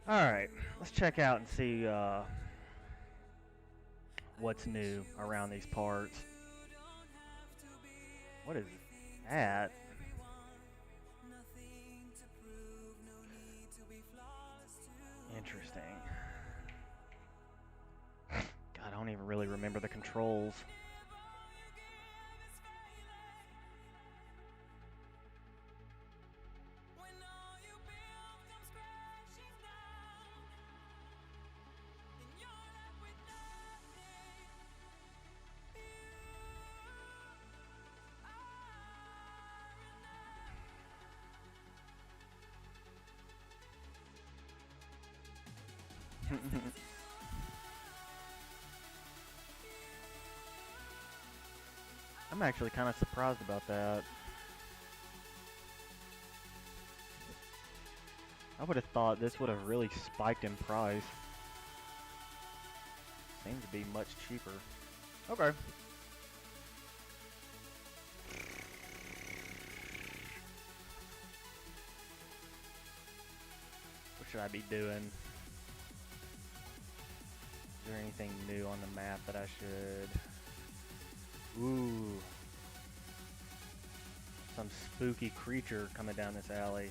Alright, let's check out and see what's new around these parts. What is that? Interesting. God, I don't even really remember the controls. I'm actually kind of surprised about that. I would have thought this would have really spiked in price. Seems to be much cheaper. Okay. What should I be doing? Is there anything new on the map that I should... Ooh. Some spooky creature coming down this alley.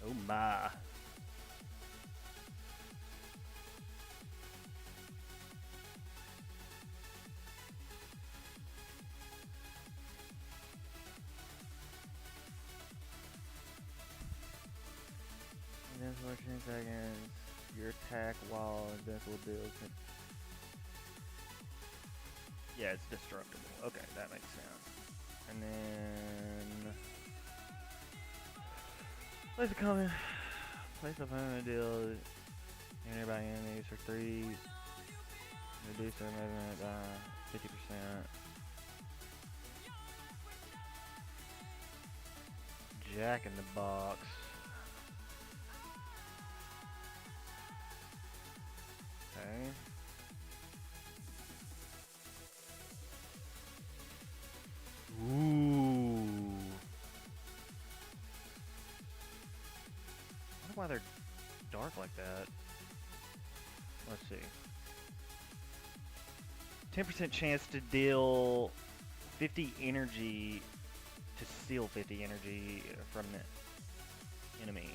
Oh my. Invincible for 10 seconds. Your attack while invincible deals. Yeah, it's destructible. Okay, that makes sense. And then place a comment. Place a permanent deal. Nearby enemies for 3. Reduce their movement by 50%. Jack in the Box. Okay. Ooh. I wonder why they're dark like that. Let's see. 10% chance to deal 50 energy, to steal 50 energy from the enemy.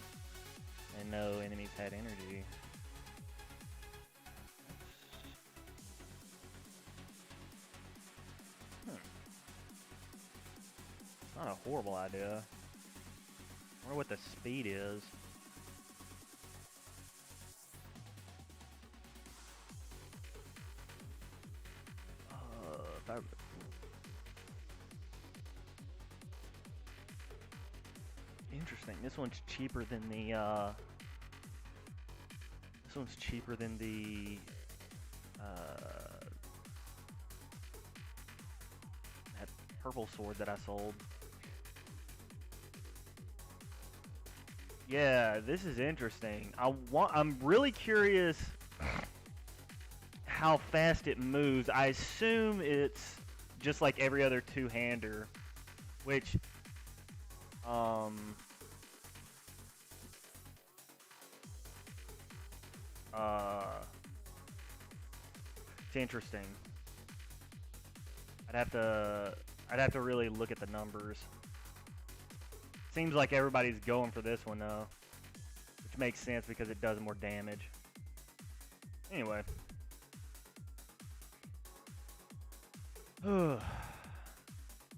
And no enemies had energy. Not a horrible idea. I wonder what the speed is. Interesting. This one's cheaper than the. This one's cheaper than the. That purple sword that I sold. Yeah, this is interesting. I'm really curious how fast it moves. I assume it's just like every other two-hander, which it's interesting. I'd have to really look at the numbers. Seems like everybody's going for this one though, which makes sense because it does more damage. Anyway.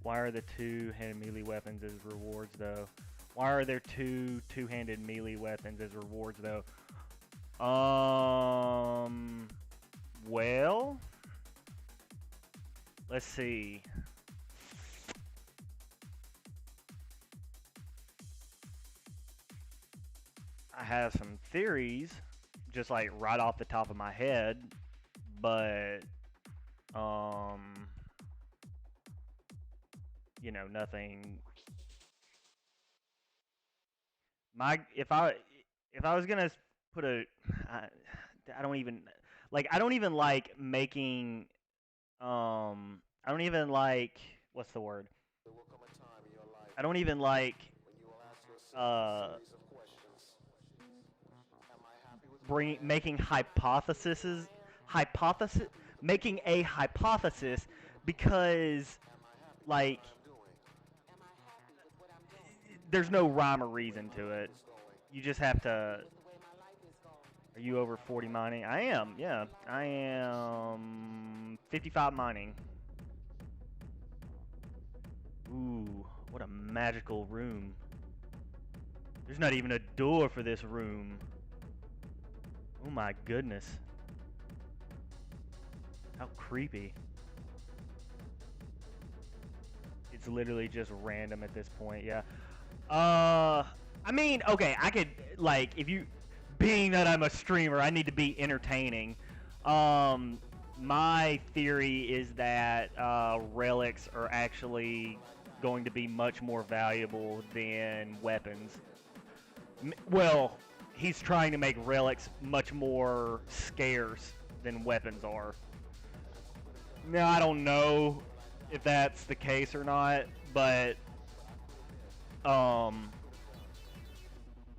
Why are the two-handed melee weapons as rewards though? Why are there two-handed melee weapons as rewards though? Well, let's see. I have some theories, just like right off the top of my head, but you know, nothing. If I was gonna put I don't even I don't even like making I don't even like what's the word? I don't even like uh, making making a hypothesis, because like there's no rhyme or reason to it. You just have to. Are you over 40 mining? I am, yeah. I am 55 mining. Ooh, what a magical room. There's not even a door for this room. Oh my goodness. How creepy. It's literally just random at this point, yeah. I mean, okay, I could, like, if you, being that I'm a streamer, I need to be entertaining. My theory is that relics are actually going to be much more valuable than weapons. Well, he's trying to make relics much more scarce than weapons are. Now, I don't know if that's the case or not, but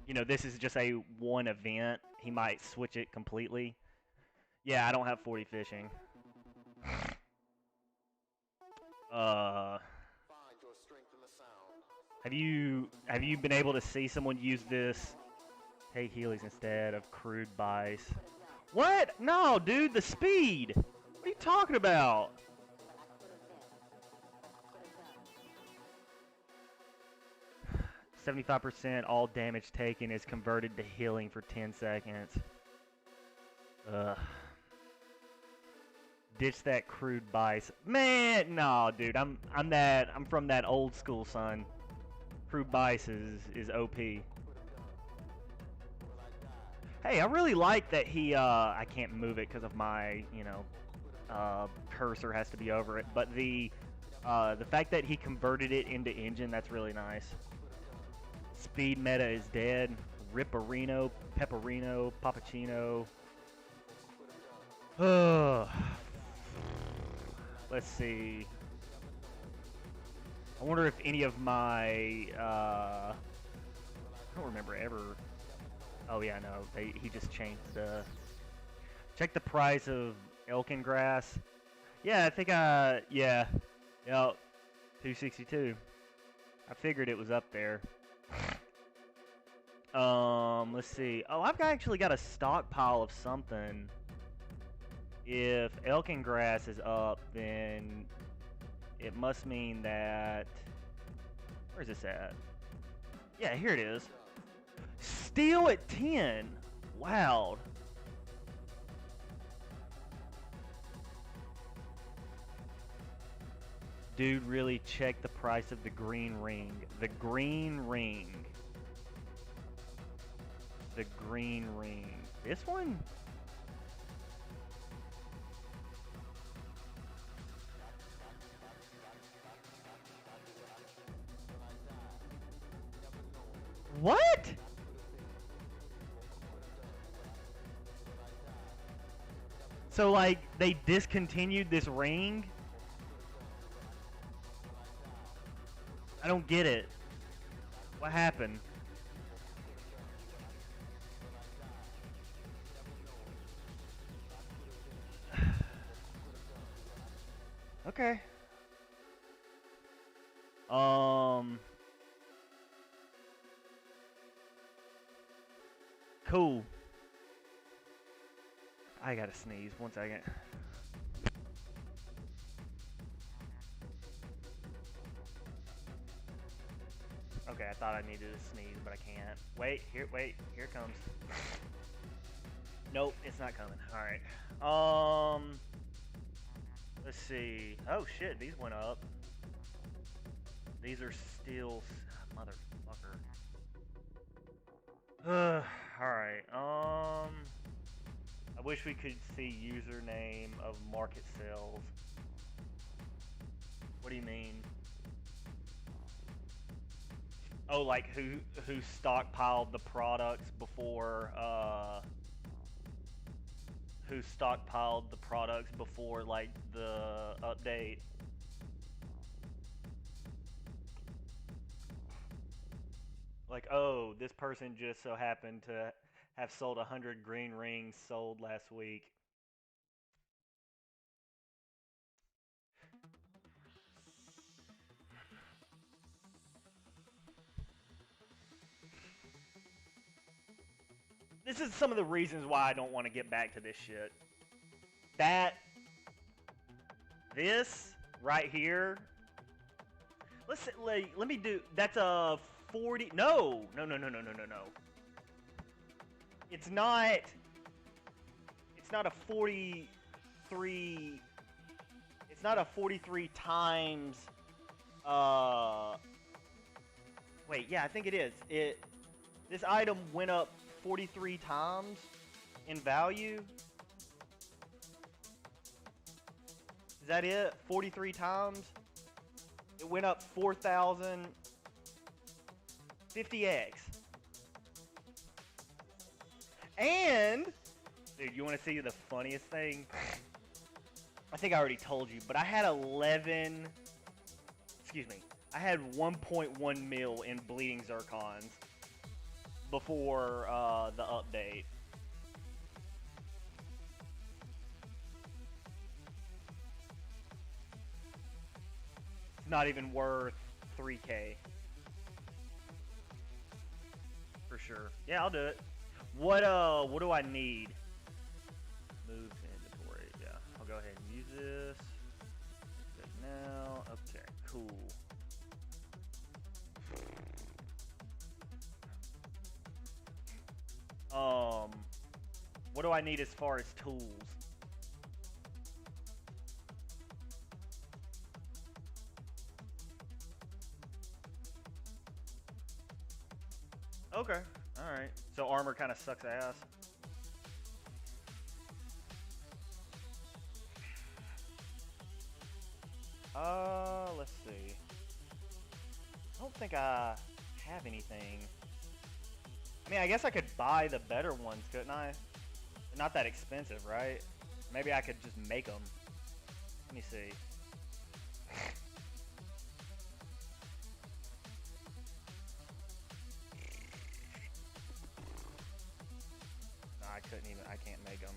you know, this is just a one event. He might switch it completely. Yeah, I don't have 40 fishing. Have you been able to see someone use this take Heelys instead of crude bice? What? No, dude, the speed. What are you talking about? %75% all damage taken is converted to healing for 10 seconds. Ugh. Ditch that crude bice. Man, no, dude. I'm from that old school, son. Crude bice is OP. Hey, I really like that he I can't move it because of my, you know, cursor has to be over it, but the fact that he converted it into engine, that's really nice. Speed meta is dead. Ripperino, Pepperino, Pappuccino. Let's see. I wonder if any of my I don't remember ever. Oh yeah, no. He just changed the. Check the price of elkin grass. Yeah, I think yeah. Yep. 262. I figured it was up there. Let's see. Oh, I've actually got a stockpile of something. If elkin grass is up, then it must mean that... Where's this at? Yeah, here it is. Steel at 10. Wow. Dude, really check the price of the green ring. The green ring. The green ring. This one? What? So, like, they discontinued this ring? I don't get it. What happened? Okay. Cool. I gotta sneeze. 1 second. Okay, I thought I needed to sneeze, but I can't. Wait, here it comes. Nope, it's not coming. Alright. Let's see. Oh shit, these went up. These are still... Motherfucker. Alright, I wish we could see username of market sales. What do you mean? Oh, like who stockpiled the products before, who stockpiled the products before, like, the update? Like, oh, this person just so happened to have sold 100 green rings sold last week. This is some of the reasons why I don't want to get back to this shit. This right here. Let me do. That's a 40. No. It's not. It's not a 43. It's not a 43 times. Wait. Yeah, I think it is. This item went up 43 times in value. Is that it? 43 times? It went up 4,000. 50x. And, dude, you want to see the funniest thing? I think I already told you, but I had 11. Excuse me. I had 1.1 mil in bleeding zircons before the update. It's not even worth 3K. For sure. Yeah, I'll do it. What do I need? Move to inventory. Yeah, I'll go ahead and use this. Good now. Okay, cool. What do I need as far as tools? Okay, alright. So armor kind of sucks ass. Let's see. I don't think I have anything. I mean, I guess I could buy the better ones, couldn't I? They're not that expensive, right? Maybe I could just make them. Let me see. No, I couldn't even. I can't make them.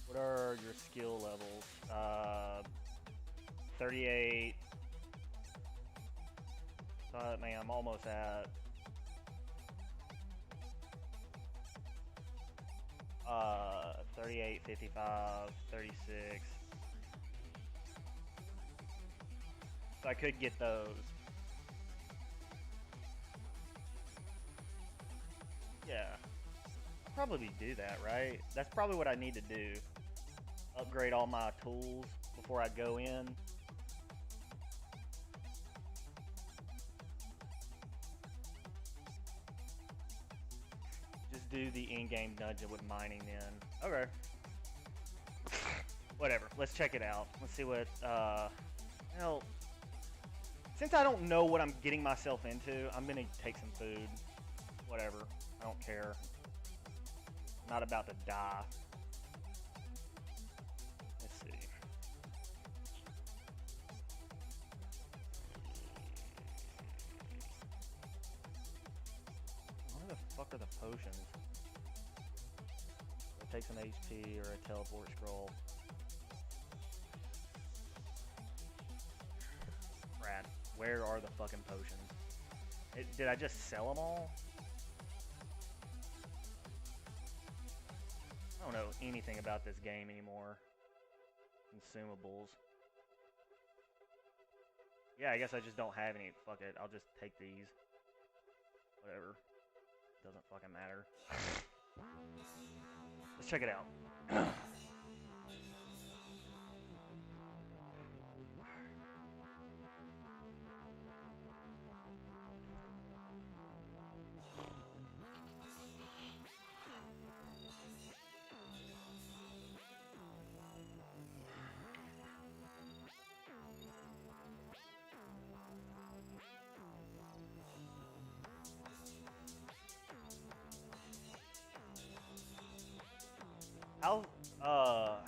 What are your skill levels? 38. Man, I'm almost at. 38, 55, 36. So I could get those. Yeah. I'll probably do that, right? That's probably what I need to do. Upgrade all my tools before I go in. Just do the in-game dungeon with mining then. Okay. Whatever. Let's check it out. Let's see what, hell, since I don't know what I'm getting myself into, I'm gonna take some food. Whatever. I don't care. I'm not about to die. Let's see. Where the fuck are the potions? Take some HP or a teleport scroll. Brad, where are the fucking potions? Did I just sell them all? I don't know anything about this game anymore. Consumables. Yeah, I guess I just don't have any. Fuck it, I'll just take these. Whatever. Doesn't fucking matter. Let's check it out.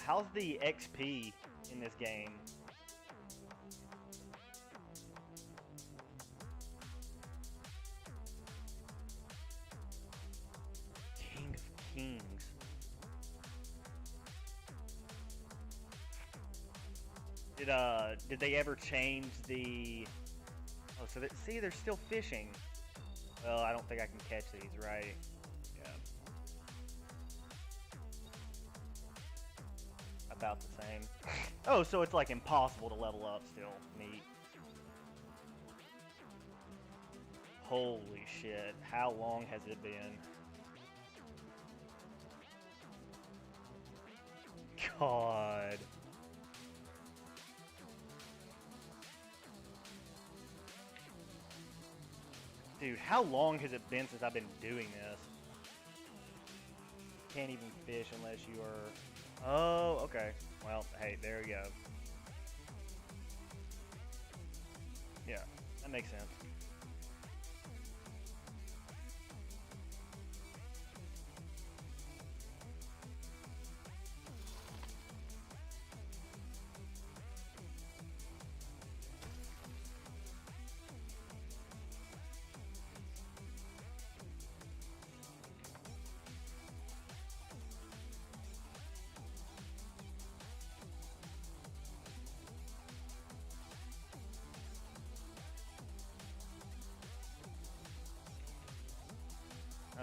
How's the XP in this game? Did they ever change the? Oh, so that, see, they're still fishing. Well, I don't think I can catch these, right? Yeah. About the same. Oh, so it's like impossible to level up still. Neat. Holy shit. How long has it been? God. Dude, how long has it been since I've been doing this? Can't even fish unless you are... Oh, okay. Well, hey, there you go. Yeah, that makes sense.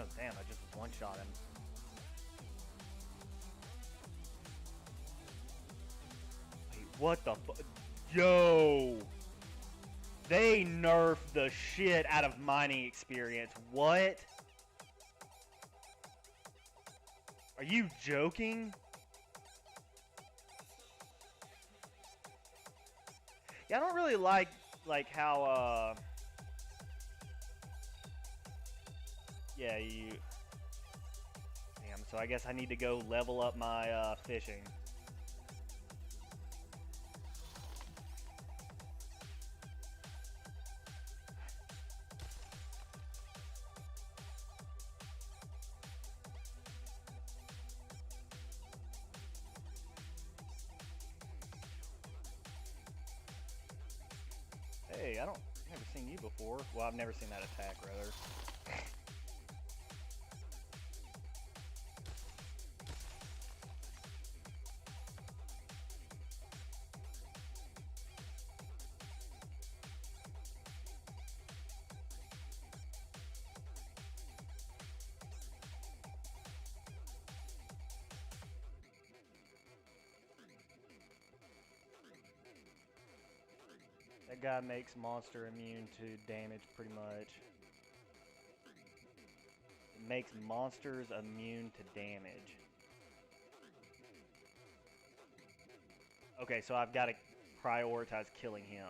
Oh, damn, I just one-shot him. Wait, what the fu- Yo! They nerfed the shit out of mining experience. What? Are you joking? Yeah, I don't really like how yeah, you damn, so I guess I need to go level up my fishing. Hey, I've never seen you before. Well, I've never seen that attack, rather. That guy makes monster immune to damage, pretty much. It makes monsters immune to damage. Okay, so I've got to prioritize killing him.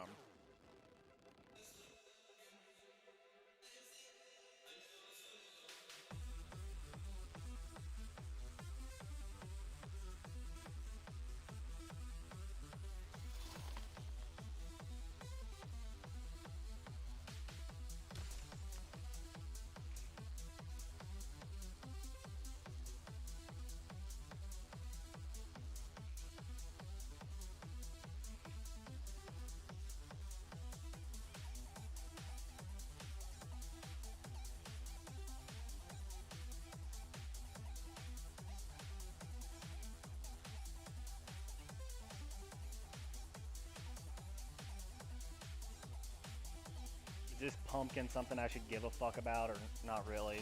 Is this pumpkin something I should give a fuck about, or not really?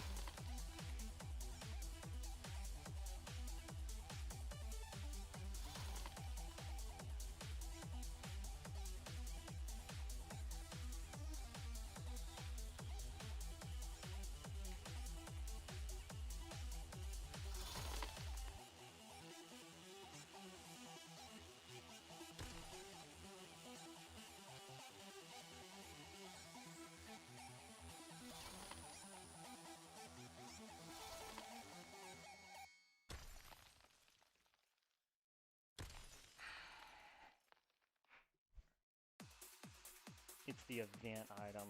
It's the event item.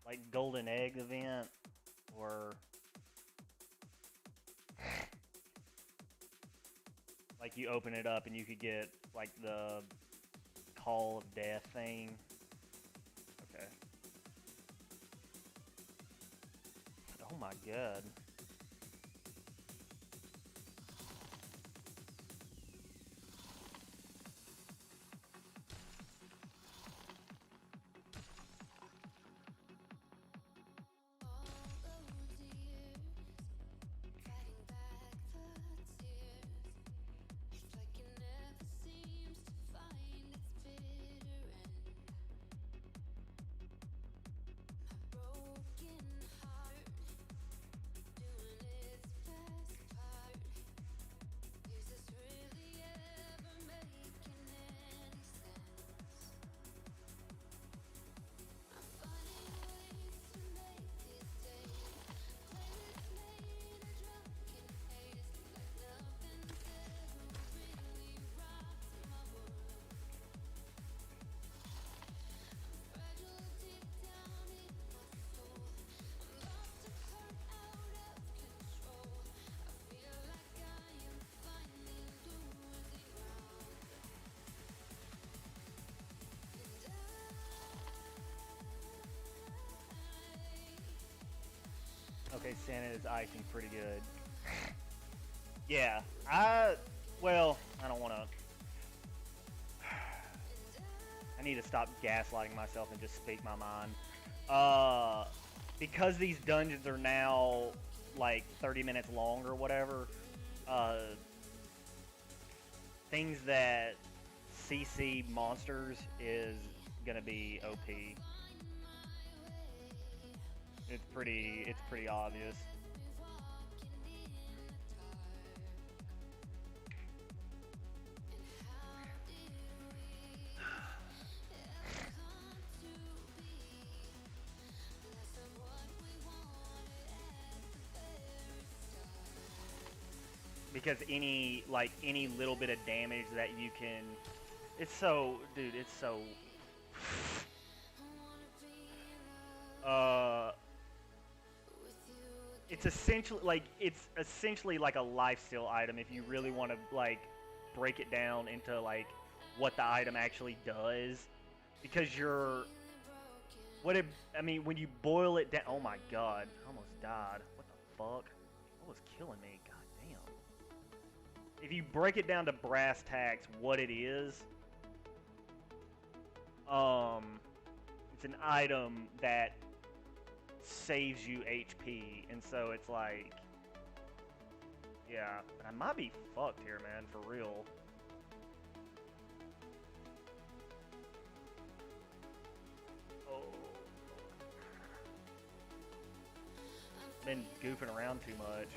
Like golden egg event, or like you open it up and you could get like the call of death thing. Okay. Oh my god. understand it, it's icing pretty good. Yeah, well, I don't want to. I need to stop gaslighting myself and just speak my mind. Because these dungeons are now like 30 minutes long or whatever, things that CC monsters is gonna be OP. It's pretty obvious. Because any little bit of damage that you can, it's so, dude, it's so it's essentially like a lifesteal item if you really want to like break it down into like what the item actually does, because I mean, when you boil it down, oh my god, I almost died. What the fuck? What was killing me? God damn. If you break it down to brass tacks, what it is, it's an item that saves you HP, and so it's like, yeah, I might be fucked here, man, for real. Oh, been goofing around too much.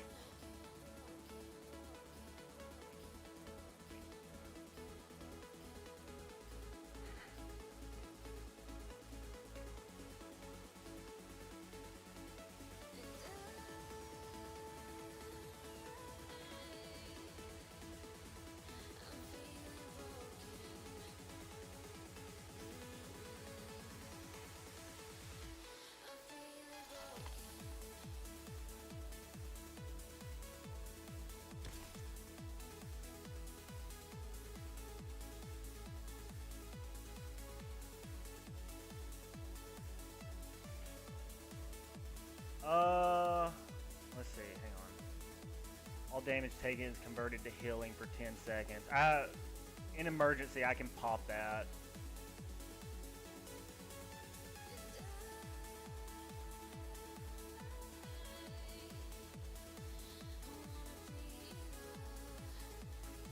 Let's see, hang on. All damage taken is converted to healing for 10 seconds. In emergency, I can pop that.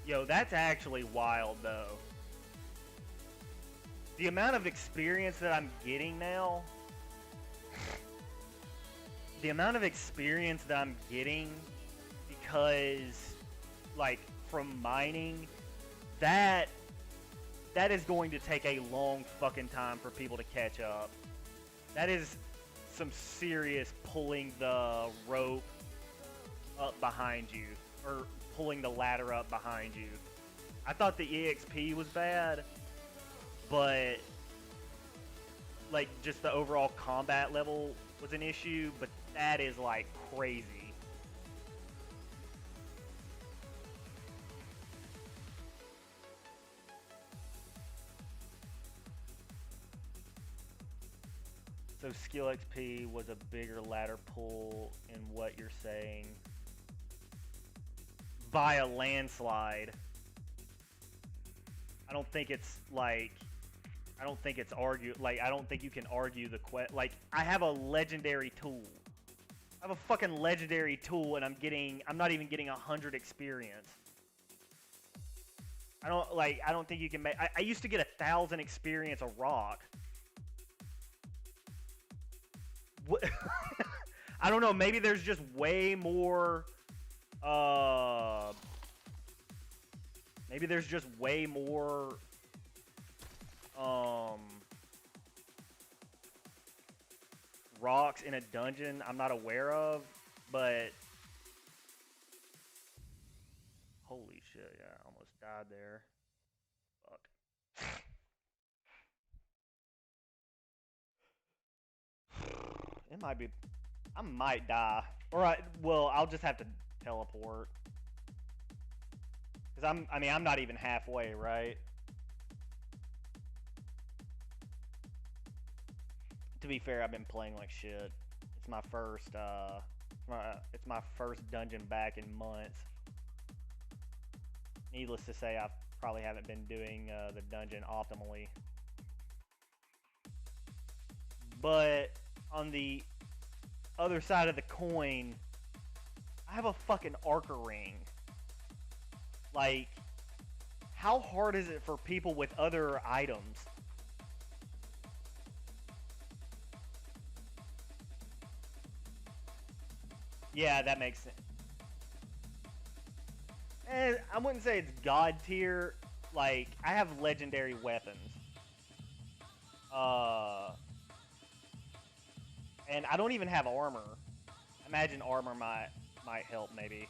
Yo, that's actually wild, though. The amount of experience that I'm getting now, because, like, from mining, that is going to take a long fucking time for people to catch up. That is some serious pulling the rope up behind you, or pulling the ladder up behind you. I thought the EXP was bad, but like just the overall combat level was an issue, but that is like crazy. So skill XP was a bigger ladder pull in what you're saying. By a landslide. I don't think it's like, I don't think it's I don't think you can argue the like, I have a legendary tool. I have a fucking legendary tool, and I'm not even getting 100 experience. I don't think you can make, I used to get 1,000 experience a rock. What? I don't know, maybe there's just way more, maybe there's just way more, rocks in a dungeon I'm not aware of, but holy shit, yeah, I almost died there. Fuck. It might be, I might die. Alright, well, I'll just have to teleport. Because I'm not even halfway, right? To be fair, I've been playing like shit. It's my first It's my first dungeon back in months. Needless to say, I probably haven't been doing the dungeon optimally. But on the other side of the coin, I have a fucking Archer ring. Like, how hard is it for people with other items? Yeah, that makes sense. I wouldn't say it's god tier. Like, I have legendary weapons. And I don't even have armor. Imagine armor might help maybe.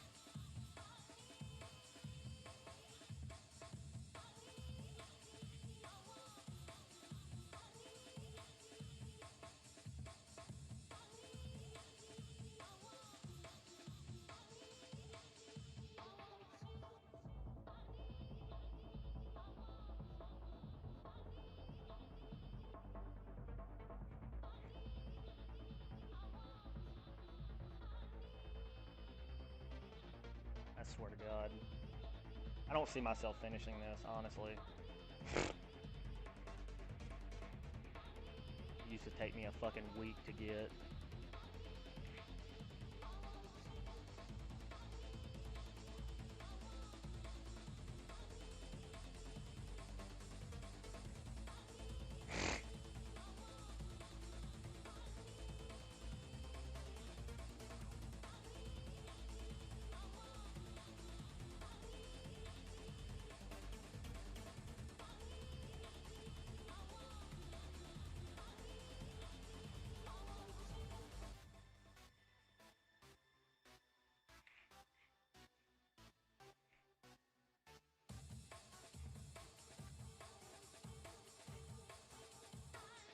I swear to God. I don't see myself finishing this, honestly. It used to take me a fucking week to get.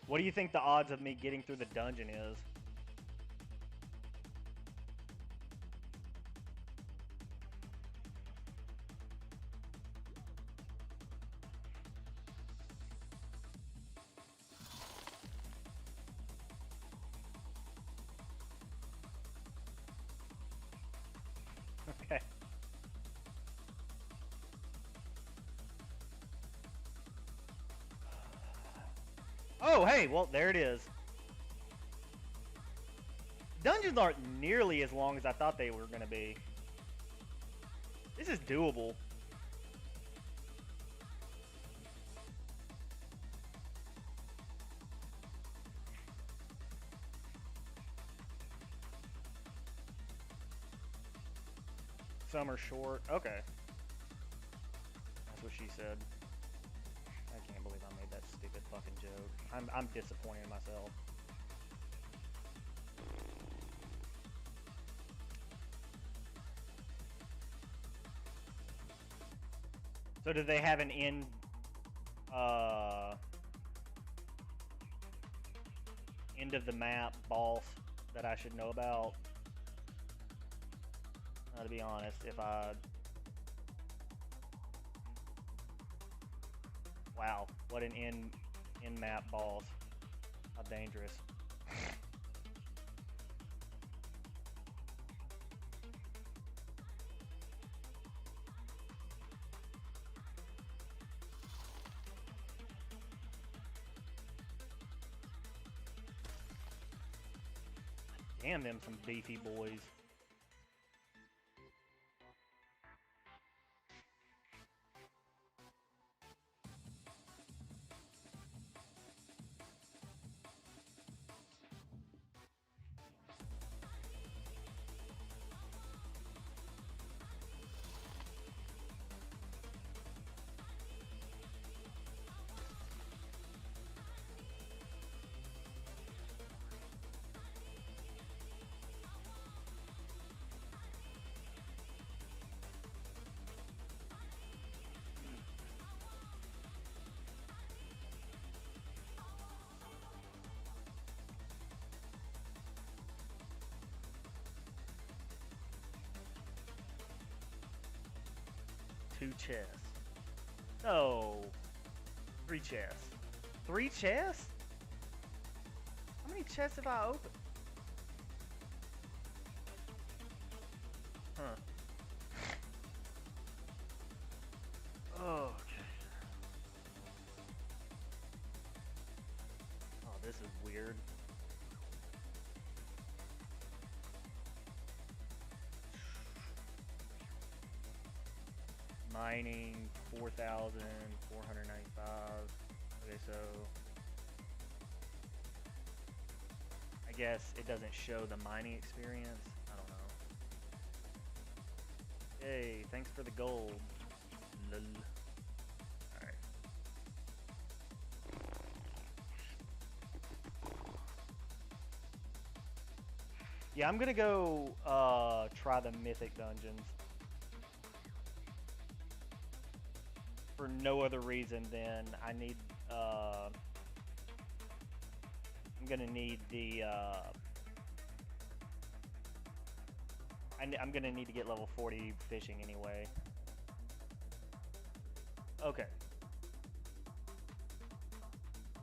What do you think the odds of me getting through the dungeon is? Okay. Oh, hey, well, there it is. Dungeons aren't nearly as long as I thought they were going to be. This is doable. Some are short. Okay. That's what she said. I can't believe I made that stupid fucking joke. I'm disappointed in myself. So do they have an end of the map boss that I should know about? To be honest, if I... Wow, what an in-map boss. How dangerous. Damn, them some beefy boys. Two chests. No. 3 chests. 3 chests? How many chests have I opened? Huh. Oh, okay. Oh, this is weird. Mining 4,495. Okay, so I guess it doesn't show the mining experience. I don't know. Hey, thanks for the gold. Lol. Alright. Yeah, I'm gonna go try the mythic dungeons. For no other reason than I need I'm gonna need the I'm gonna need to get level 40 fishing anyway. Okay.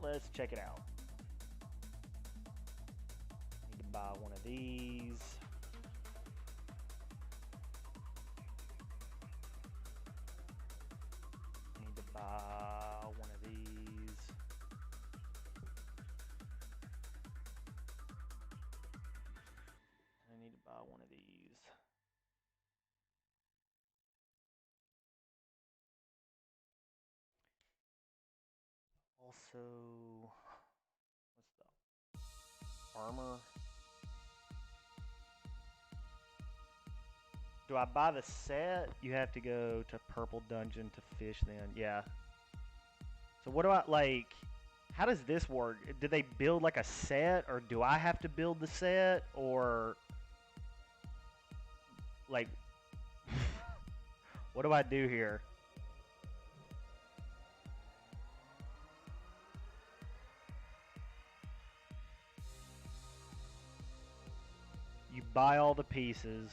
Let's check it out. Need to buy one of these. Need to buy one of these. I need to buy one of these. Also, what's the armor? Do I buy the set? You have to go to purple dungeon to fish then. Yeah. So what do I, like, how does this work? Do they build like a set, or do I have to build the set, or like, what do I do here? You buy all the pieces.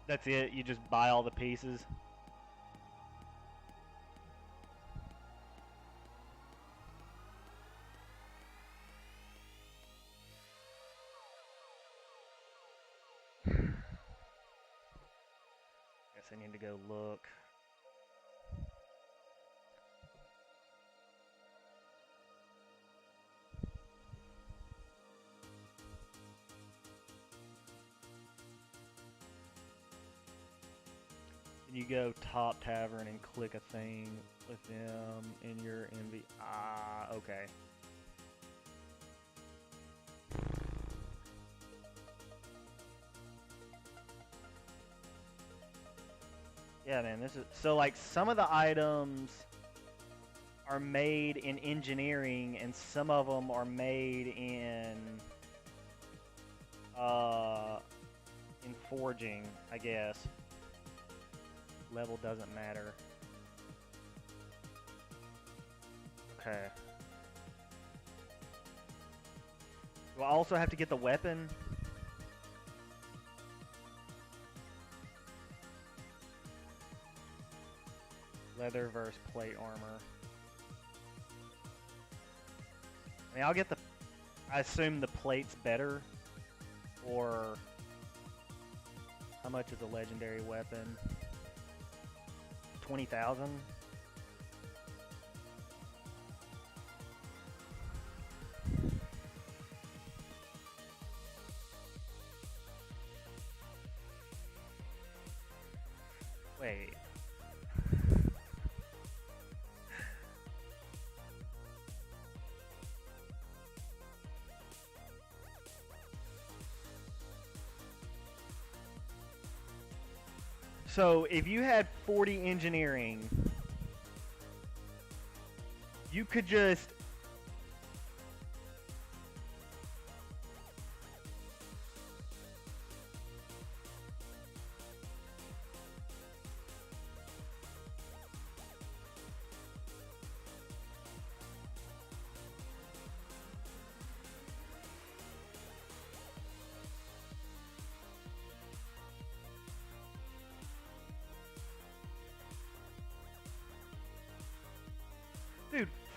That's it? You just buy all the pieces? Guess I need to go look. You go top tavern and click a thing with them in your MV. Ah, okay. Yeah, man, this is so like some of the items are made in engineering and some of them are made in forging, I guess. Level doesn't matter. Okay. Do I also have to get the weapon? Leather versus plate armor. I mean, I'll get the... I assume the plate's better. Or... How much is a legendary weapon? 20,000? Wait. So, if you had 40 engineering, you could just...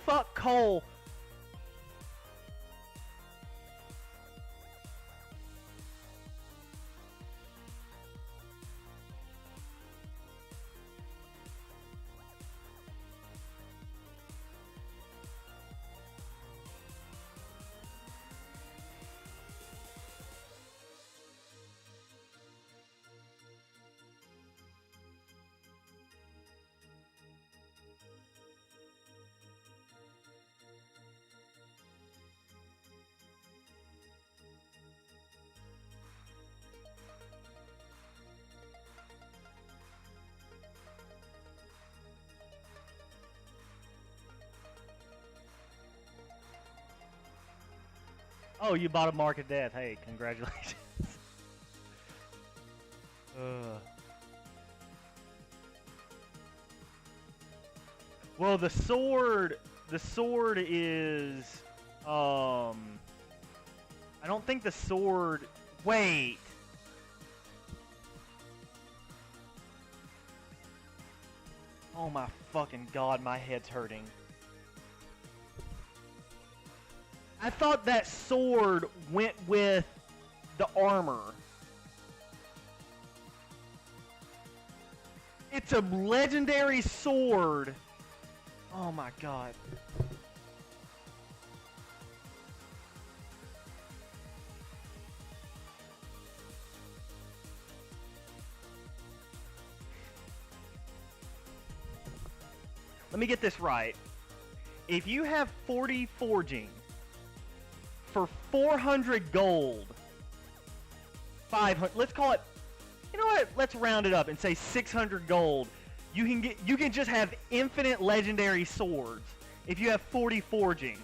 fuck Cole? Oh, you bought a Mark of Death. Hey, congratulations. Well, the sword is, I don't think the sword, wait. Oh my fucking god, my head's hurting. I thought that sword went with the armor. It's a legendary sword. Oh my god. Let me get this right. If you have 40 forging for 400 gold, 500, let's call it, you know what? Let's round it up and say 600 gold. You can just have infinite legendary swords if you have 40 forging.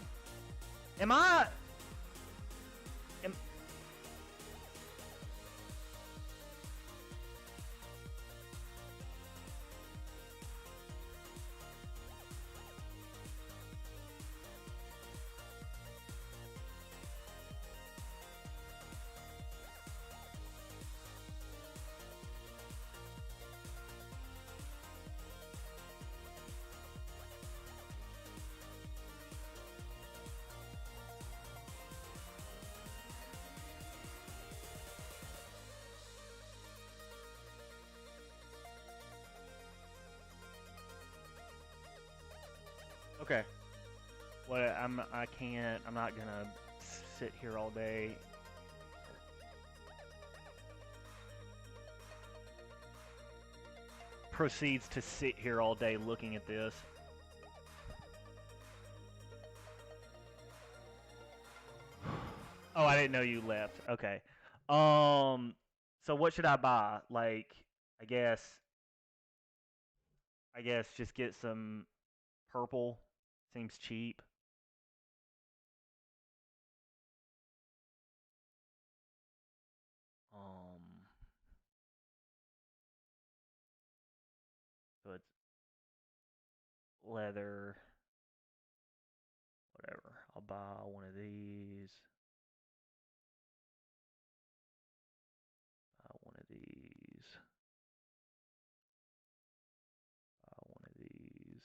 Okay. Well, I'm not gonna sit here all day. Proceeds to sit here all day looking at this. Oh, I didn't know you left. Okay. So what should I buy? Like, I guess, just get some purple. Seems cheap. Um, so it's leather, whatever. I'll buy one of these. Buy one of these. Buy one of these.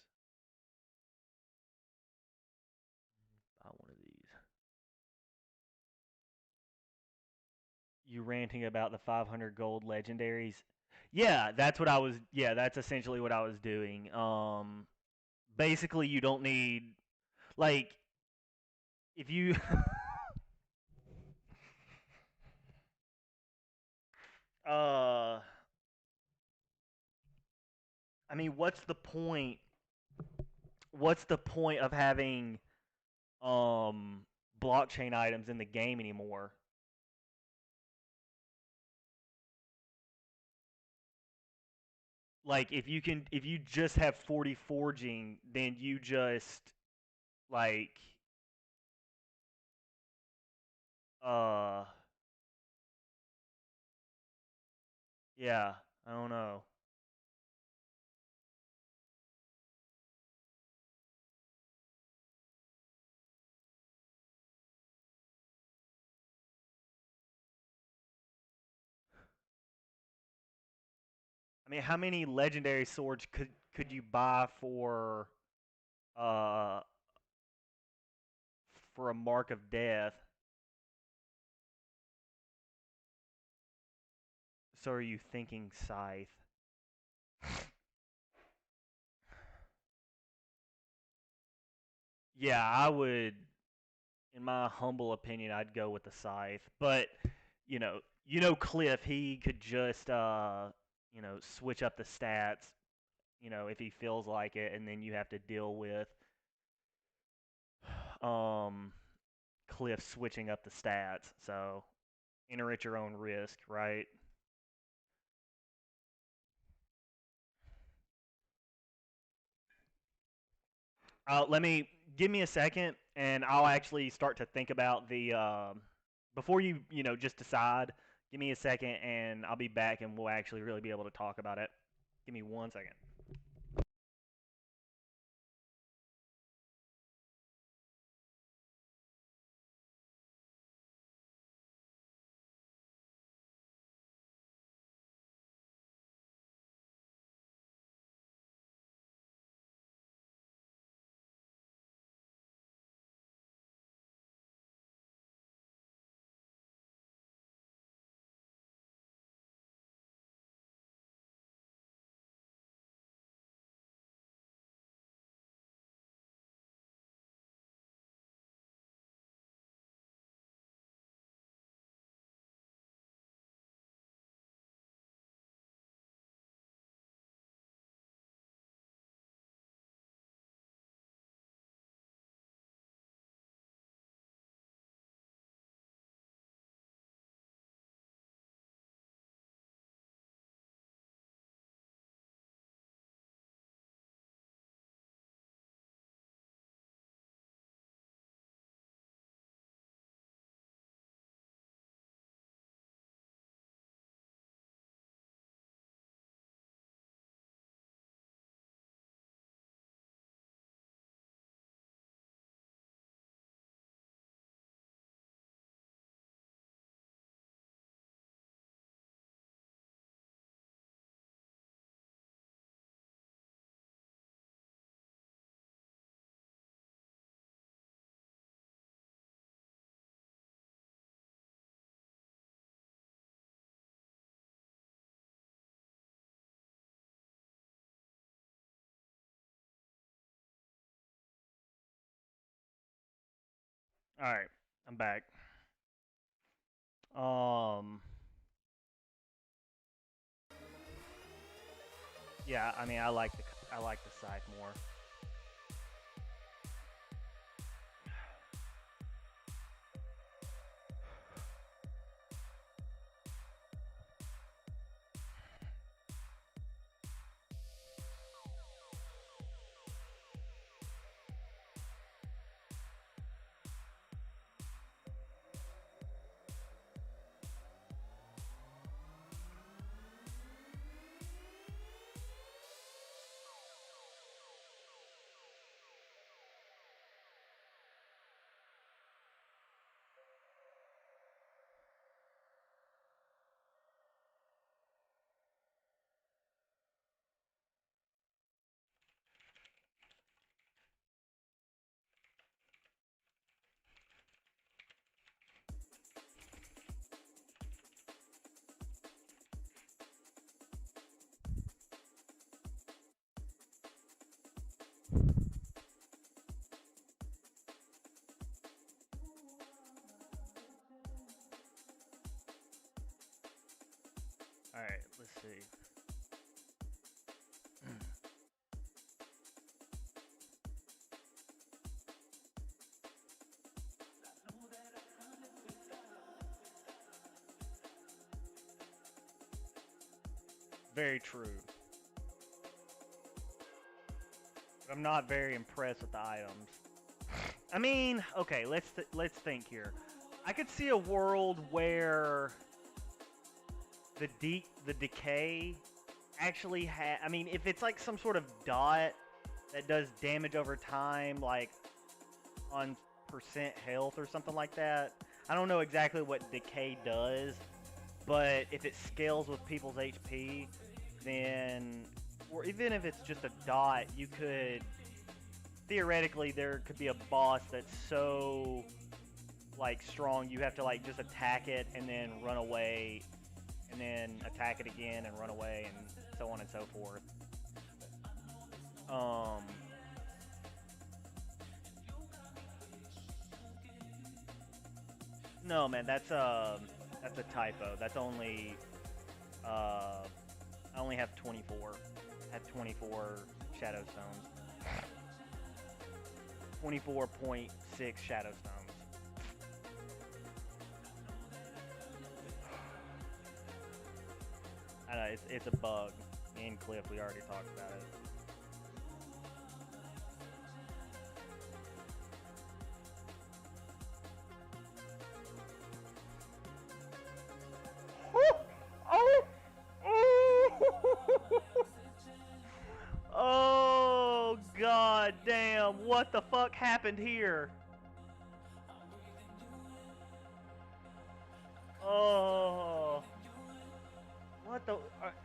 Buy one of these. You ranting about the 500 gold legendaries? Yeah, that's what I was. Yeah, that's essentially what I was doing. Basically, you don't need, like, if you. uh, I mean, what's the point? What's the point of having blockchain items in the game anymore? Like, if you just have 40 forging, then you just, like, uh yeah, I don't know. I mean, how many legendary swords could you buy for uh for a mark of death. So are you thinking scythe? Yeah, I would, in my humble opinion, I'd go with the scythe. But Cliff, he could just switch up the stats, if he feels like it, and then you have to deal with um Cliff switching up the stats. So enter at your own risk, right? Let me give me a second, and I'll actually start to think about the before you just decide. Give me a second, and I'll be back, and we'll actually really be able to talk about it. Give me 1 second. All right, I'm back. Um, yeah, I mean, I like the scythe more. All right, let's see. Very true. I'm not very impressed with the items. I mean, okay, let's think here. I could see a world where the decay actually I mean, if it's like some sort of dot that does damage over time, like on percent health or something like that. I don't know exactly what decay does, but if it scales with people's HP, then, or even if it's just a dot, you could theoretically there could be a boss that's so like strong you have to like just attack it and then run away and then attack it again and run away and so on and so forth. Um, no man, that's a typo. That's only I only have 24. I have 24 shadow stones. 24.6 shadow stones. I know it's a bug. Me and Cliff, we already talked about it. Oh! Oh! Oh god damn, what the fuck happened here? Oh. What the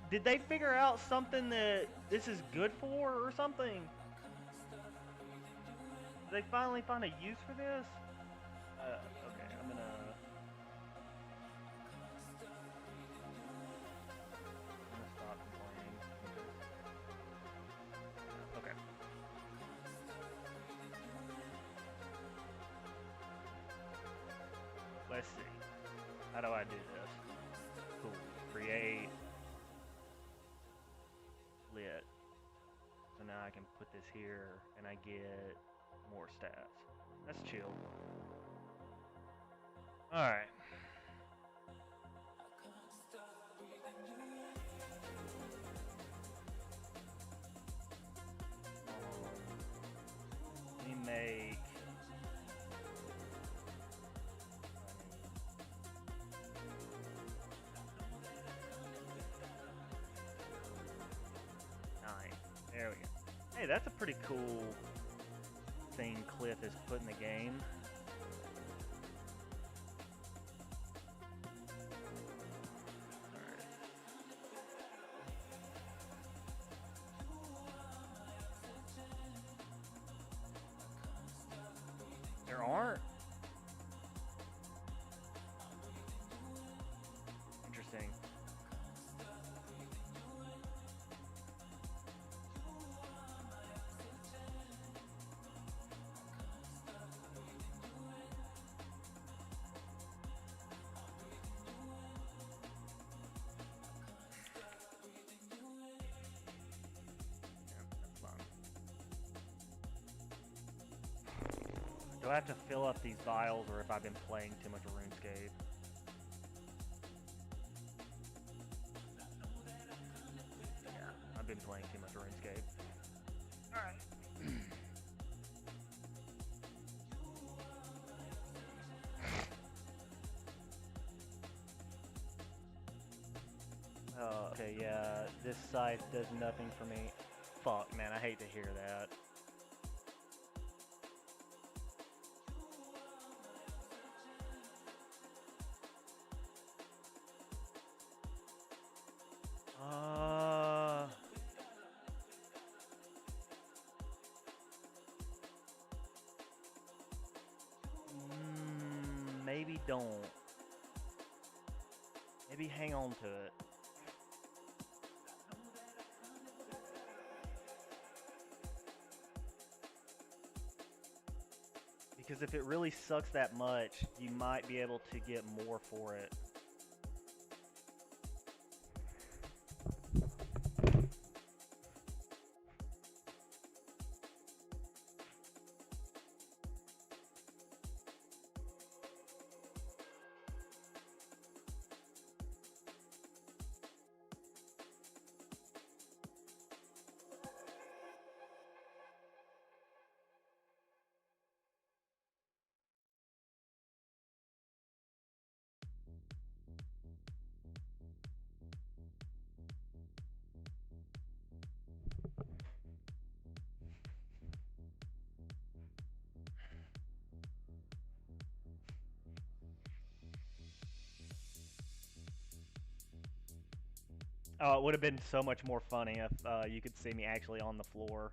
did they figure out something that this is good for or something? Did they finally find a use for this? Okay, I'm gonna stop complaining. Okay. Let's see. How do I do this? Cool. Create lit. So now I can put this here and I get more stats. That's chill. Alright. Let me make 9. There we go. Hey, that's a pretty cool thing Cliff has put in the game. There aren't. Interesting. Do I have to fill up these vials, or if I've been playing too much RuneScape? Yeah, I've been playing too much RuneScape. Alright. Okay, yeah, this site does nothing for me. Fuck, man, I hate to hear that. Maybe don't. Maybe hang on to it. Because if it really sucks that much, you might be able to get more for it. Oh, it would have been so much more funny if you could see me actually on the floor.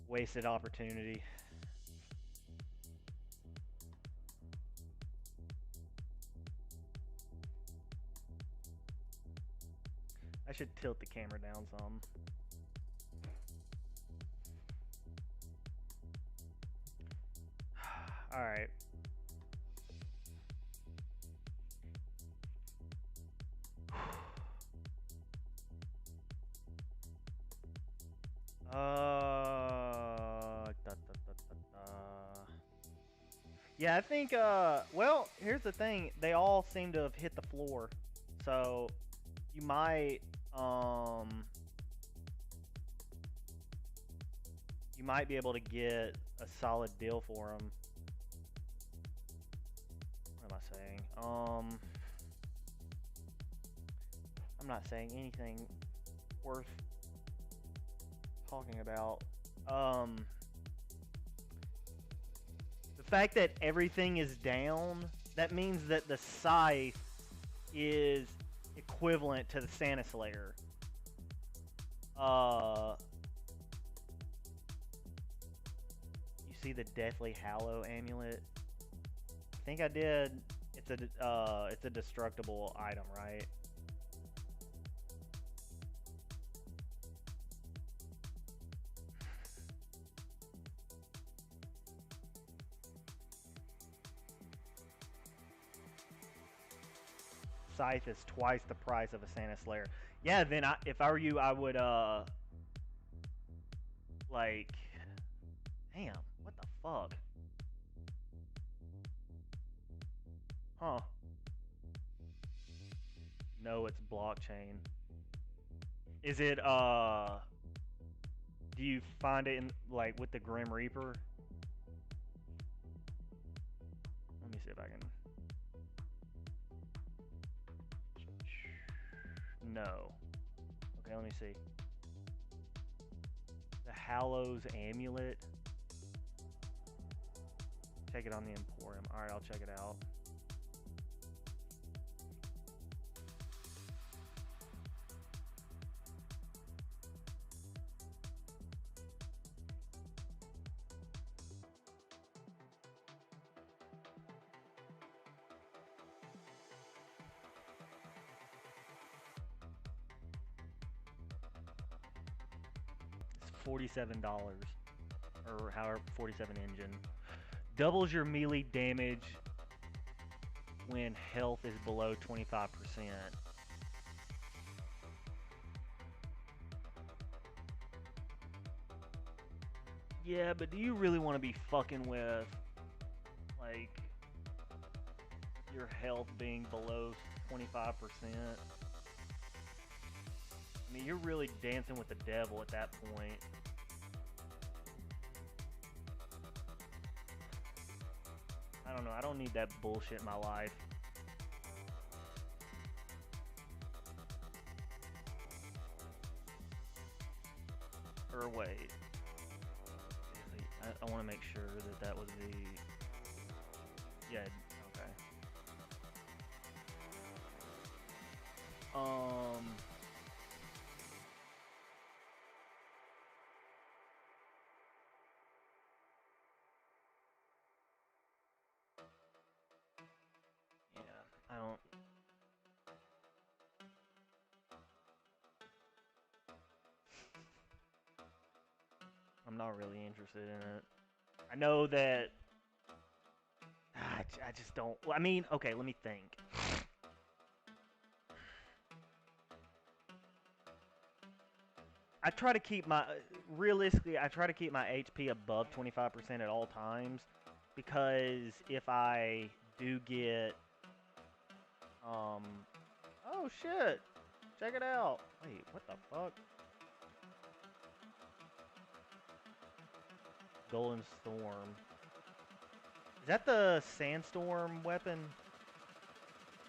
Wasted opportunity. I should tilt the camera down some. All right. Yeah, I think, well, here's the thing. They all seem to have hit the floor. So, you might be able to get a solid deal for them. What am I saying? I'm not saying anything worth talking about. The fact that everything is down, that means that the scythe is equivalent to the Santa Slayer. You see the Deathly Hallow amulet? I think I did. It's a destructible item, right? Scythe is twice the price of a Santa Slayer. Yeah, then if I were you, I would like, damn, what the fuck? Huh? No, it's blockchain. Is it do you find it in like with the Grim Reaper? Let me see if I can. No. Okay, let me see. The Hallows amulet. Check it on the Emporium. Alright, I'll check it out. $47 or however 47 engine doubles your melee damage when health is below 25%. Yeah, but do you really want to be fucking with like your health being below 25%? I mean, you're really dancing with the devil at that point. I don't know. I don't need that bullshit in my life. Or wait. I want to make sure that that was the... Yeah, okay. Yeah, I don't... I'm not really interested in it. I know that... I just don't... I mean, okay, let me think. I try to keep my... Realistically, I try to keep my HP above 25% at all times. Because if I do get... Oh, shit! Check it out! Wait, what the fuck? Golden Storm. Is that the Sandstorm weapon?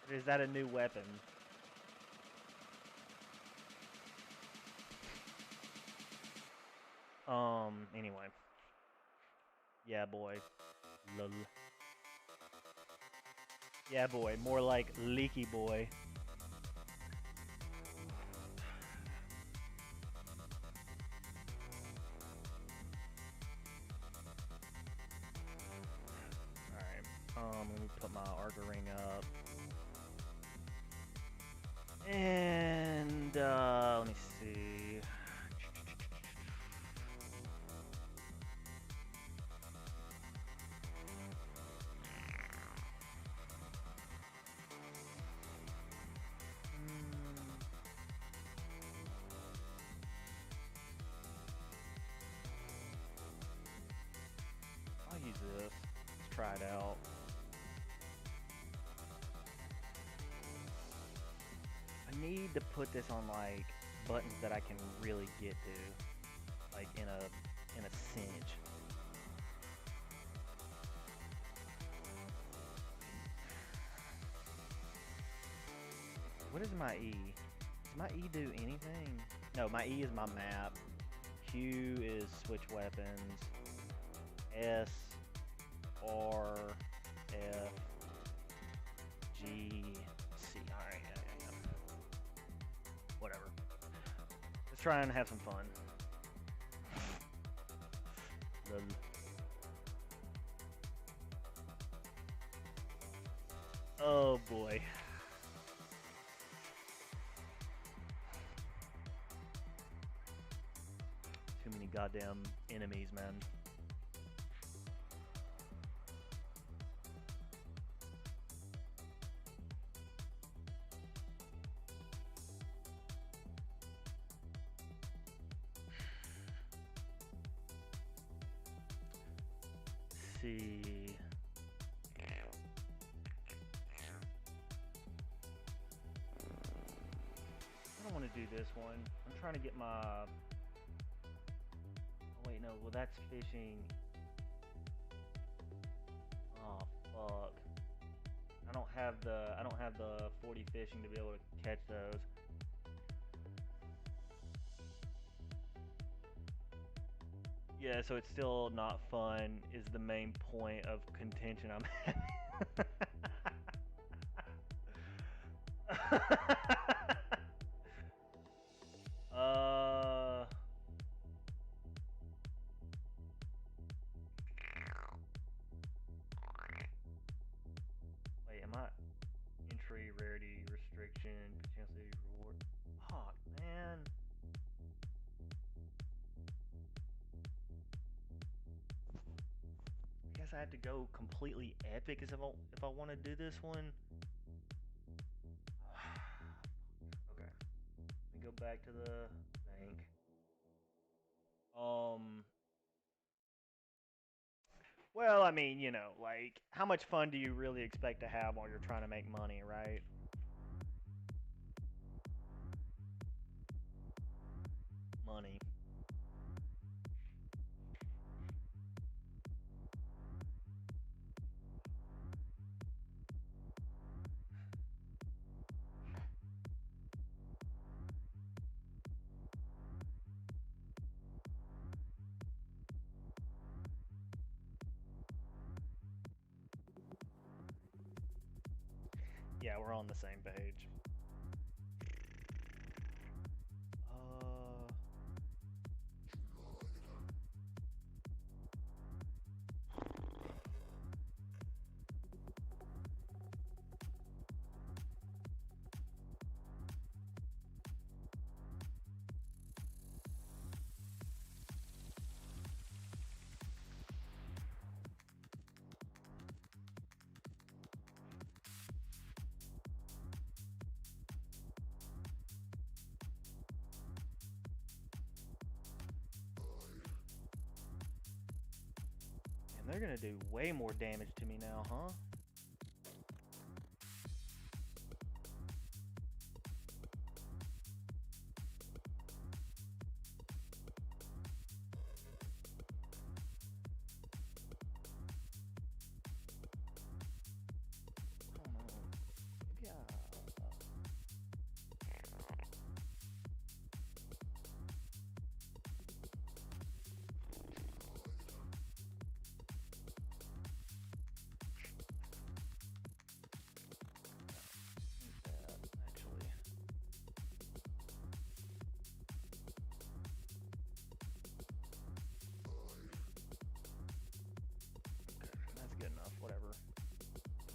Or is that a new weapon? Anyway. Yeah, boy. Lol. Yeah, boy. More like leaky boy. Let me put my Archer ring up. And let me see. I'll use this. Let's try it out. I need to put this on like buttons that I can really get to, like in a cinch. What is my E? Does my E do anything? No, my E is my map. Q is switch weapons. S, R, F, G, C. Alright, yeah. Whatever. Let's try and have some fun. Oh boy. Too many goddamn enemies, man. Let's see. I don't want to do this one. I'm trying to get my... Oh wait, no. Well, that's fishing. Oh fuck. I don't have the 40 fishing to be able to catch those. Yeah, so it's still not fun is the main point of contention I'm having. Wait, am I entry rarity restriction potentially reward? Fuck, man. I guess I have to go completely epic if I want to do this one. Okay. Let me go back to the bank. Well, I mean, you know, like, how much fun do you really expect to have while you're trying to make money, right? Money. Yeah, we're on the same page. And they're gonna do way more damage to me now, huh?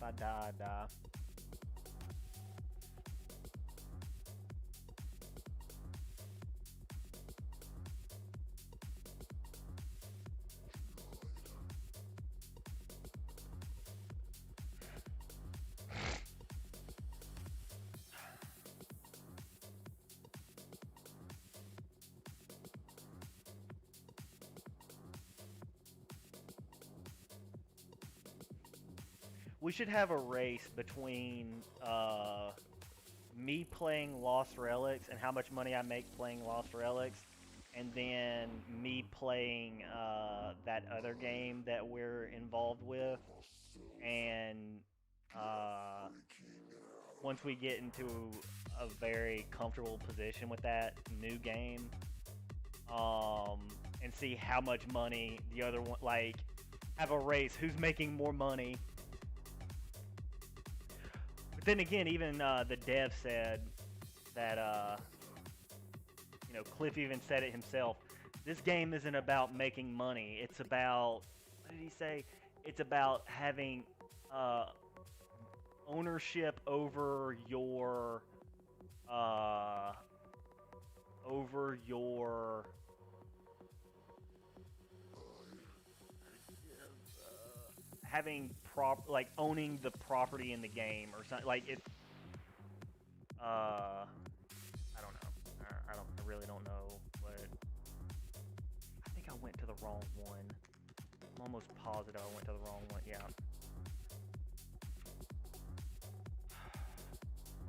I die, I die. We should have a race between me playing Lost Relics and how much money I make playing Lost Relics, and then me playing that other game that we're involved with. And uh, once we get into a very comfortable position with that new game, um, and see how much money the other one, like, have a race who's making more money. But then again, even the dev said that, Cliff even said it himself. This game isn't about making money. It's about, what did he say? It's about having uh, ownership uh, over your having like owning the property in the game or something like it. I don't know. I really don't know, but I think I went to the wrong one. I'm almost positive I went to the wrong one. Yeah.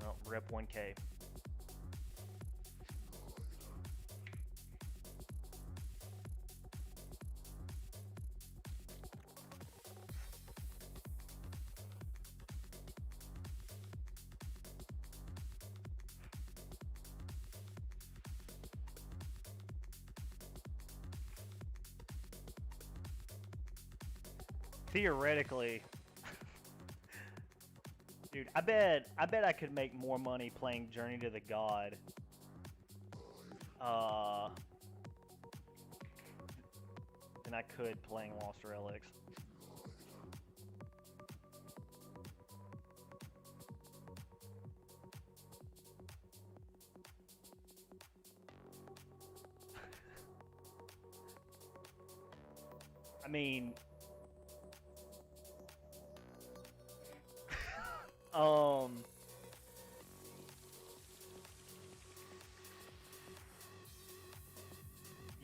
Well, rip 1K. Theoretically, dude, I bet I could make more money playing Journey to the God than I could playing Lost Relics. I mean,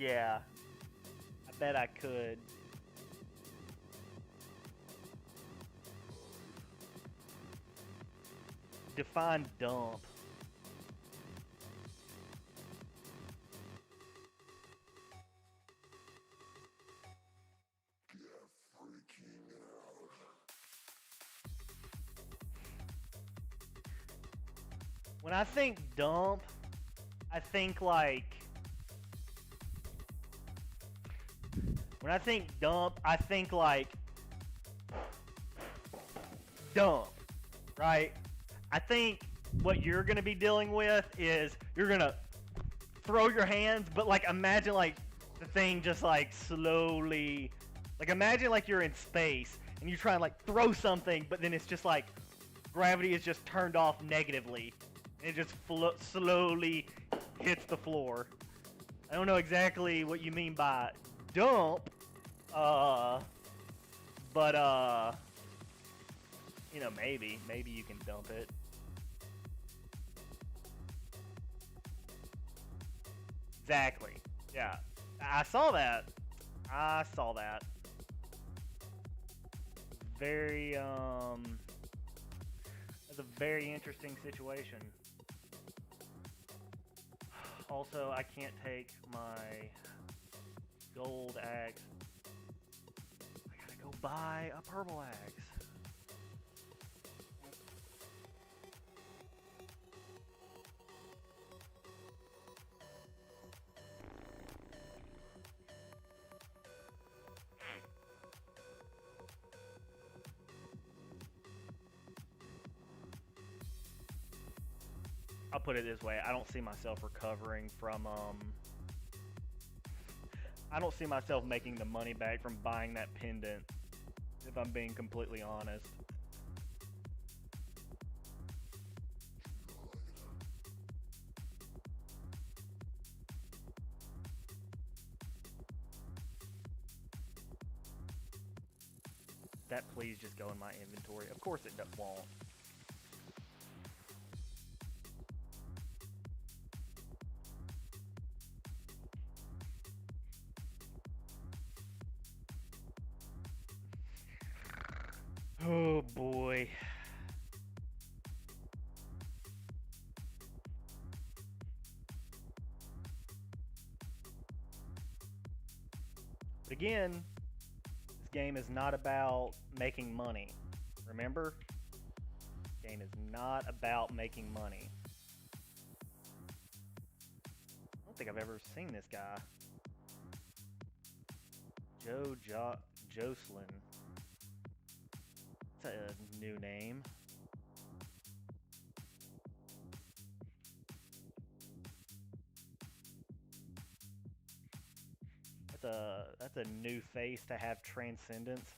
yeah, I bet I could. Define dump. When I think dump, I think like when I think dump, I think like dump, right? I think what you're gonna be dealing with is you're gonna throw your hands, but like imagine like the thing just like slowly, like imagine like you're in space and you try and like throw something, but then it's just like gravity is just turned off negatively, and it just slowly hits the floor. I don't know exactly what you mean by dump, but maybe you can dump it. Exactly. Yeah. I saw that. I saw that. Very that's a very interesting situation. Also, I can't take my gold axe. I gotta go buy a purple axe. I'll put it this way, I don't see myself recovering from, I don't see myself making the money back from buying that pendant, if I'm being completely honest. that please just go in my inventory? Of course it won't. Oh boy. But again, this game is not about making money. Remember? This game is not about making money. I don't think I've ever seen this guy. Jocelyn. That's a new name. That's a new face to have transcendence.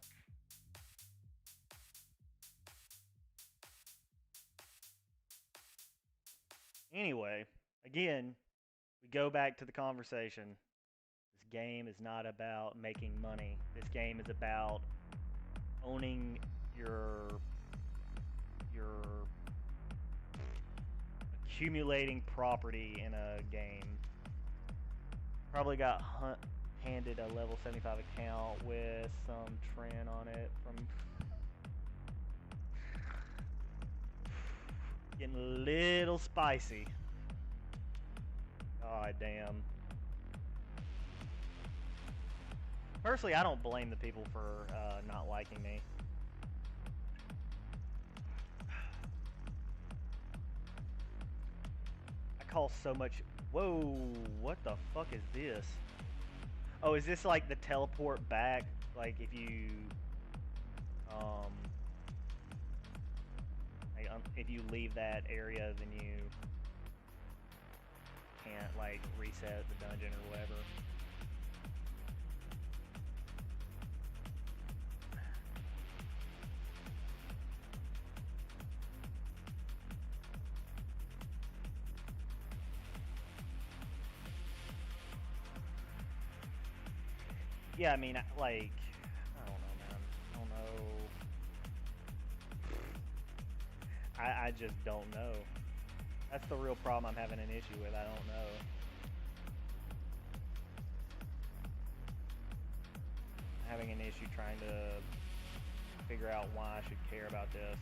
Anyway, again, we go back to the conversation. This game is not about making money. This game is about owning your accumulating property in a game. Probably got handed a level 75 account with some trend on it from getting a little spicy. God damn. Personally, I don't blame the people for not liking me. I call so much. Whoa, what the fuck is this? Oh, is this like the teleport back? Like if you if you leave that area, then you can't like reset the dungeon or whatever. Yeah, I mean, like, I don't know, man. I don't know. I just don't know. That's the real problem I'm having an issue with. I don't know. I'm having an issue trying to figure out why I should care about this.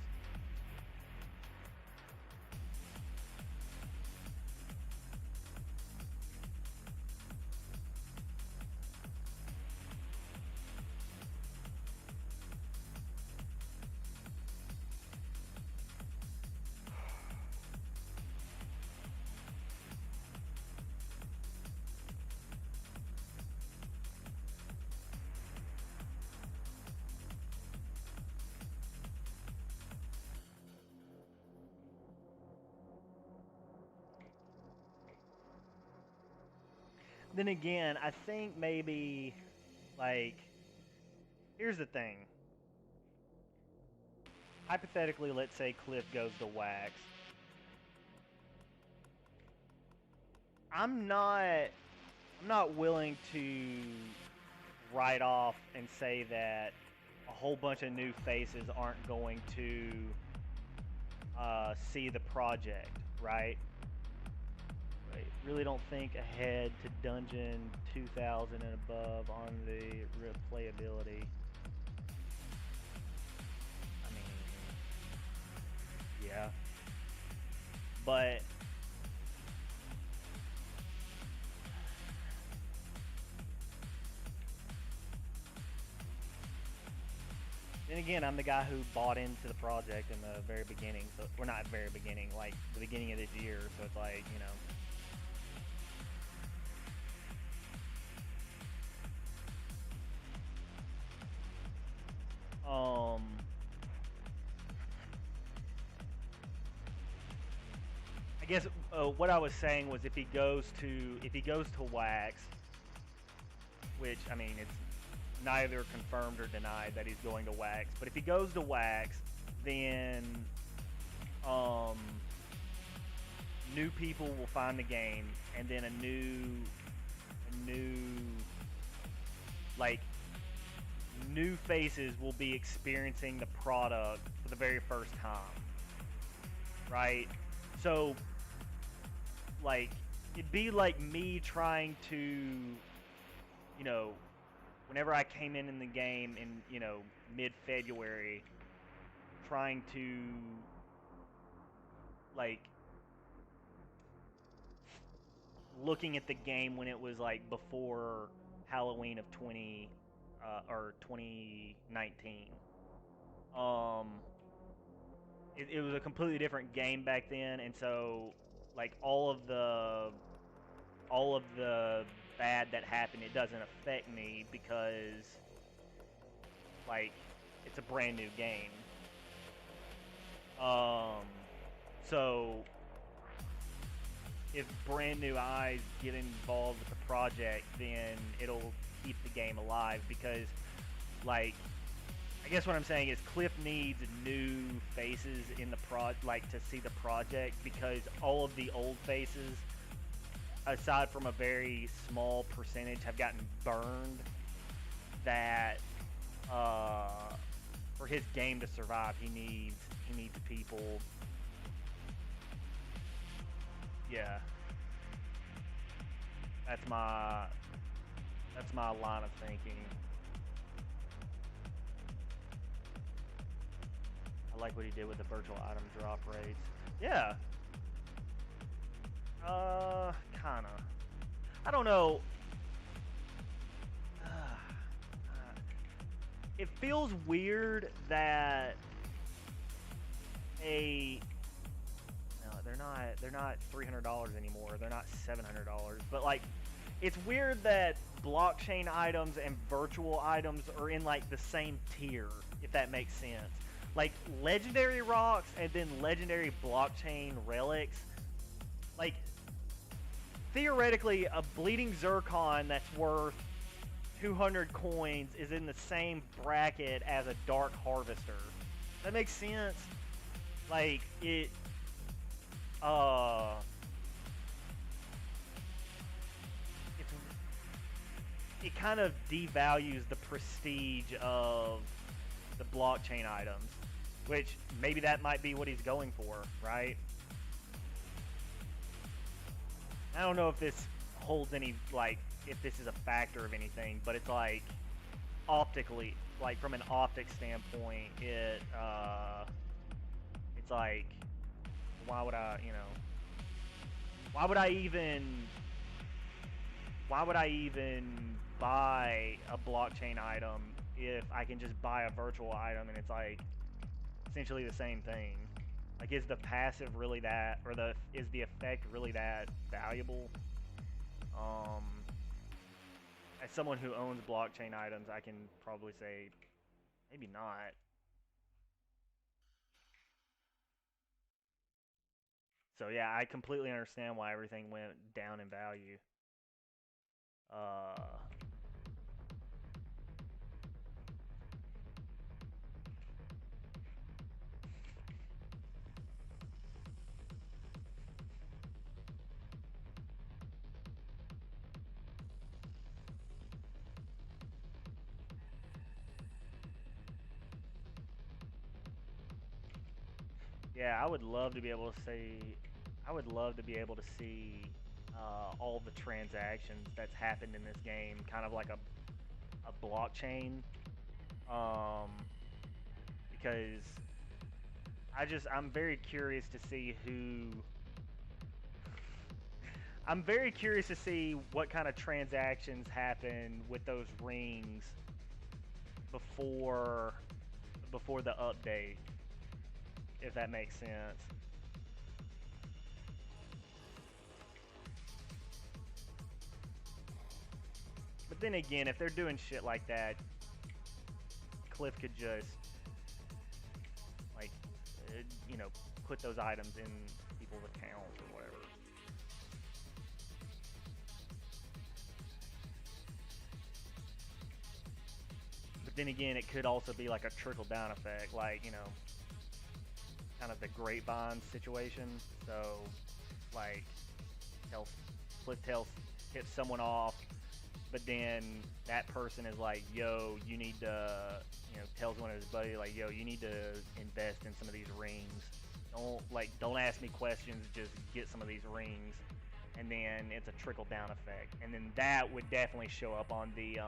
Then again, I think maybe, like, here's the thing. Hypothetically, let's say Cliff goes to wax. I'm not willing to write off and say that a whole bunch of new faces aren't going to see the project, right? I really don't think ahead to Dungeon 2000 and above on the replayability. I mean, yeah. But then again, I'm the guy who bought into the project in the very beginning. So we're not very beginning, like the beginning of this year. So it's like, you know. I guess what I was saying was if he goes to wax, which I mean it's neither confirmed or denied that he's going to wax, but if he goes to wax, then new people will find the game, and then a new like new faces will be experiencing the product for the very first time, right? So, like, it'd be like me trying to, you know, whenever I came in the game in, mid-February, trying to, like, looking at the game when it was, like, before Halloween of 2019. It was a completely different game back then, and so, like, all of the bad that happened, it doesn't affect me because, like, it's a brand new game. So if brand new eyes get involved with the project, then it'll keep the game alive because, like, I guess what I'm saying is Cliff needs new faces in the to see the project, because all of the old faces, aside from a very small percentage, have gotten burned. That for his game to survive, he needs people. Yeah, that's my line of thinking. I like what he did with the virtual item drop rates. Yeah. Kinda. I don't know. It feels weird that they're not $300 anymore. They're not $700. But, like, it's weird that blockchain items and virtual items are in, like, the same tier, if that makes sense. Like, legendary rocks and then legendary blockchain relics. Like, theoretically, a bleeding zircon that's worth 200 coins is in the same bracket as a dark harvester. That makes sense. Like, it kind of devalues the prestige of the blockchain items, which maybe that might be what he's going for, right? I don't know if this holds any, like, if this is a factor of anything, but it's like, optically, like, from an optics standpoint, it's like, why would I even buy a blockchain item if I can just buy a virtual item and it's, like, essentially the same thing? Like, is the passive really that, or is the effect really that valuable? As someone who owns blockchain items, I can probably say maybe not. So yeah, I completely understand why everything went down in value. Uh, yeah, I would love to be able to see. I would love to be able to see all the transactions that's happened in this game, kind of like a blockchain, um, because I'm very curious to see I'm very curious to see what kind of transactions happen with those rings before the update, if that makes sense. But then again, if they're doing shit like that, Cliff could just, like, put those items in people's accounts or whatever. But then again, it could also be like a trickle down effect, like, kind of the grapevine situation. So, like, Cliff tips someone off, but then that person is like, yo, you need to, tells one of his buddies like, yo, you need to invest in some of these rings. Don't ask me questions, just get some of these rings. And then it's a trickle down effect. And then that would definitely show up on the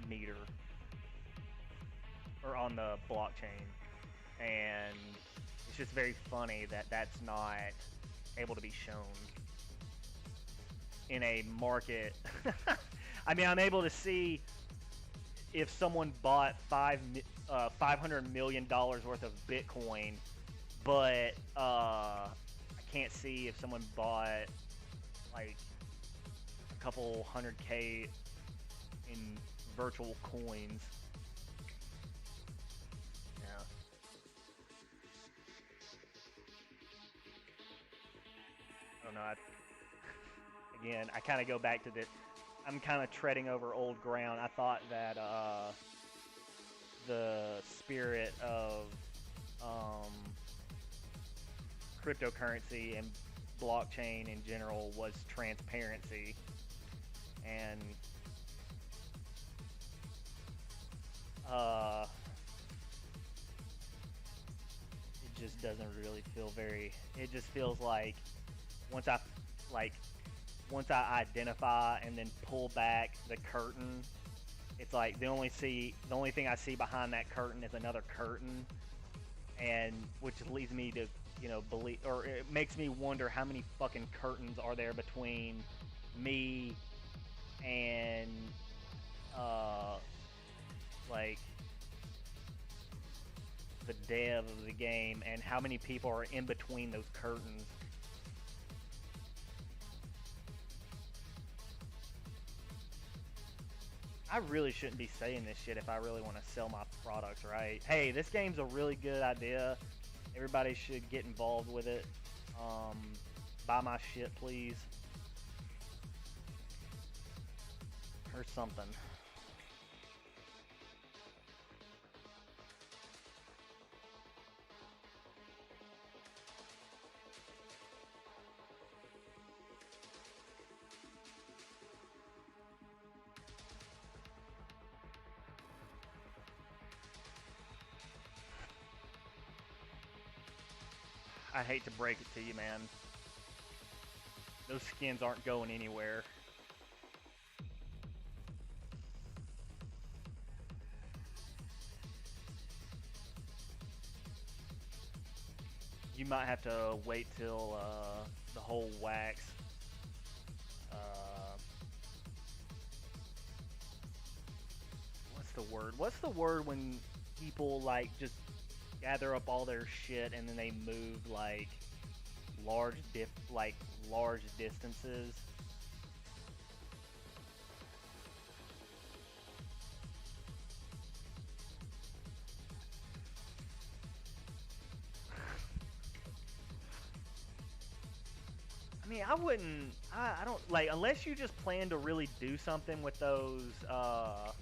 meter or on the blockchain. And it's just very funny that that's not able to be shown in a market. I mean, I'm able to see if someone bought $500 million worth of Bitcoin, but I can't see if someone bought like a couple 100K in virtual coins. Yeah. I don't know. Again, I kind of go back to the. I'm kind of treading over old ground. I thought that the spirit of cryptocurrency and blockchain in general was transparency, and it just doesn't really feel very. It just feels like once I like once I identify and then pull back the curtain, it's like the only thing I see behind that curtain is another curtain, and which leads me to believe, or it makes me wonder how many fucking curtains are there between me and like the dev of the game, and how many people are in between those curtains. I really shouldn't be saying this shit if I really want to sell my products, right? Hey, this game's a really good idea. Everybody should get involved with it. Buy my shit, please. Or something. I hate to break it to you, man. Those skins aren't going anywhere. You might have to wait till the whole wax. What's the word? What's the word when people like just gather up all their shit and then they move like large distances? I mean, I wouldn't. I don't like unless you just plan to really do something with those. I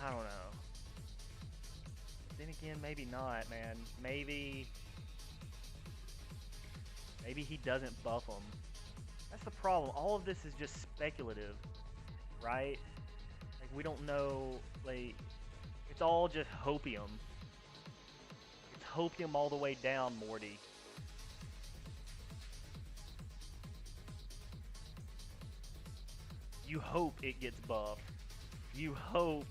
don't know. Then again, maybe not, man. Maybe he doesn't buff them. That's the problem. All of this is just speculative, right? Like we don't know. Like it's all just hopium. It's hopium all the way down, Morty. You hope it gets buffed. You hope.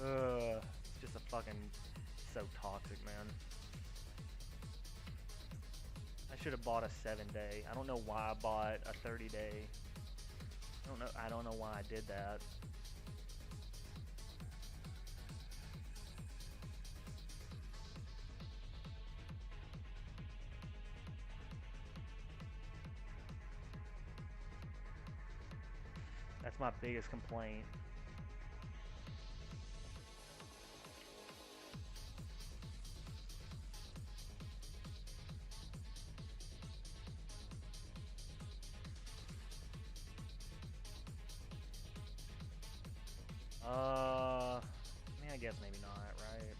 It's just a fucking so toxic, man. I should have bought a 7-day. I don't know why I bought a 30-day. I don't know why I did that. That's my biggest complaint. I mean, I guess maybe not, right?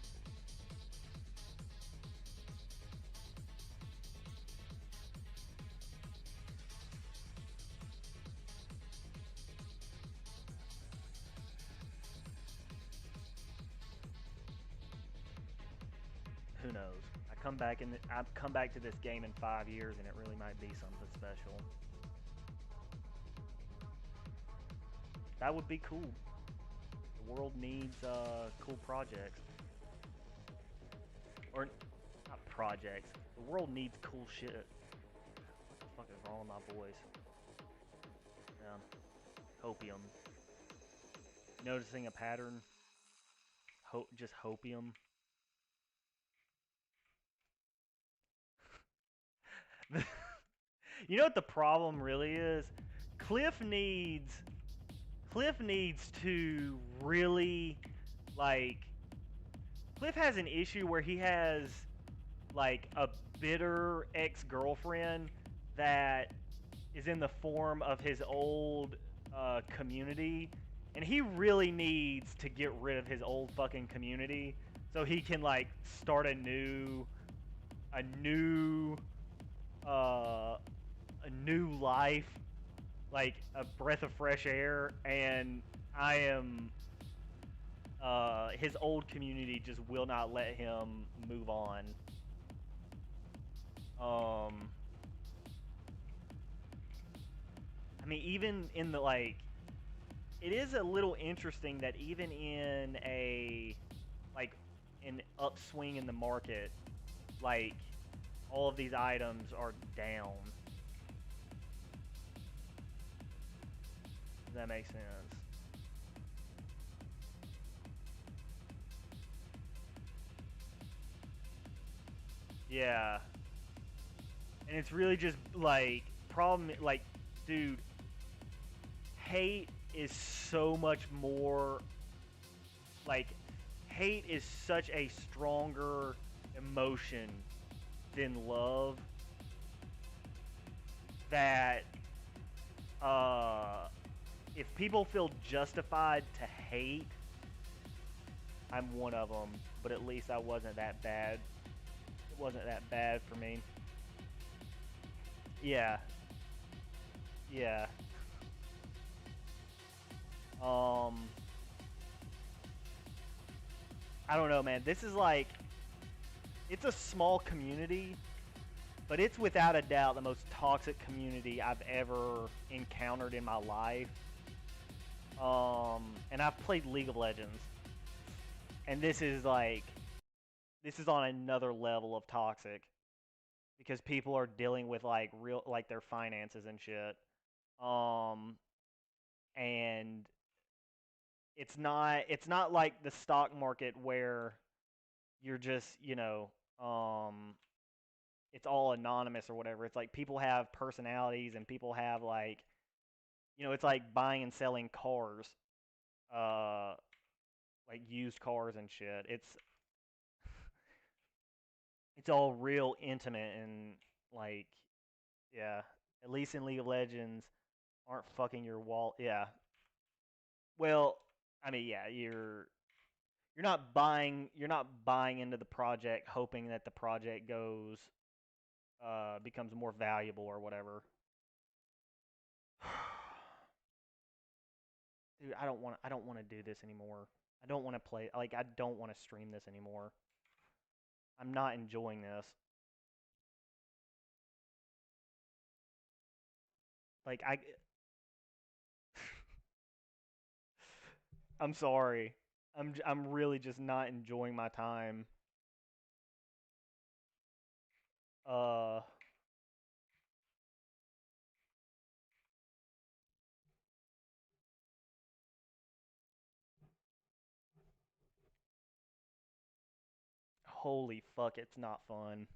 Who knows? I come back to this game in 5 years, and it really might be something special. That would be cool. The world needs cool projects, or not projects. The world needs cool shit. What the fuck is wrong with my voice? Yeah. Hopium. Noticing a pattern? Just hopium. You know what the problem really is? Cliff needs Cliff needs to really like Cliff has an issue where he has like a bitter ex-girlfriend that is in the form of his old community, and he really needs to get rid of his old fucking community so he can like start a new uh, a new life, like a breath of fresh air. And I am his old community just will not let him move on. Um, I mean, even in the like, it is a little interesting that even in a like an upswing in the market, like all of these items are down. Does that make sense? Yeah. And it's really just like problem like dude, hate is so much more like hate is such a stronger emotion than love that uh if people feel justified to hate, I'm one of them, but at least I wasn't that bad. It wasn't that bad for me. Yeah. Yeah. Um I don't know, man. This is like it's a small community, but it's without a doubt the most toxic community I've ever encountered in my life. And I've played League of Legends, and this is on another level of toxic because people are dealing with like real like their finances and shit. Um, and it's not like the stock market where you're just it's all anonymous or whatever. It's like people have personalities and people have like it's like buying and selling cars, uh, like used cars and shit. It's all real intimate and like yeah. At least in League of Legends, aren't fucking your wall. Yeah. Well, I mean, yeah, you're not buying into the project hoping that the project becomes more valuable or whatever. Dude, I don't want to do this anymore. I don't want to play like I don't want to stream this anymore. I'm not enjoying this. Like I'm sorry. I'm really just not enjoying my time. Uh Holy fuck, it's not fun.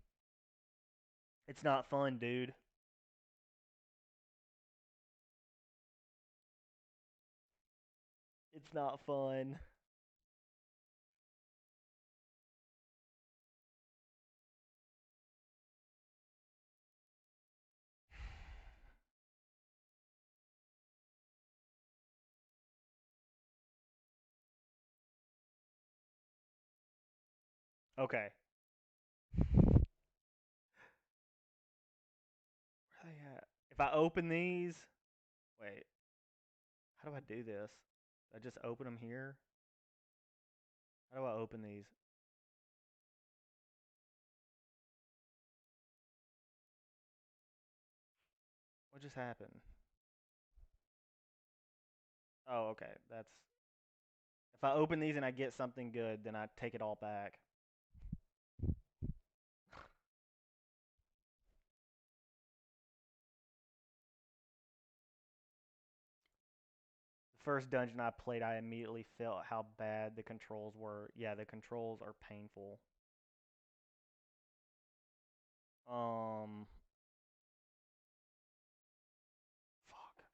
It's not fun, dude. It's not fun. Okay. Where they at? If I open these, wait. How do I do this? I just open them here? How do I open these? just happened? Oh, okay. That's if I open these and I get something good, then I take it all back. The first dungeon I played, I immediately felt how bad the controls were. Yeah, the controls are painful. Um, fuck.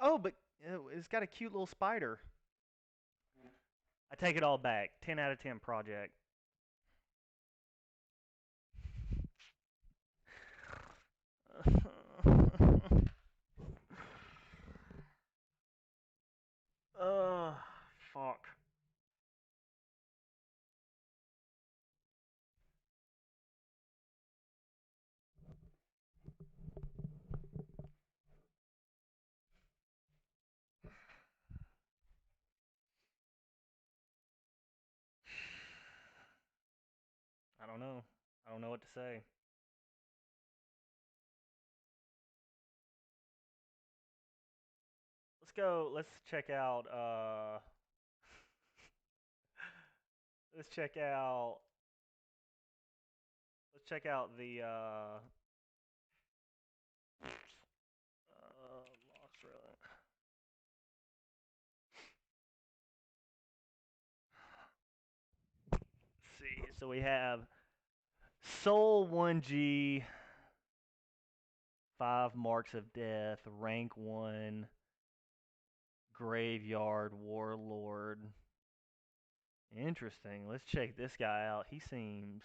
Oh, but it's got a cute little spider. I take it all back. 10 out of 10 project. Ugh, fuck. I don't know. I don't know what to say. Let's go. Let's check out. Let's check out. Let's check out the. Lost Relic. Let's see. So we have Soul 1G, 5 Marks of Death, Rank 1, Graveyard, Warlord. Interesting. Let's check this guy out. He seems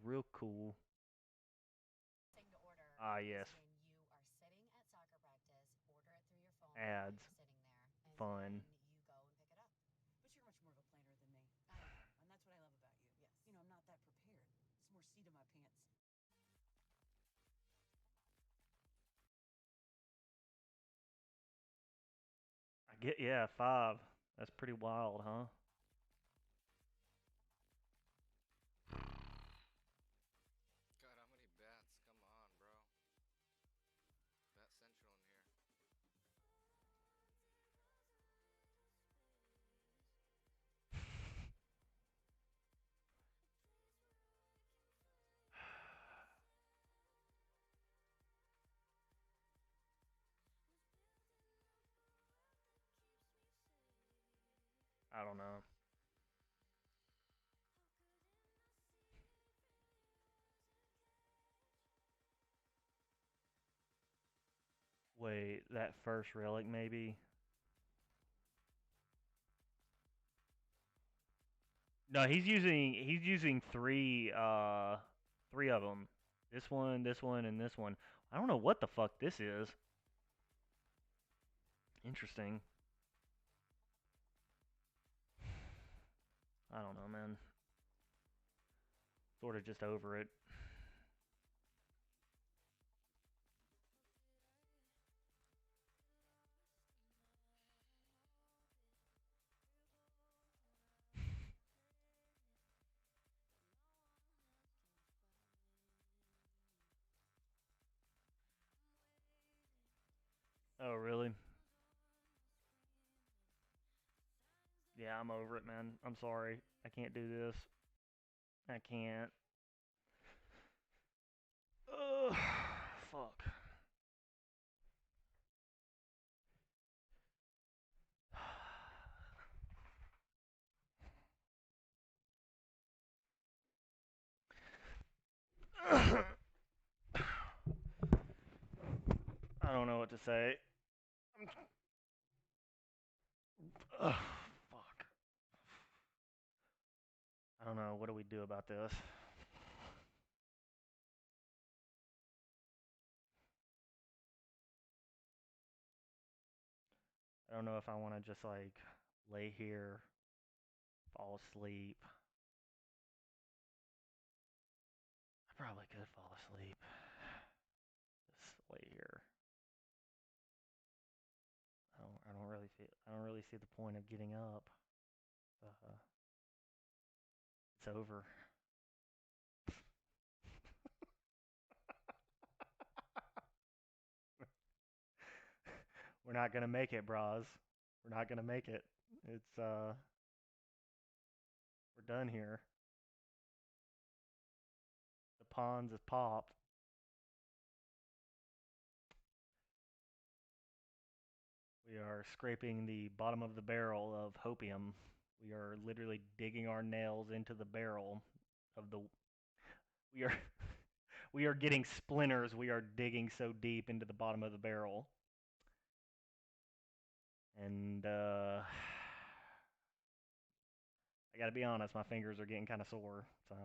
real cool. Ah, yes. Ads. Fun. I get, yeah, 5. That's pretty wild, huh? God, how many bats? Come on, bro. Bat Central in here. I don't know. Wait, that first relic maybe? No, he's using three of them. This one, and this one. I don't know what the fuck this is. Interesting. I don't know, man. Sort of just over it. Oh, really? Yeah, I'm over it, man. I'm sorry. I can't do this. I can't. Ugh, fuck. I don't know what to say. Ugh, fuck. I don't know. What do we do about this? I don't know if I want to just like lay here, fall asleep. I probably could fall asleep. Just lay here. I don't really see the point of getting up. It's over. We're not gonna make it, bras. We're not gonna make it. It's we're done here. The pawns have popped. We are scraping the bottom of the barrel of hopium. We are literally digging our nails into the barrel of the. We are we are getting splinters. We are digging so deep into the bottom of the barrel. And I gotta be honest, my fingers are getting kind of sore, so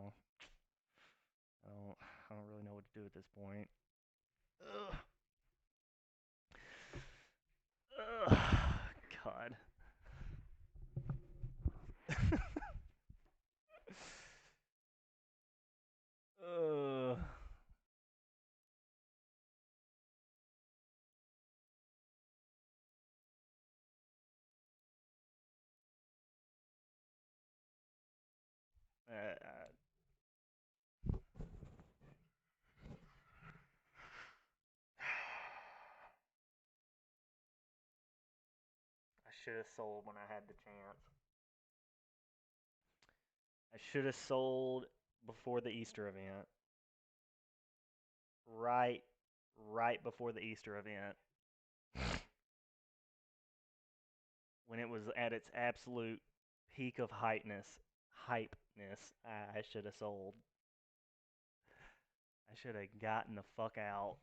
I don't really know what to do at this point. Ugh. Ugh. God. Ugh. I should have sold when I had the chance. I should have sold before the Easter event. Right, right before the Easter event. When it was at its absolute peak of hypeness, I should have sold. I should have gotten the fuck out.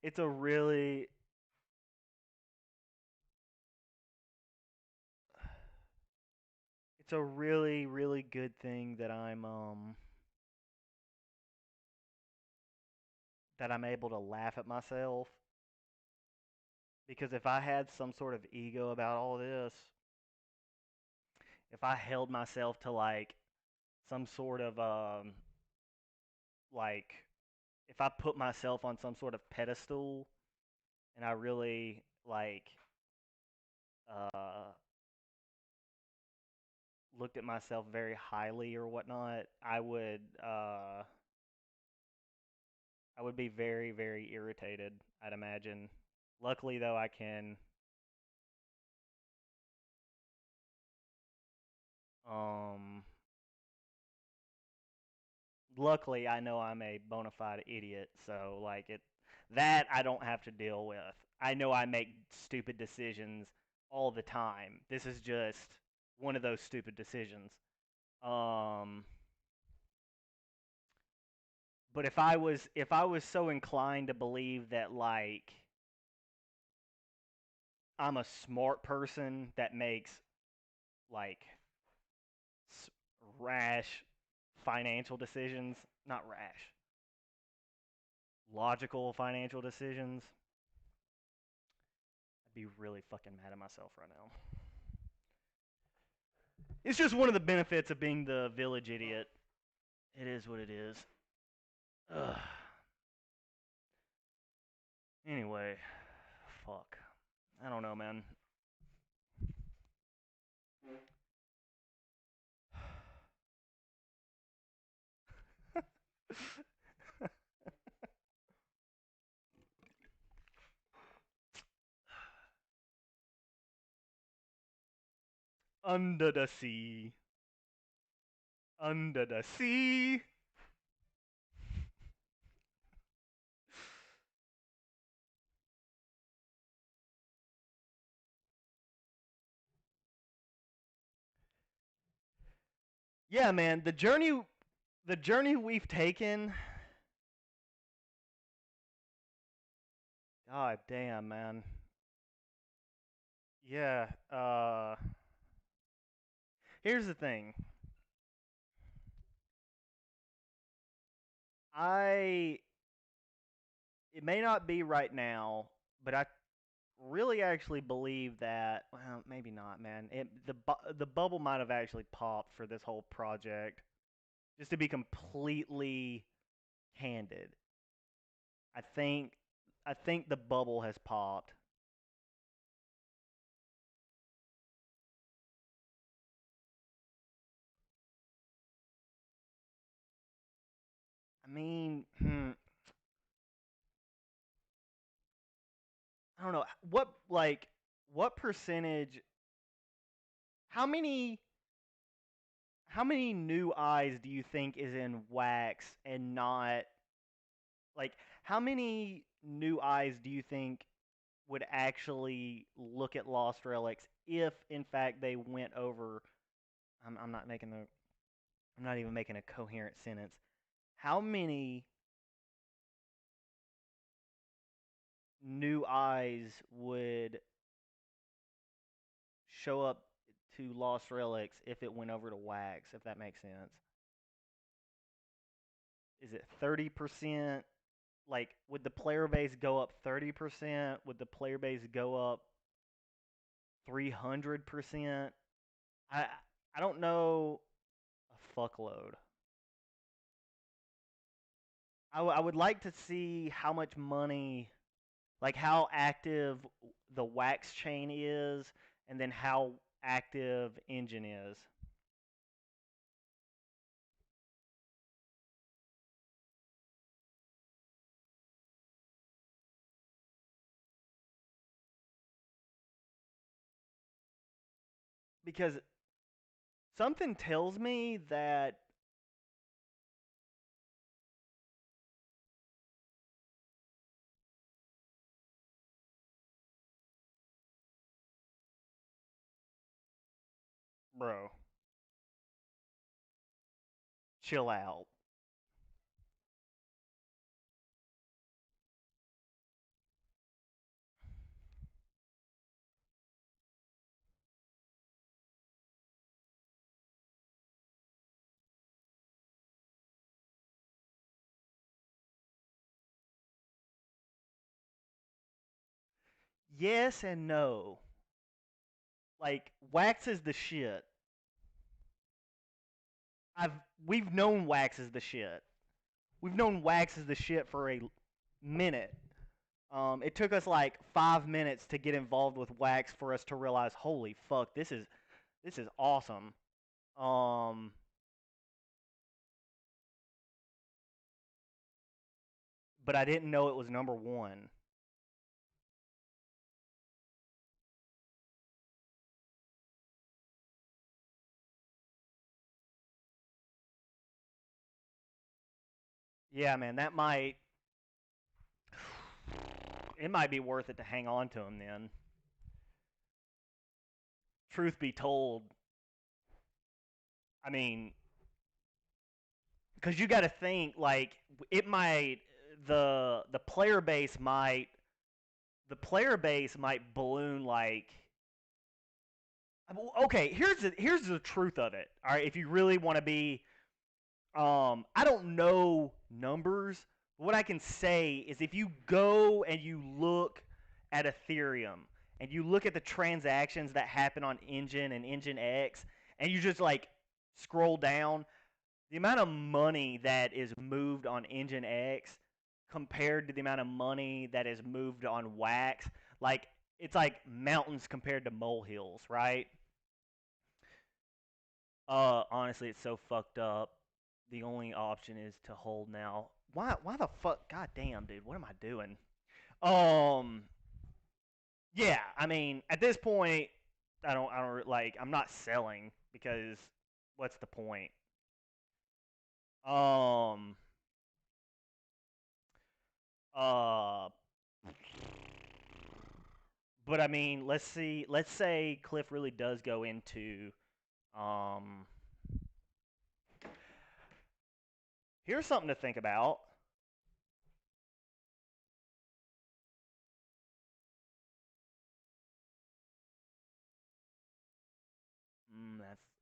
It's a really it's a really really good thing that I'm able to laugh at myself, because if I had some sort of ego about all this, if I held myself to like some sort of like if I put myself on some sort of pedestal and I really like uh looked at myself very highly or whatnot, I would be very very irritated, I'd imagine. Luckily though, um luckily I know I'm a bona fide idiot, so like it that I don't have to deal with. I know I make stupid decisions all the time. This is just one of those stupid decisions. Um but if I was so inclined to believe that like I'm a smart person that makes like rash financial decisions, not rash, logical financial decisions, I'd be really fucking mad at myself right now. It's just one of the benefits of being the village idiot. It is what it is. Ugh. Anyway, fuck. I don't know, man. Under the sea. Under the sea. Yeah, man, the journey we've taken. God damn, man. Yeah, here's the thing. I it may not be right now, but really actually believe that. Well, maybe not, man. The bubble might have actually popped for this whole project. Just to be completely candid, I think I think the bubble has popped. I mean, I don't know what percentage. How many how many new eyes do you think is in wax and not like how many new eyes do you think would actually look at lost relics if in fact they went over. I'm not making the I'm not even making a coherent sentence. How many new eyes would show up to lost relics if it went over to wax, if that makes sense? Is it 30%? Like, would the player base go up 30%? Would the player base go up 300%? I I don't know a fuckload. I would like to see how much money, like how active the wax chain is, and then how active engine is. Because something tells me that, bro, chill out. Yes and no. Like wax is the shit. I've we've known wax is the shit. We've known wax is the shit for a minute. It took us like 5 minutes to get involved with wax for us to realize, holy fuck, this is awesome. Um, but I didn't know it was number one. Yeah, man, that might it might be worth it to hang on to him then. Truth be told, I mean, because you got to think like it might the player base might balloon like. Okay, here's the truth of it. All right, if you really want to be, I don't know numbers. But what I can say is if you go and you look at Ethereum and you look at the transactions that happen on Engine and Engine X, and you just like scroll down, the amount of money that is moved on Engine X compared to the amount of money that is moved on Wax, like it's like mountains compared to molehills, right? Honestly, it's so fucked up. The only option is to hold now. Why the fuck? God damn, dude, what am I doing? Um, yeah, I mean, at this point, I don't like. I'm not selling because what's the point? Um, uh, but I mean, let's see. Let's say Cliff really does go into. Um, here's something to think about.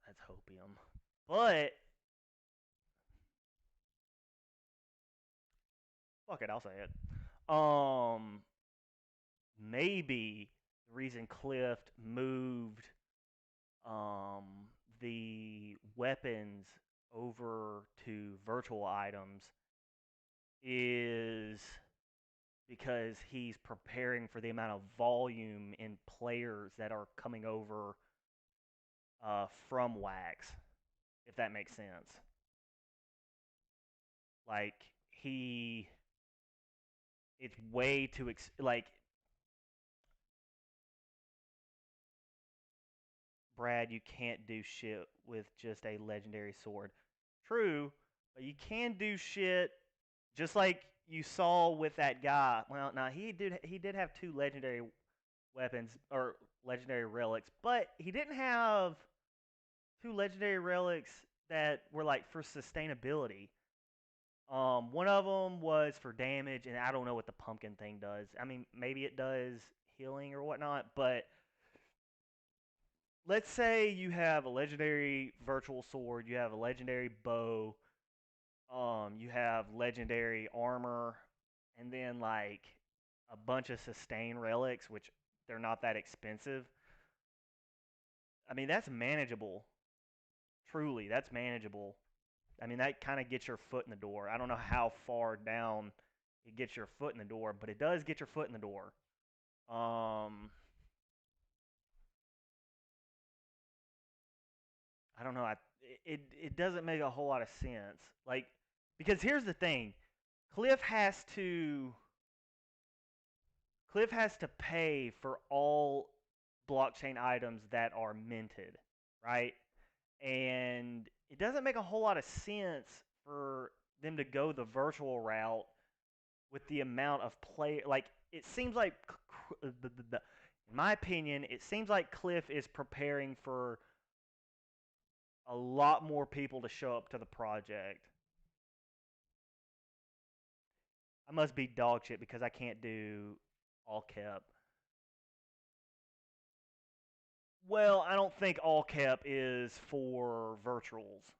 That's hopium, but fuck it, I'll say it. Um, maybe the reason Cliff moved um, the weapons over to virtual items is because he's preparing for the amount of volume in players that are coming over from Wax, if that makes sense. Like he, it's way too like Brad. You can't do shit with just a legendary sword. True, but you can do shit just like you saw with that guy. Well, now he did have two legendary weapons or legendary relics, but he didn't have two legendary relics that were like for sustainability. One of them was for damage, and I don't know what the pumpkin thing does. I mean, maybe it does healing or whatnot, but let's say you have a legendary virtual sword, you have a legendary bow, you have legendary armor, and then like a bunch of sustain relics, which they're not that expensive. I mean, that's manageable. Truly, that's manageable. I mean, that kind of gets your foot in the door. I don't know how far down it gets your foot in the door, but it does get your foot in the door. Um, I don't know. It doesn't make a whole lot of sense. Like, because here's the thing, Cliff has to Cliff has to pay for all blockchain items that are minted, right? And it doesn't make a whole lot of sense for them to go the virtual route with the amount of play. Like it seems like, in my opinion, it seems like Cliff is preparing for a lot more people to show up to the project. I must be dog shit because I can't do all cap. Well, I don't think all cap is for virtuals.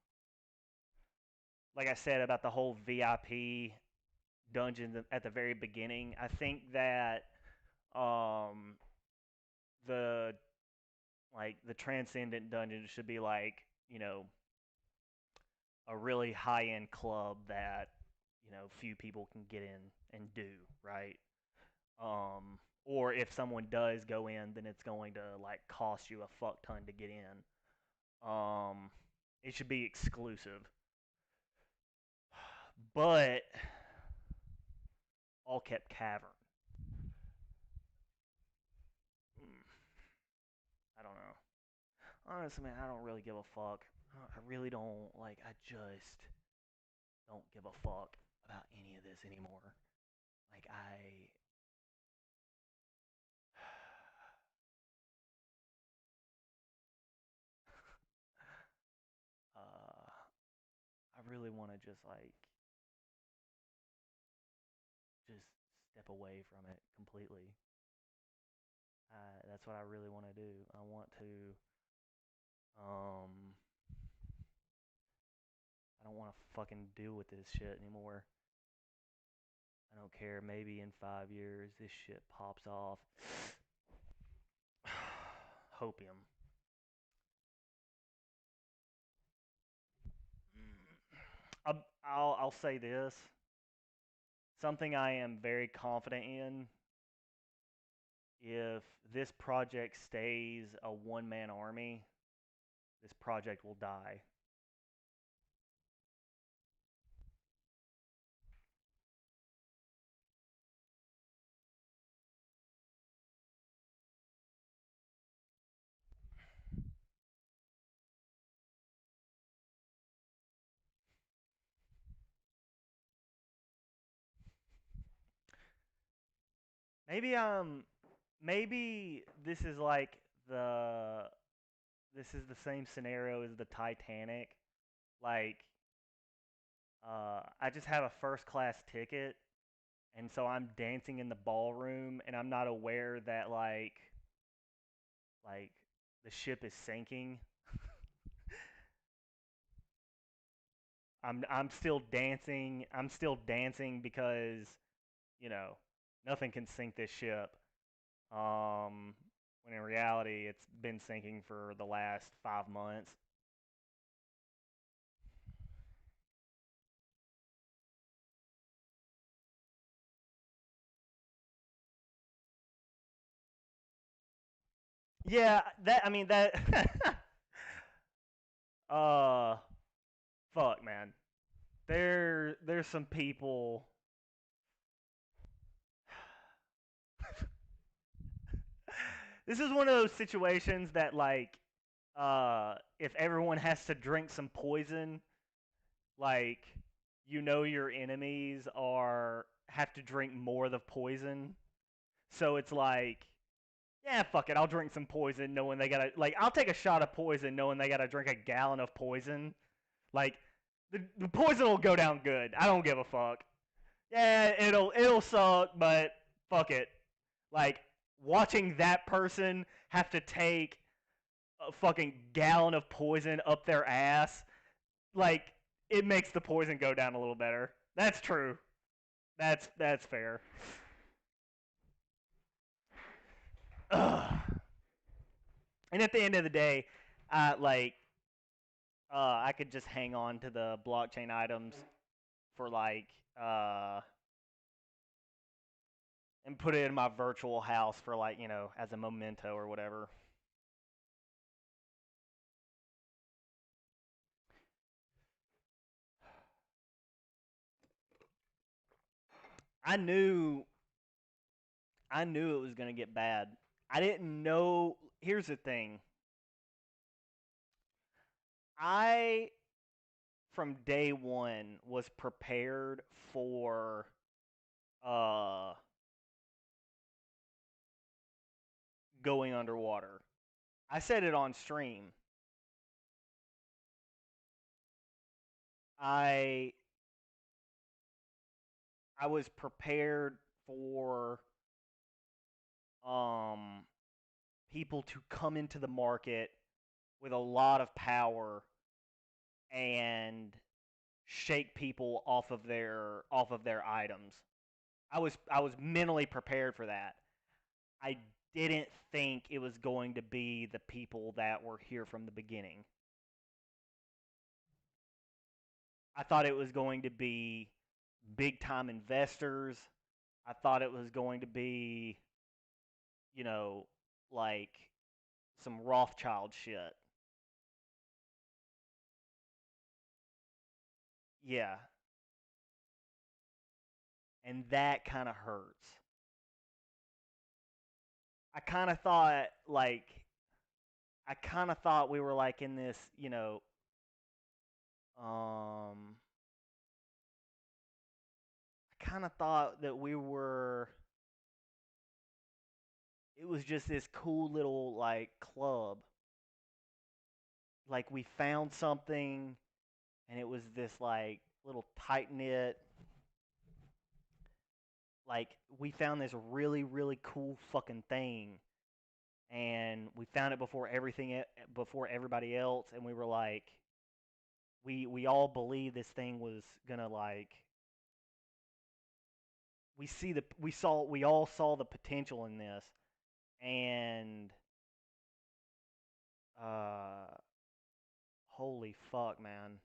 Like I said about the whole VIP dungeon at the very beginning, I think that um, the the transcendent dungeon should be like a really high end club that few people can get in and do right. Or if someone does go in, then it's going to like cost you a fuck ton to get in. It should be exclusive, but all kept cavern. Mm, I don't know. Honestly, man, I don't really give a fuck. I really don't like. I just don't give a fuck about any of this anymore. Like I really want to just step away from it completely. That's what I really want to do. I want to. Um, I don't want to fucking deal with this shit anymore. I don't care. Maybe in 5 years this shit pops off. Hopium. I'll say this. Something I am very confident in. If this project stays a one-man army, this project will die. Maybe maybe the this is the same scenario as the Titanic. Like I just have a first class ticket, and so I'm dancing in the ballroom and I'm not aware that like the ship is sinking. I'm still dancing. I'm still dancing because, you know, nothing can sink this ship. Um, when in reality, it's been sinking for the last 5 months. Yeah, that I mean that. uh, fuck, man. There's some people. This is one of those situations that like, if everyone has to drink some poison, like, your enemies are have to drink more of the poison. So it's like, yeah, fuck it, I'll drink some poison knowing they gotta like I'll take a shot of poison knowing they gotta drink a gallon of poison. Like the poison will go down good. I don't give a fuck. Yeah, it'll suck, but fuck it. Like watching that person have to take a fucking gallon of poison up their ass, like it makes the poison go down a little better. That's true. That's fair. Ugh. And at the end of the day, like I could just hang on to the blockchain items for like and put it in my virtual house for like as a memento or whatever. I knew I knew it was gonna get bad. I didn't know. Here's the thing. I from day one was prepared for uh going underwater. I said it on stream. I I was prepared for um people to come into the market with a lot of power and shake people off of their items. I was mentally prepared for that. I didn't think it was going to be the people that were here from the beginning. I thought it was going to be big time investors. I thought it was going to be, you know, like some Rothschild shit. Yeah. And that kind of hurts. I kind of thought like I kind of thought we were like in this, um I kind of thought that we were it was just this cool little like club. Like we found something and it was this like little tight knit, like we found this really really cool fucking thing and we found it before everybody else, and we were like we all believed this thing was gonna like we all saw the potential in this, and uh holy fuck, man,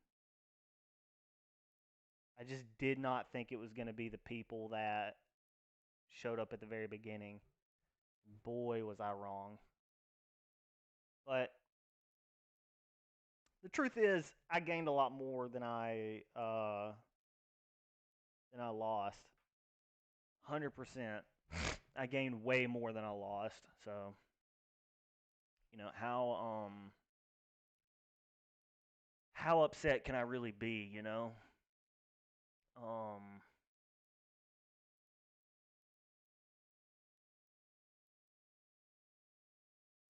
I just did not think it was gonna be the people that showed up at the very beginning. Boy, was I wrong. But the truth is, I gained a lot more than I lost. 100%. I gained way more than I lost. So, how upset can I really be? Um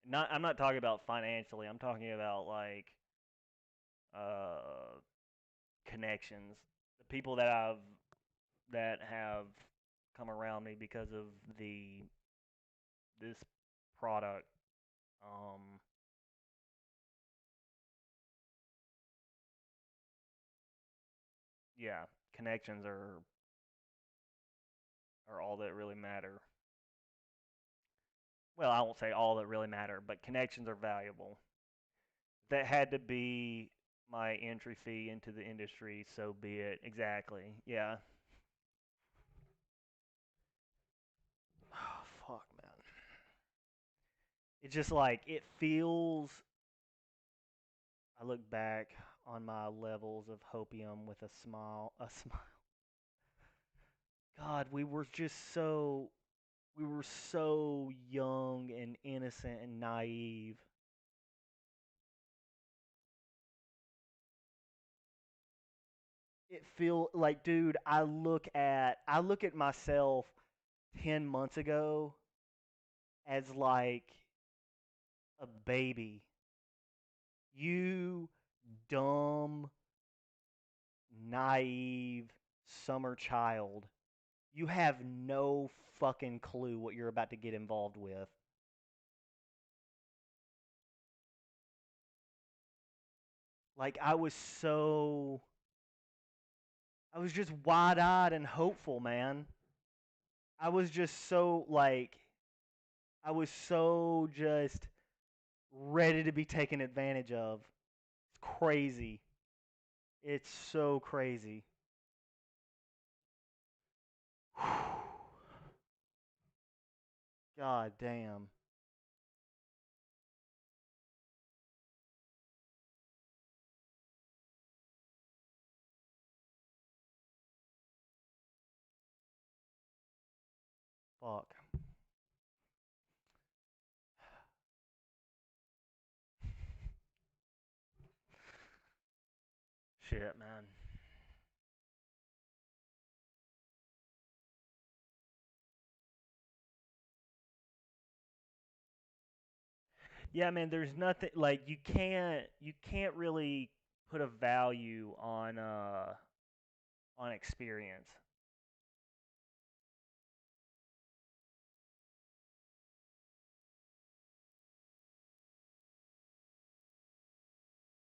not I'm not talking about financially. I'm talking about like uh connections. The people that have come around me because of the this product. Um yeah, connections are all that really matter. well, I won't say all that really matter, but connections are valuable. That had to be my entry fee into the industry, so be it. Exactly. Yeah. Oh, fuck, man. It's just like it feels. I look back on my levels of hopium with a smile. A smile. God, we were so young and innocent and naive. It feel like, dude, I look at myself 10 months ago as like a baby. You dumb, naive summer child. You have no fucking clue what you're about to get involved with. Like I was just wide-eyed and hopeful, man. I was just so like I was so just ready to be taken advantage of. It's crazy. It's so crazy. God damn. Fuck. Shit, man. Yeah, man, there's nothing like you can't really put a value on experience.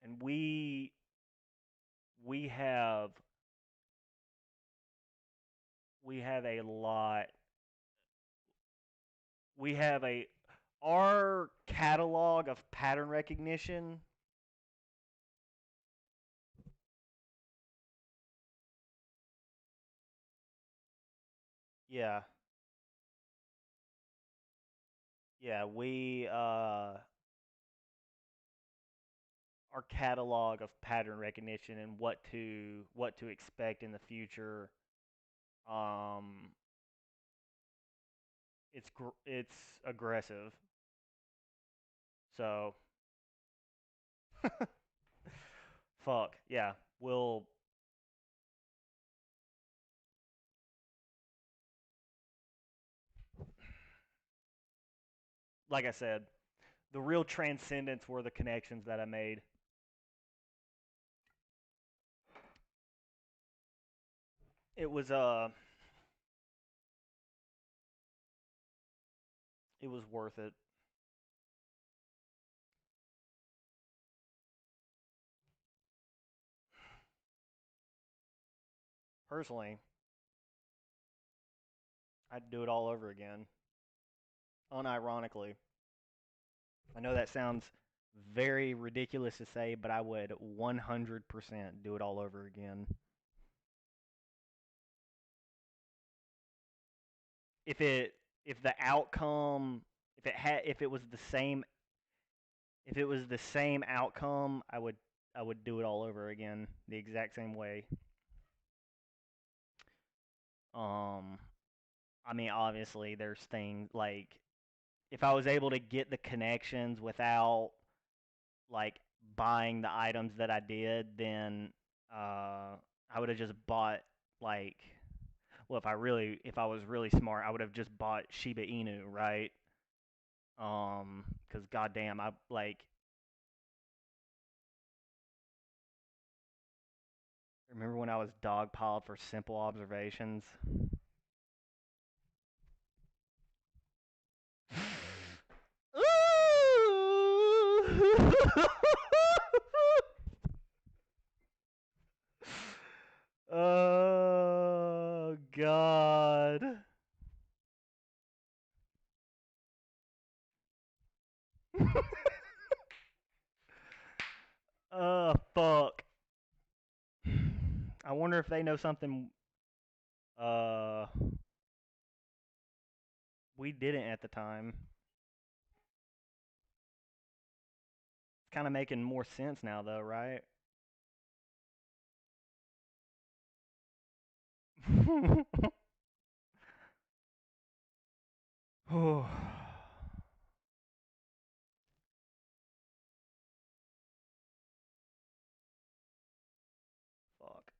And we have we have a lot we have a our catalog of pattern recognition. Yeah. Yeah, we our catalog of pattern recognition and what to expect in the future. Um, it's aggressive. So fuck yeah. We'll like I said, the real transcendence were the connections that I made. It was it was worth it. Personally, I'd do it all over again. Unironically. I know that sounds very ridiculous to say, but I would 100% do it all over again. If it if the outcome if it was the same if it was the same outcome, I would do it all over again the exact same way. Um I mean, obviously there's things like if I was able to get the connections without like buying the items that I did, then I would have just bought like well, if I was really smart, I would have just bought Shiba Inu, right? Because goddamn, I like remember when I was dogpiled for simple observations. Oh God. Fuck. I wonder if they know something uh we didn't at the time. It's kind of making more sense now though, right? Oh, fuck.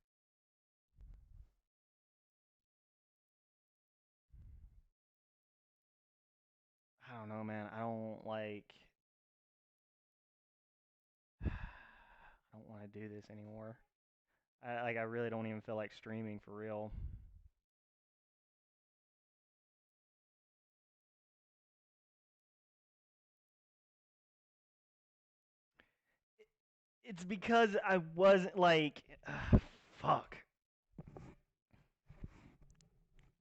I don't know, man. I don't like I don't want to do this anymore. I really don't even feel like streaming for real. It's because I wasn't like fuck.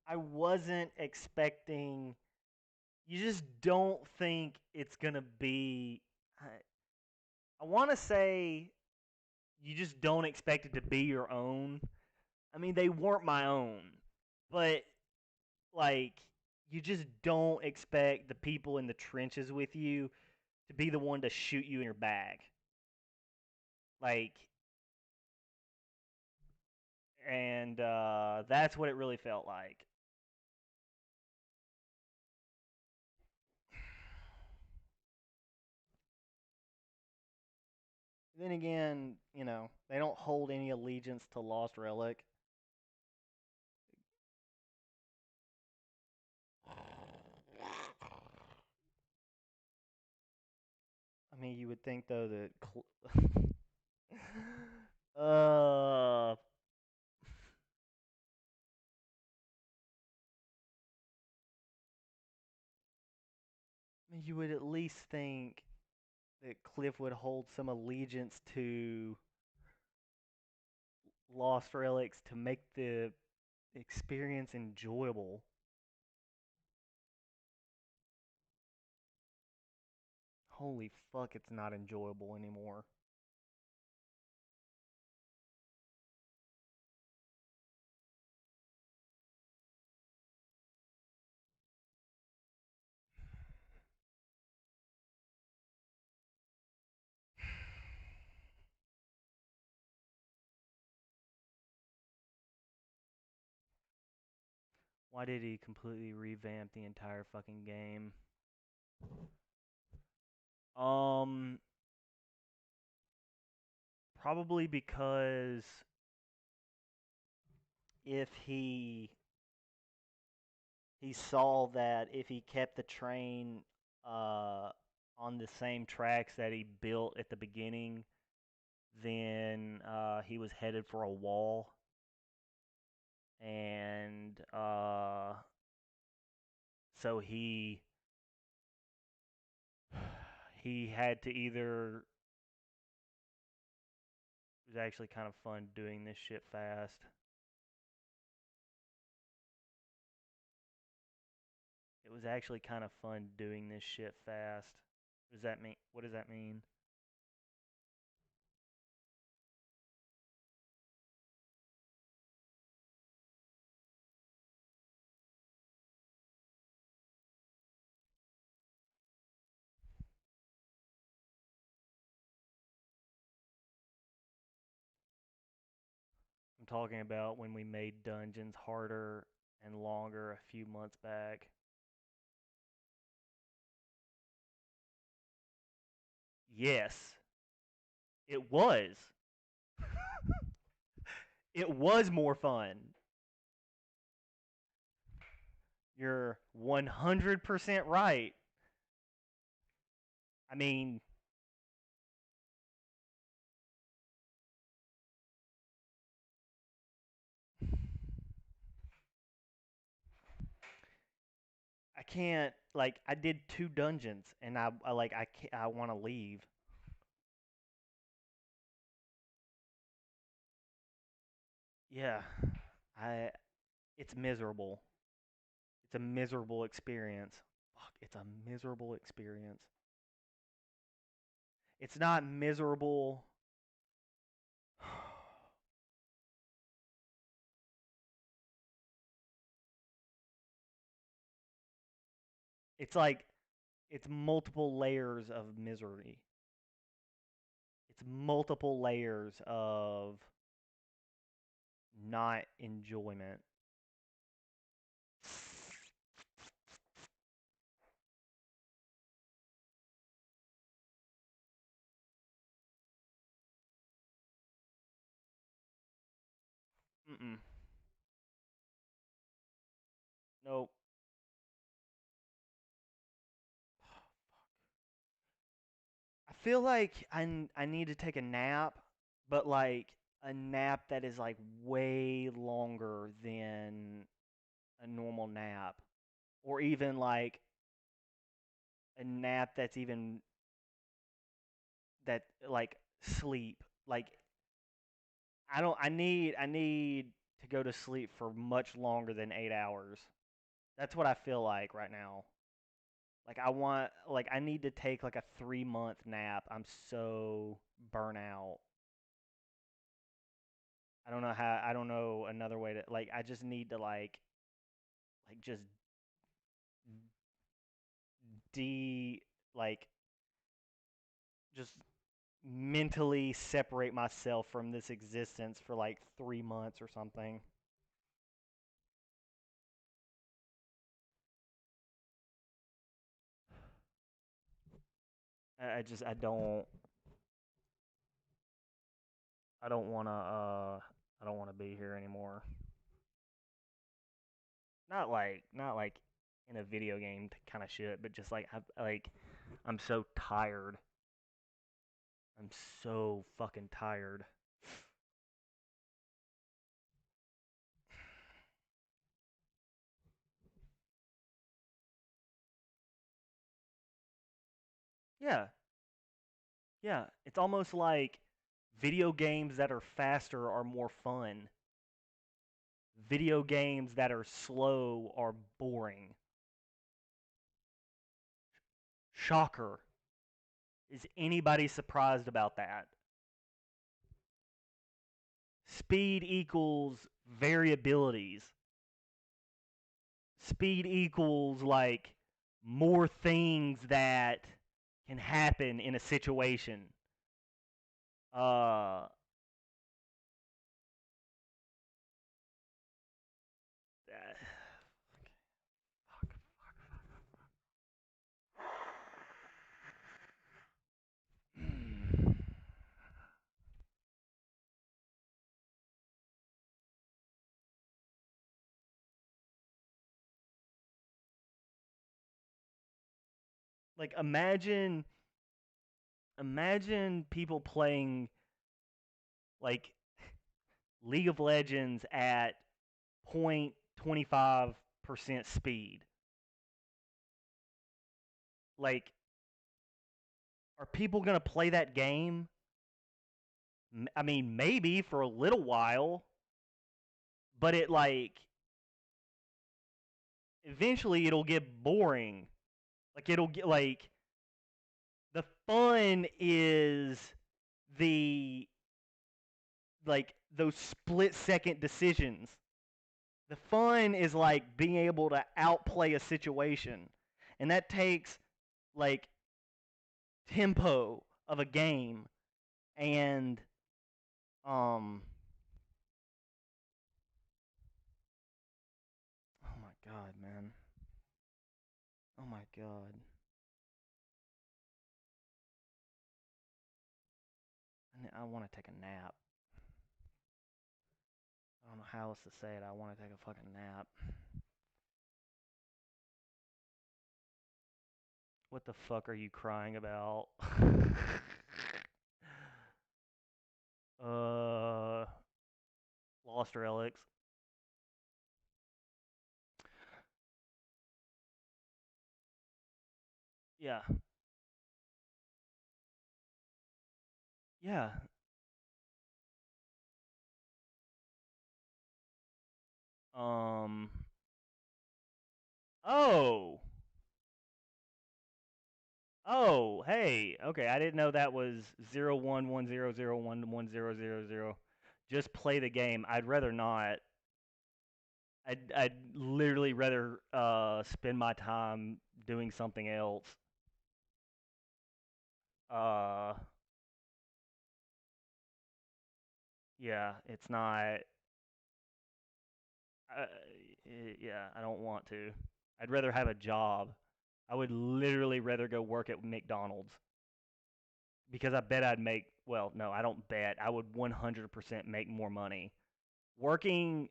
I wasn't expecting. You just don't think it's gonna be. I want to say you just don't expect it to be your own. I mean, they weren't my own, but like you just don't expect the people in the trenches with you to be the one to shoot you in your bag. Like, and that's what it really felt like. Then again, they don't hold any allegiance to Lost Relic. I mean, you would think though that I mean, you would at least think that Cliff would hold some allegiance to Lost Relics to make the experience enjoyable. Holy fuck, it's not enjoyable anymore. Why did he completely revamp the entire fucking game? Um, Probably because if he saw that if he kept the train uh on the same tracks that he built at the beginning, then he was headed for a wall, and so he had to either. It was actually kind of fun doing this shit fast. It was actually kind of fun doing this shit fast. What does that mean? What does that mean? I'm talking about when we made dungeons harder and longer a few months back. Yes, it was. It was more fun. You're 100% right. I mean, I can't like I did two dungeons and I like I can't, I want to leave. Yeah. I it's miserable. It's a miserable experience. Fuck, it's a miserable experience. It's not miserable. It's like it's multiple layers of misery. It's multiple layers of not enjoyment. Mm-mm. Nope. I feel like I need to take a nap, but like a nap that is like way longer than a normal nap, or even like a nap that's even that like sleep. Like I don't. I need to go to sleep for much longer than 8 hours. That's what I feel like right now. Like I need to take like a 3 month nap. I'm so burnt out. I don't know another way to like I just need to like just de like just mentally separate myself from this existence for like 3 months or something. I just I don't wanna I don't wanna be here anymore. Not like in a video game kind of shit, but just like I'm so tired. I'm so fucking tired. Yeah, yeah. It's almost like video games that are faster are more fun. Video games that are slow are boring. Shocker. Is anybody surprised about that? Speed equals variabilities. Speed equals like more things that can happen in a situation. Uh, like imagine people playing like League of Legends at 0.25% speed. Like, are people gonna play that game? I mean, maybe for a little while, but it like eventually it'll get boring. Like it'll get like the fun is the like those split second decisions. The fun is like being able to outplay a situation. And that takes like tempo of a game and um oh my god, man. Oh my god. I want to take a nap. I don't know how else to say it. I want to take a fucking nap. What the fuck are you crying about? uh, Lost Relics. Yeah, yeah. Um. Oh. Oh, hey. Okay, I didn't know that was 0110011000. Just play the game. I'd rather not. I'd literally rather spend my time doing something else. Uh yeah, it's not uh, yeah, I don't want to. I'd rather have a job. I would literally rather go work at McDonald's because I bet I'd make, well, no, I don't bet. I would 100% make more money. Working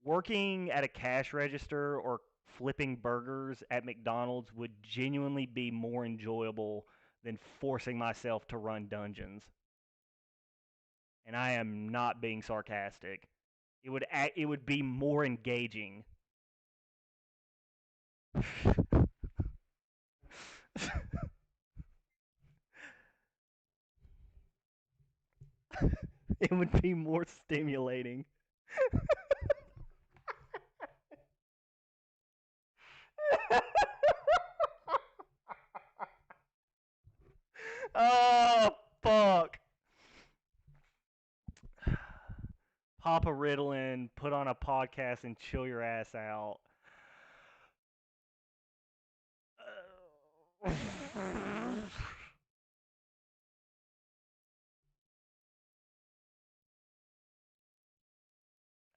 working at a cash register or flipping burgers at McDonald's would genuinely be more enjoyable than forcing myself to run dungeons. And I am not being sarcastic. It would be more engaging. It would be more stimulating. Oh fuck. Pop a Ritalin, put on a podcast, and chill your ass out.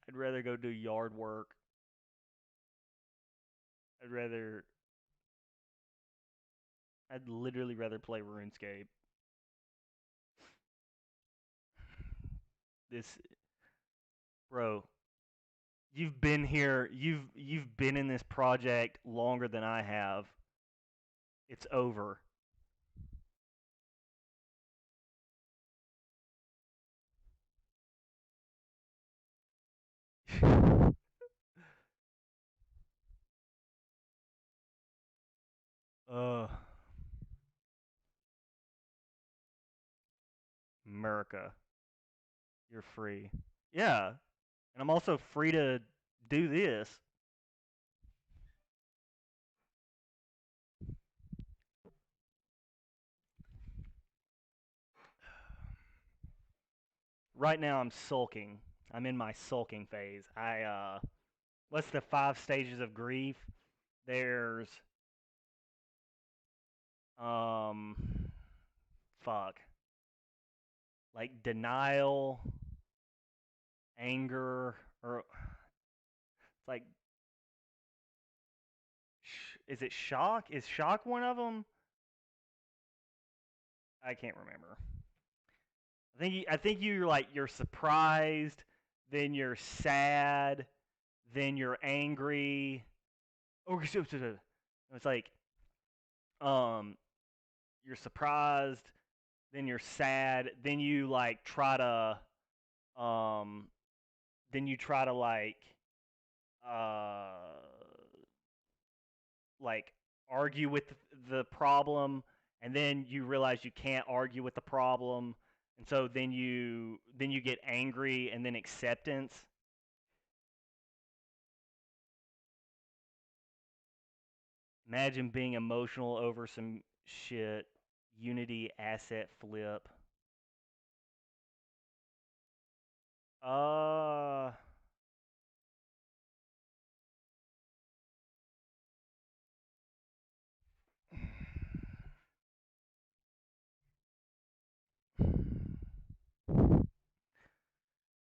I'd rather go do yard work. I'd rather. I'd literally rather play RuneScape. This, bro. You've been here. You've been in this project longer than I have. It's over. Ugh. America, you're free. Yeah, and I'm also free to do this. Right now, I'm sulking. I'm in my sulking phase. What's the 5 stages of grief? There's um, fuck, like denial, anger, or it's like, is it shock? Is shock one of them? I can't remember. I think you're like you're surprised, then you're sad, then you're angry. Oh, it's like um you're surprised, then you're sad, then you like try to then you try to uh like argue with the problem, and then you realize you can't argue with the problem, and so then you get angry, and then acceptance. Imagine being emotional over some shit. Unity asset flip. Uh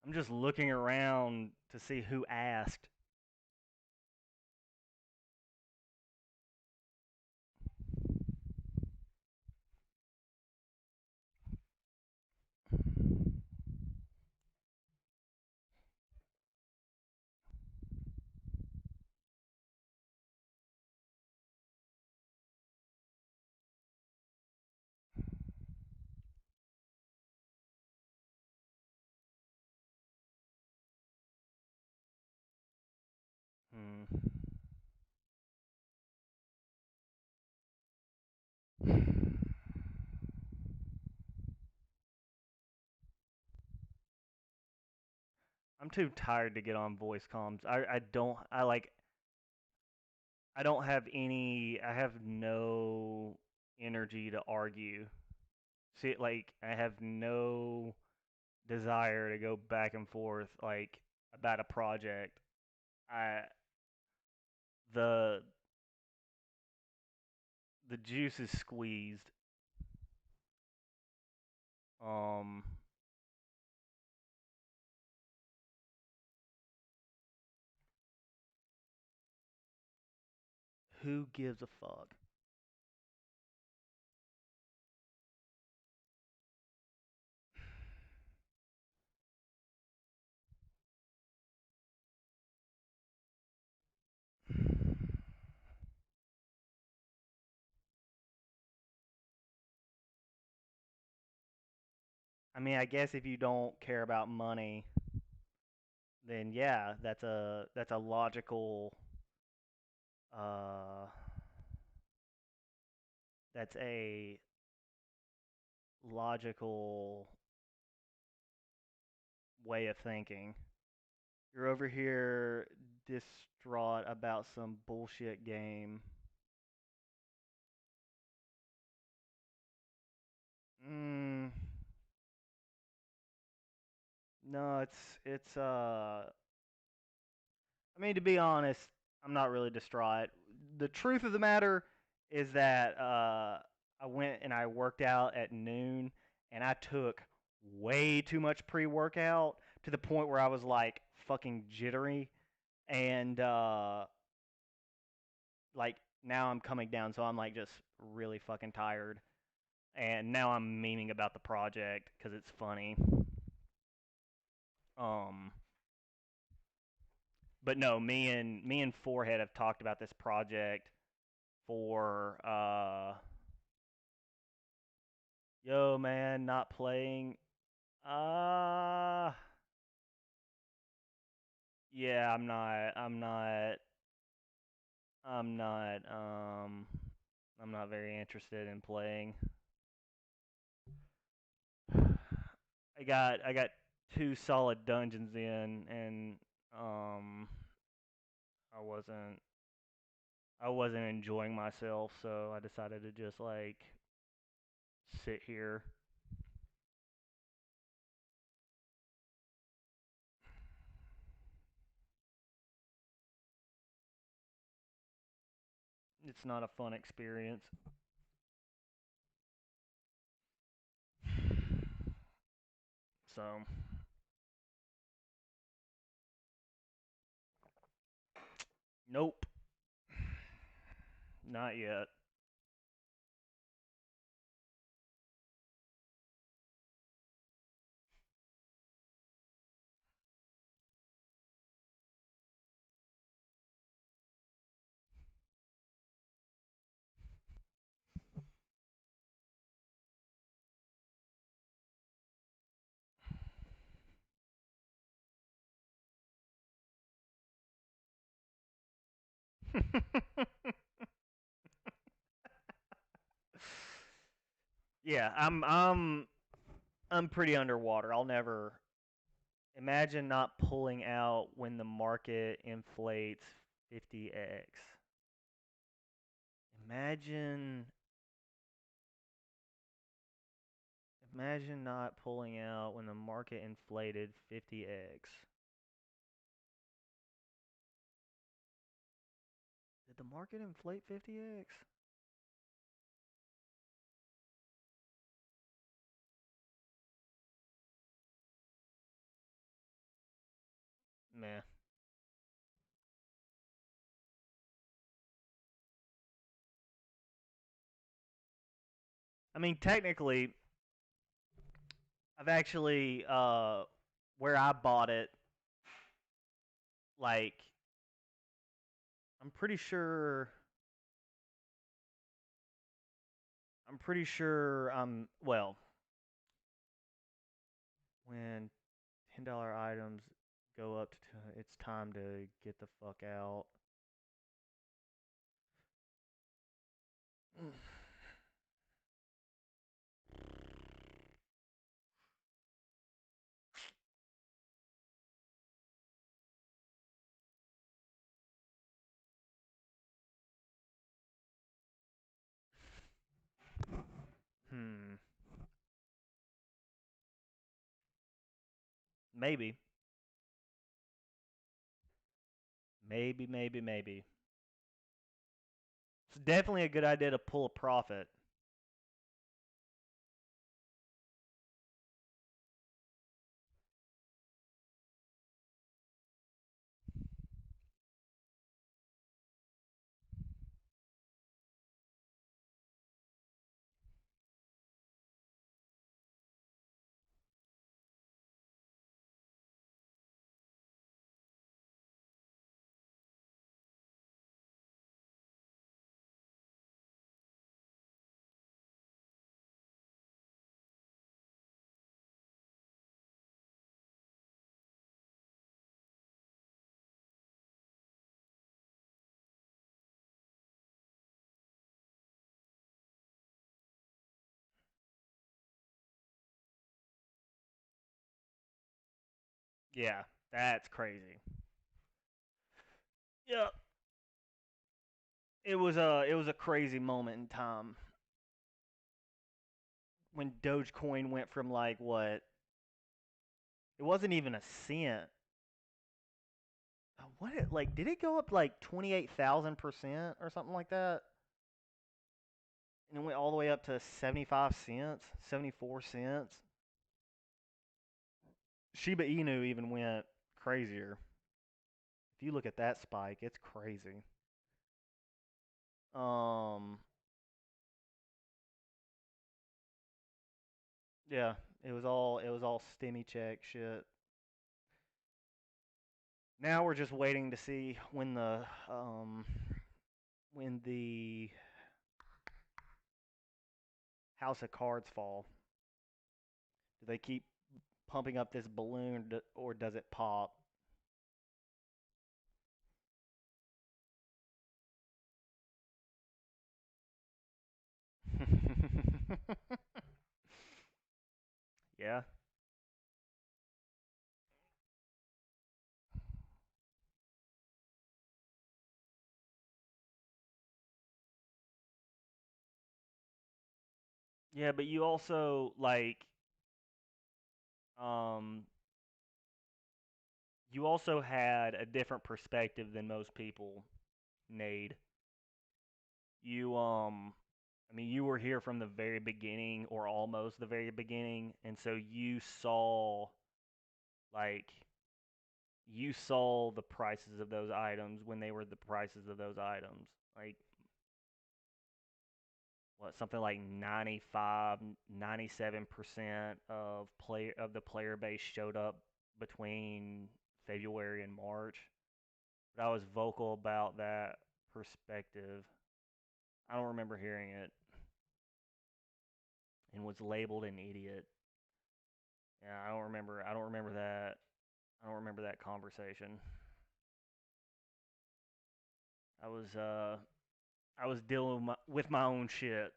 I'm just looking around to see who asked. Hmm. I'm too tired to get on voice comms. I don't have any. I have no energy to argue. See, like I have no desire to go back and forth like about a project. I the the juice is squeezed. Um, who gives a fuck? I mean, I guess if you don't care about money, then yeah, that's a logical uh that's a logical way of thinking. You're over here distraught about some bullshit game. Mm, no, it's. I mean, to be honest, I'm not really distraught. The truth of the matter is that I went and I worked out at noon, and I took way too much pre-workout to the point where I was like fucking jittery, and like now I'm coming down, so I'm like just really fucking tired, and now I'm memeing about the project because it's funny. Um, but no, me and Forehead have talked about this project for yo man not playing. Uh yeah, I'm not I'm not very interested in playing. I got two solid dungeons in, and um I wasn't I wasn't enjoying myself, so I decided to just like sit here. It's not a fun experience. So, nope, not yet. Yeah, I'm pretty underwater. I'll never imagine not pulling out when the market inflates 50x. Imagine imagine not pulling out when the market inflated 50x. Did the market inflate 50x? Meh. I mean, technically, I've actually where I bought it, like I'm pretty sure I'm pretty sure well, when $10 items go up to it's time to get the fuck out. Maybe. Maybe. It's definitely a good idea to pull a profit. Yeah, that's crazy. Yep. It was a crazy moment in time when Dogecoin went from like what? It wasn't even a cent. What it like? Did it go up like 28,000% or something like that? And it went all the way up to 75 cents, 74 cents. Shiba Inu even went crazier. If you look at that spike, it's crazy. Um, yeah, it was all stimmy check shit. Now we're just waiting to see when the House of Cards fall. Do they keep pumping up this balloon or does it pop? Yeah. Yeah, but you also um you also had a different perspective than most people, Nade. You were here from the very beginning or almost the very beginning, and so like you saw the prices of those items when they were the prices of those items. Like what, something like 95, 97% of the player base showed up between February and March. But I was vocal about that perspective. I don't remember hearing it and was labeled an idiot. Yeah, I don't remember that. I don't remember that conversation. I was uh I was dealing with my own shit.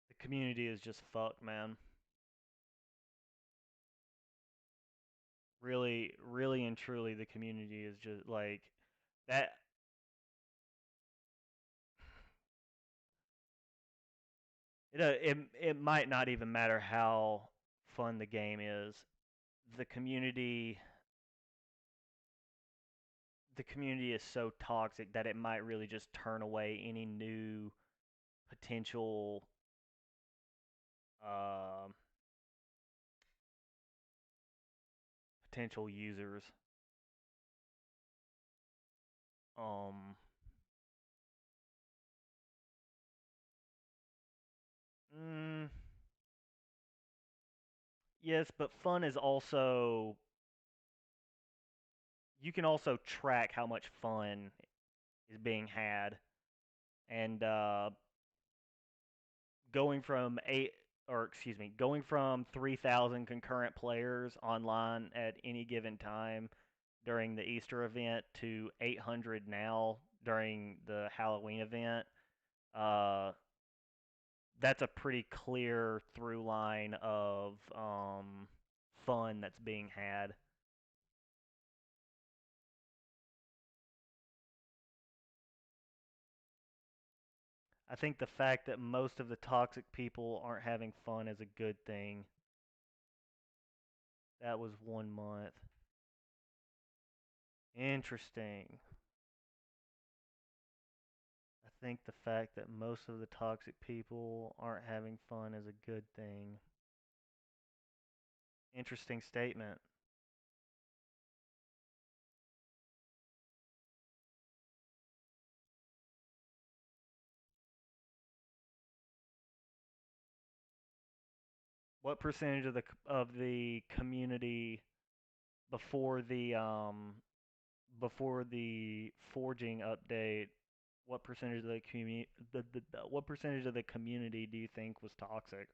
The community is just fucked, man. Really, really and truly, the community is just like that. It might not even matter how fun the game is. The community, the community is so toxic that it might really just turn away any new potential um potential users. Um, mm, yes, but fun is also you can also track how much fun is being had, and going from eight or excuse me, going from 3,000 concurrent players online at any given time during the Easter event to 800 now during the Halloween event. Uh, that's a pretty clear through line of fun that's being had. I think the fact that most of the toxic people aren't having fun is a good thing. That was 1 month. Interesting. I think the fact that most of the toxic people aren't having fun is a good thing. Interesting statement. What percentage of the community before the forging update? What percentage of the community what percentage of the community do you think was toxic?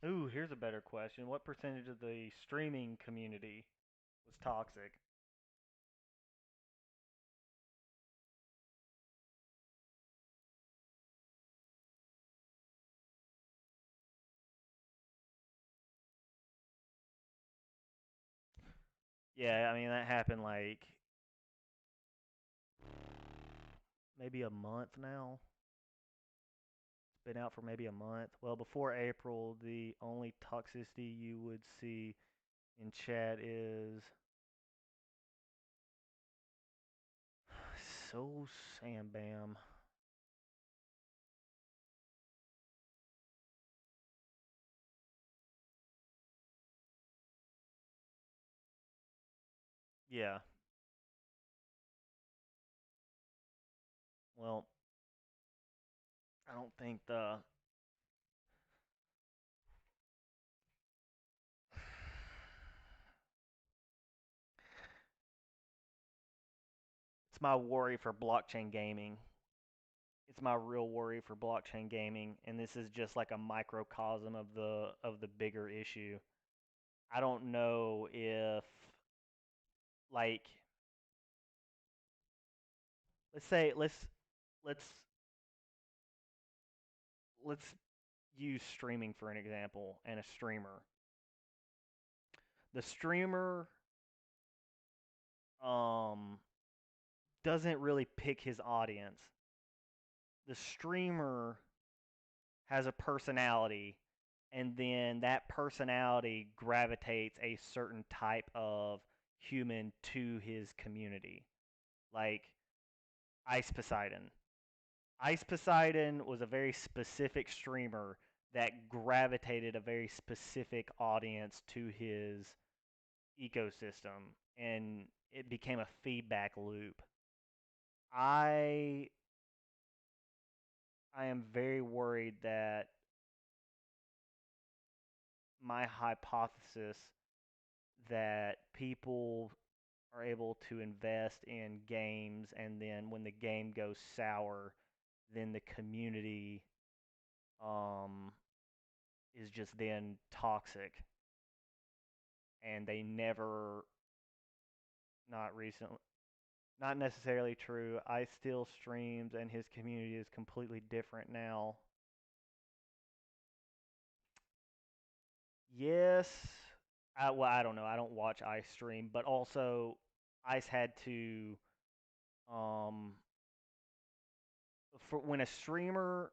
Ooh, here's a better question. What percentage of the streaming community was toxic? Yeah, I mean that happened like maybe a month now. It's been out for maybe a month. Well, before April, the only toxicity you would see in chat is so Sam Bam. Yeah. Well, I don't think the it's my worry for blockchain gaming. It's my real worry for blockchain gaming, and this is just like a microcosm of the bigger issue. I don't know if like let's say let's let's use streaming for an example and a streamer. The streamer um doesn't really pick his audience. The streamer has a personality, and then that personality gravitates a certain type of human to his community. Like Ice Poseidon. Ice Poseidon was a very specific streamer that gravitated a very specific audience to his ecosystem, and it became a feedback loop. I I am very worried that my hypothesis that people are able to invest in games, and then when the game goes sour, then the community um, is just then toxic, and they never, not recently, not necessarily true. I still streams, and his community is completely different now. Yes, well, I don't know. I don't watch Ice stream, but also Ice had to um for when a streamer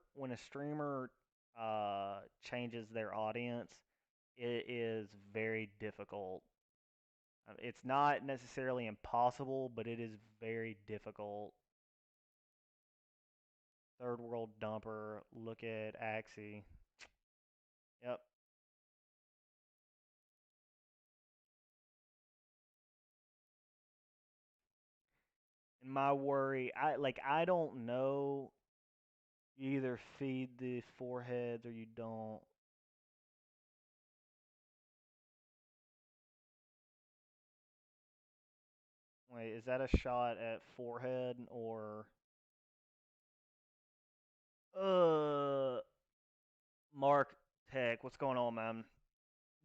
changes their audience, it is very difficult. It's not necessarily impossible, but it is very difficult. Third world dumper. Look at Axie. Yep. And my worry, I don't know. You either feed the foreheads or you don't. Wait, is that a shot at forehead or uh Mark Tech? What's going on, man?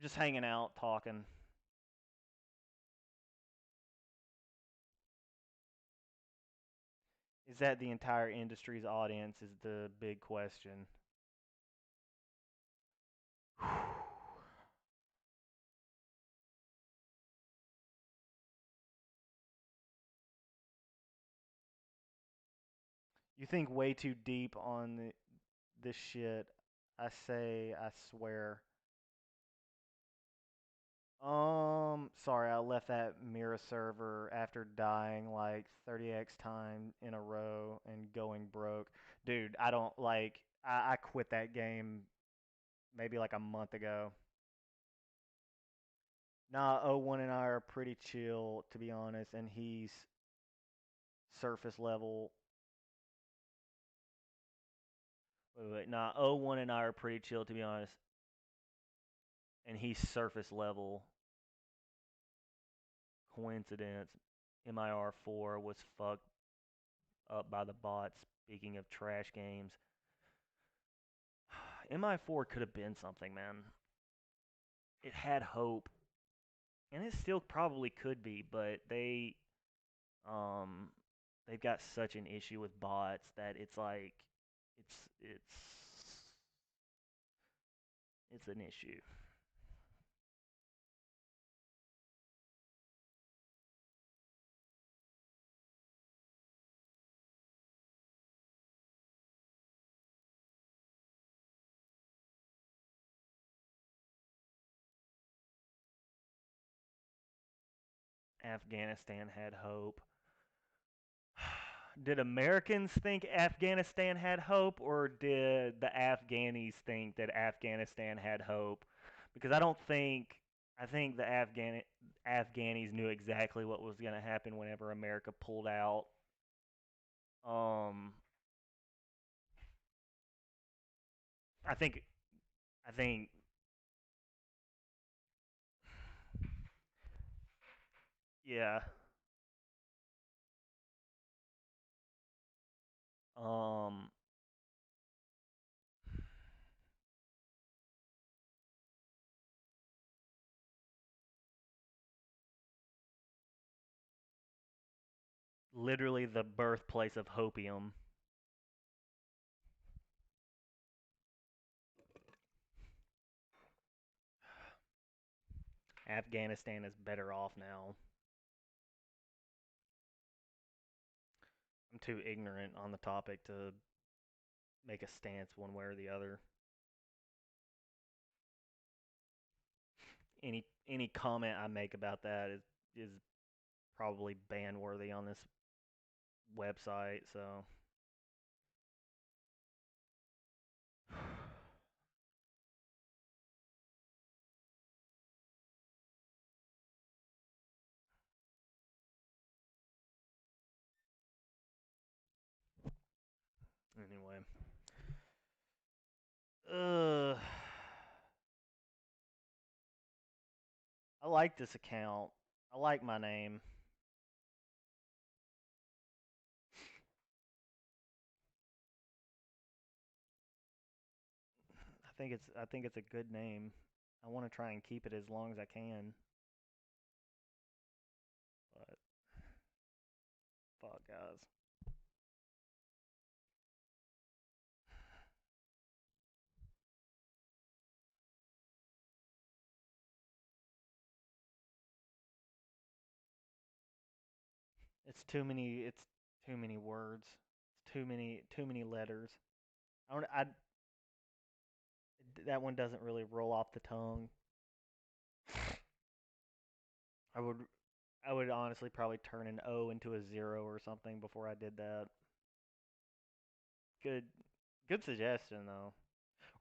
Just hanging out, talking. Is that the entire industry's audience? Is the big question. You think way too deep on this shit. I say, I swear. Sorry, I left that Mira server after dying like 30x time in a row and going broke. Dude, I don't like, I quit that game maybe like a month ago. Nah, O1 and I are pretty chill, to be honest, and he's surface level. Wait. Nah, O1 and I are pretty chill, to be honest, and he's surface level. Coincidence. MIR4 was fucked up by the bots. Speaking of trash games, MI4 could have been something, man. It had hope, and it still probably could be, but um they've got such an issue with bots that it's like it's it's an issue. Afghanistan had hope. Did Americans think Afghanistan had hope, or did the Afghanis think that Afghanistan had hope? Because I think the Afghanis knew exactly what was going to happen whenever America pulled out. Um, I think I think yeah. Um, Literally the birthplace of hopium. Afghanistan is better off now. I'm too ignorant on the topic to make a stance one way or the other. Any comment I make about that is probably ban worthy on this website. So anyway, uh, I like this account. I like my name. I think it's a good name. I want to try and keep it as long as I can. But fuck, guys. It's too many. It's too many words. It's too many letters. I don't. I That one doesn't really roll off the tongue. I would I would honestly probably turn an O into a zero or something before I did that. Good good suggestion though.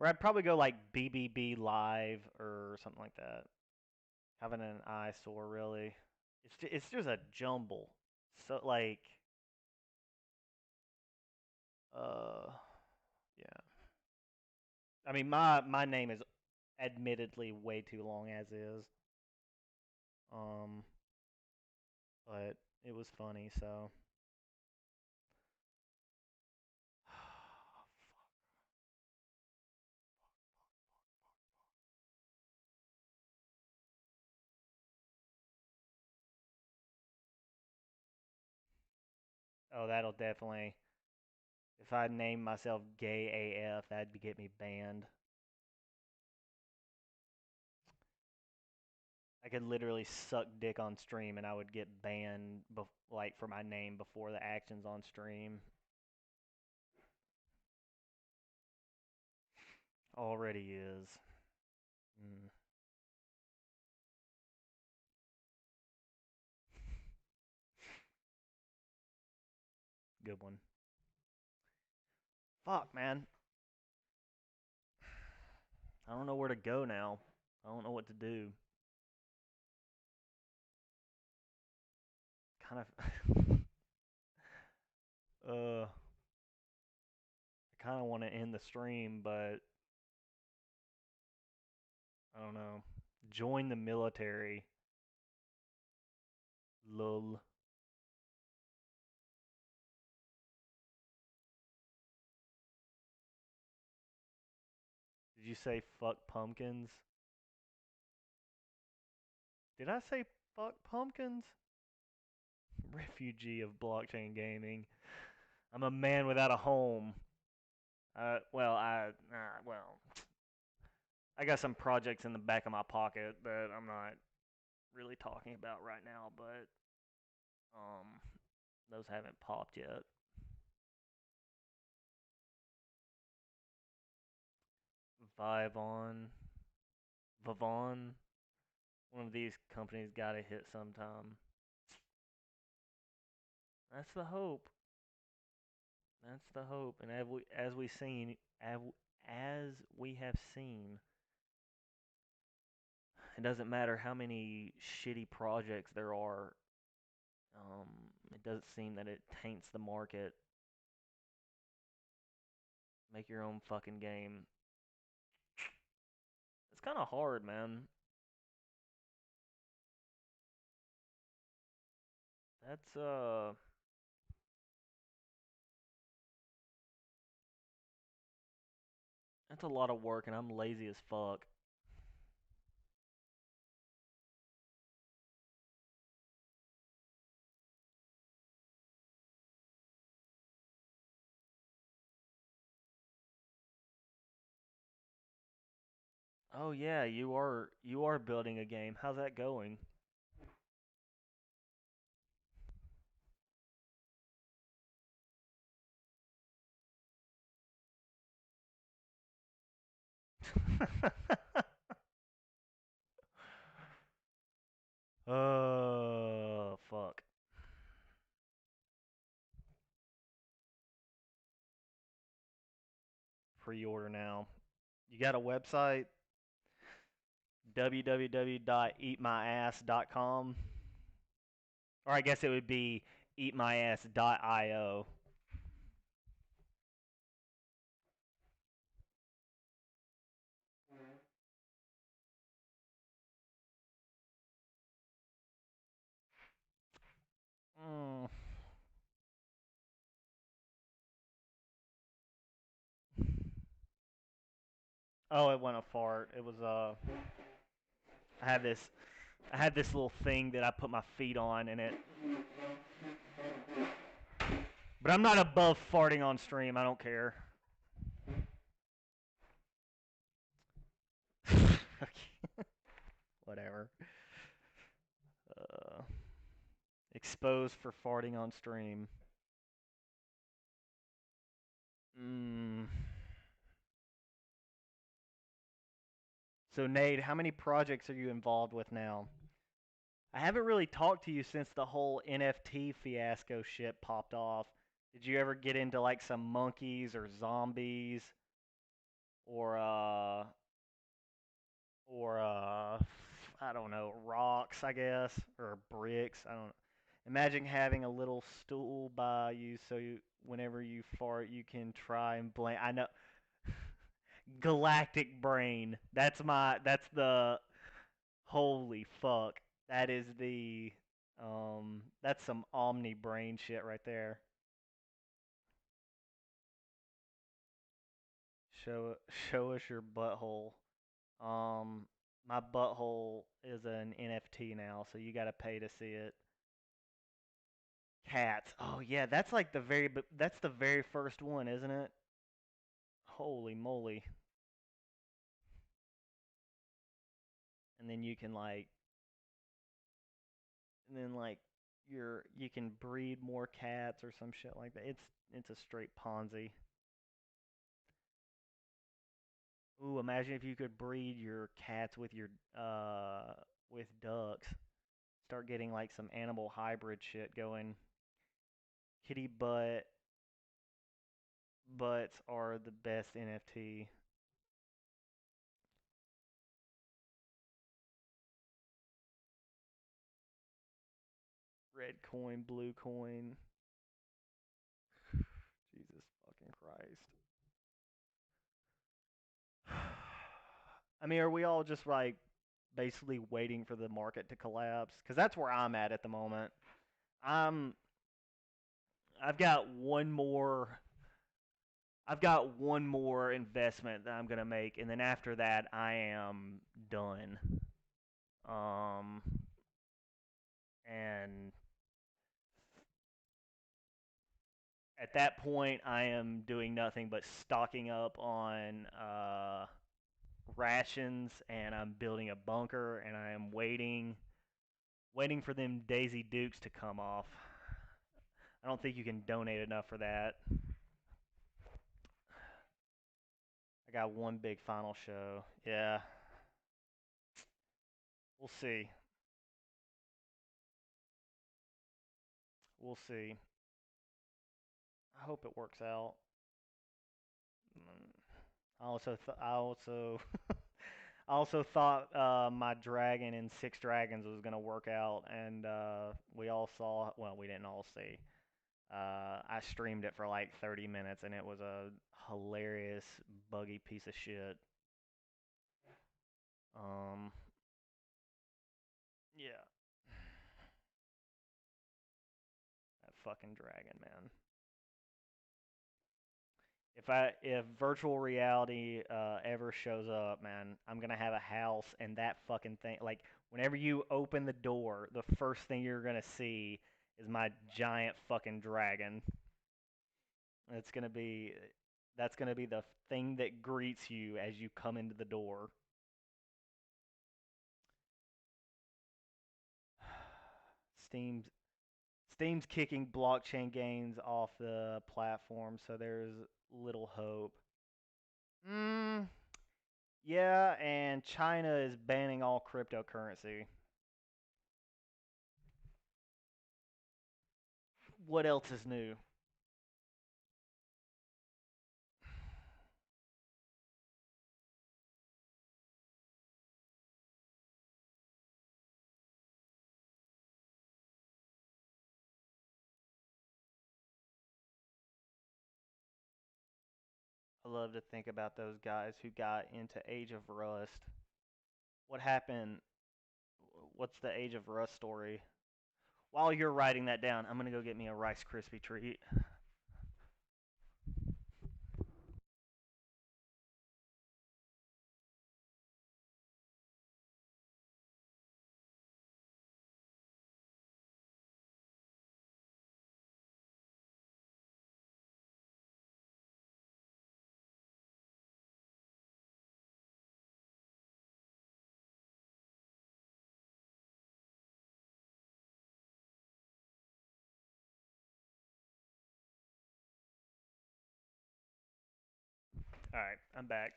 Or I'd probably go like BBB live or something like that. Having an eyesore really. It's just a jumble. So like uh Yeah. I mean, my name is admittedly way too long as is. Um, but it was funny, so. Oh, that'll definitely. If I name myself Gay AF, that'd get me banned. I could literally suck dick on stream and I would get banned, like for my name before the actions on stream. Already is. Mm. Good one. Fuck, man. I don't know where to go now. I don't know what to do. Kind of. I kind of want to end the stream, but I don't know. Join the military. Lul. Did you say fuck pumpkins? Did I say fuck pumpkins? Refugee of blockchain gaming. I'm a man without a home. Well, I got some projects in the back of my pocket that I'm not really talking about right now, but um, those haven't popped yet. Vivon, Vivon, one of these companies got to hit sometime. That's the hope. That's the hope. And as we have seen, it doesn't matter how many shitty projects there are. It doesn't seem that it taints the market. Make your own fucking game. It's kind of hard, man. That's that's a lot of work, and I'm lazy as fuck. Oh yeah, you are building a game. How's that going? Oh fuck. Pre-order now. You got a website? www.eatmyass.com. Or I guess it would be eatmyass.io. Mm. Oh, it wasn't a fart. It was I had this I had this little thing that I put my feet on and it but I'm not above farting on stream. I don't care. Whatever. Uh, exposed for farting on stream. Mm. So Nate, how many projects are you involved with now? I haven't really talked to you since the whole NFT fiasco shit popped off. Did you ever get into like some monkeys or zombies or or I don't know, rocks, I guess, or bricks? I don't know. Imagine having a little stool by you so whenever you fart, you can try and blame. I know. Galactic brain. That's the holy fuck. That is the that's some omni brain shit right there. Show us your butthole. Um my butthole is an NFT now, so you got to pay to see it. Cats. Oh yeah, that's like that's the very first one, isn't it? Holy moly. And then you can like and then like you can breed more cats or some shit like that. It's a straight Ponzi. Ooh, imagine if you could breed your cats with your with ducks. Start getting like some animal hybrid shit going. Kitty butts are the best NFT. Red coin, blue coin. Jesus fucking Christ. I mean, are we all just like basically waiting for the market to collapse? Because that's where I'm at the moment. I'm I've got one more I've got one more investment that I'm gonna make, and then after that I am done. Um, and at that point I am doing nothing but stocking up on rations, and I'm building a bunker, and I am waiting for them Daisy Dukes to come off. I don't think you can donate enough for that. I got one big final show. Yeah, we'll see. We'll see. I hope it works out. Mm, I also I also thought my dragon in Six Dragons was gonna work out, and we all saw. Well, we didn't all see. I streamed it for like 30 minutes, and it was a hilarious, buggy piece of shit. Um, yeah, that fucking dragon, man. If virtual reality ever shows up, man, I'm gonna have a house, and that fucking thing. Like whenever you open the door, the first thing you're gonna see is my giant fucking dragon. It's gonna be that's gonna be the thing that greets you as you come into the door. Steam's Steam's kicking blockchain gains off the platform, so there's little hope. Mm, yeah, and China is banning all cryptocurrency. What else is new? I love to think about those guys who got into Age of Rust. What happened? What's the Age of Rust story? While you're writing that down, I'm gonna go get me a Rice Krispie treat. All right, I'm back.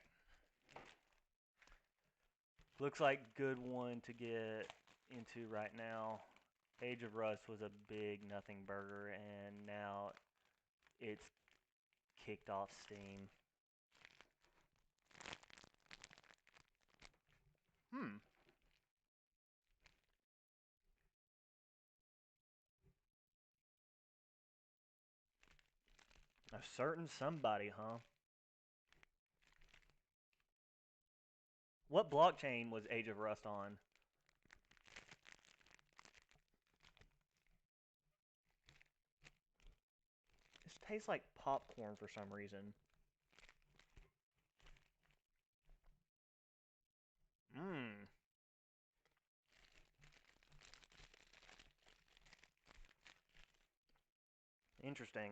Looks like good one to get into right now. Age of Rust was a big nothing burger, and now it's kicked off Steam. Hmm. A certain somebody, huh? What blockchain was Age of Rust on? This tastes like popcorn for some reason. Mmm. Interesting.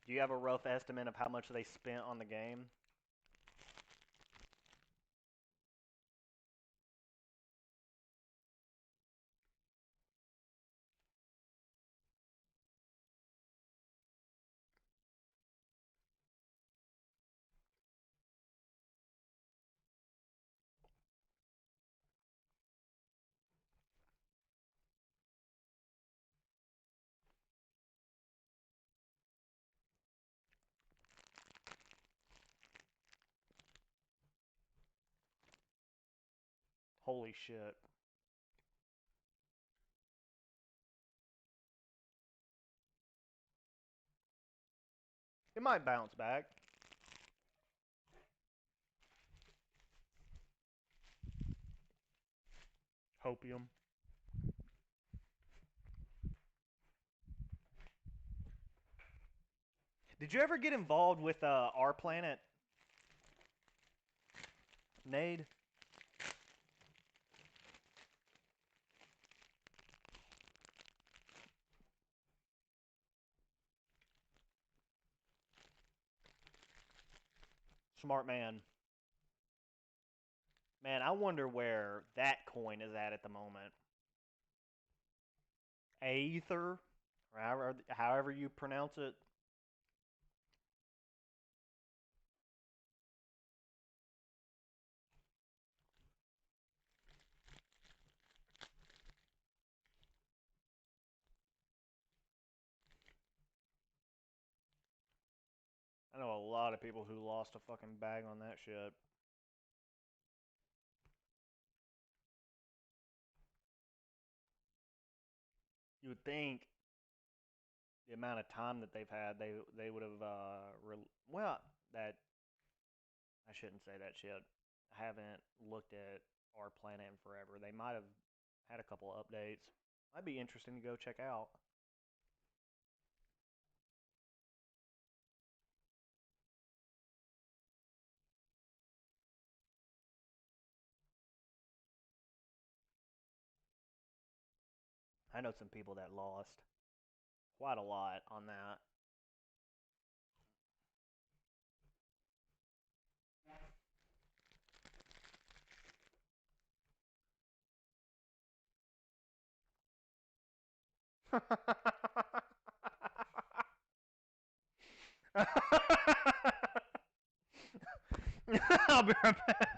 Do you have a rough estimate of how much they spent on the game? Holy shit. It might bounce back. Hopium. Did you ever get involved with our planet, Nade? Smart man. Man, I wonder where that coin is at the moment. Aether, or however you pronounce it. I know a lot of people who lost a fucking bag on that shit. You would think the amount of time that they've had, they would have well, that I shouldn't say that shit. I haven't looked at our planet in forever. They might have had a couple of updates. Might be interesting to go check out. I know some people that lost quite a lot on that. I'll be right back.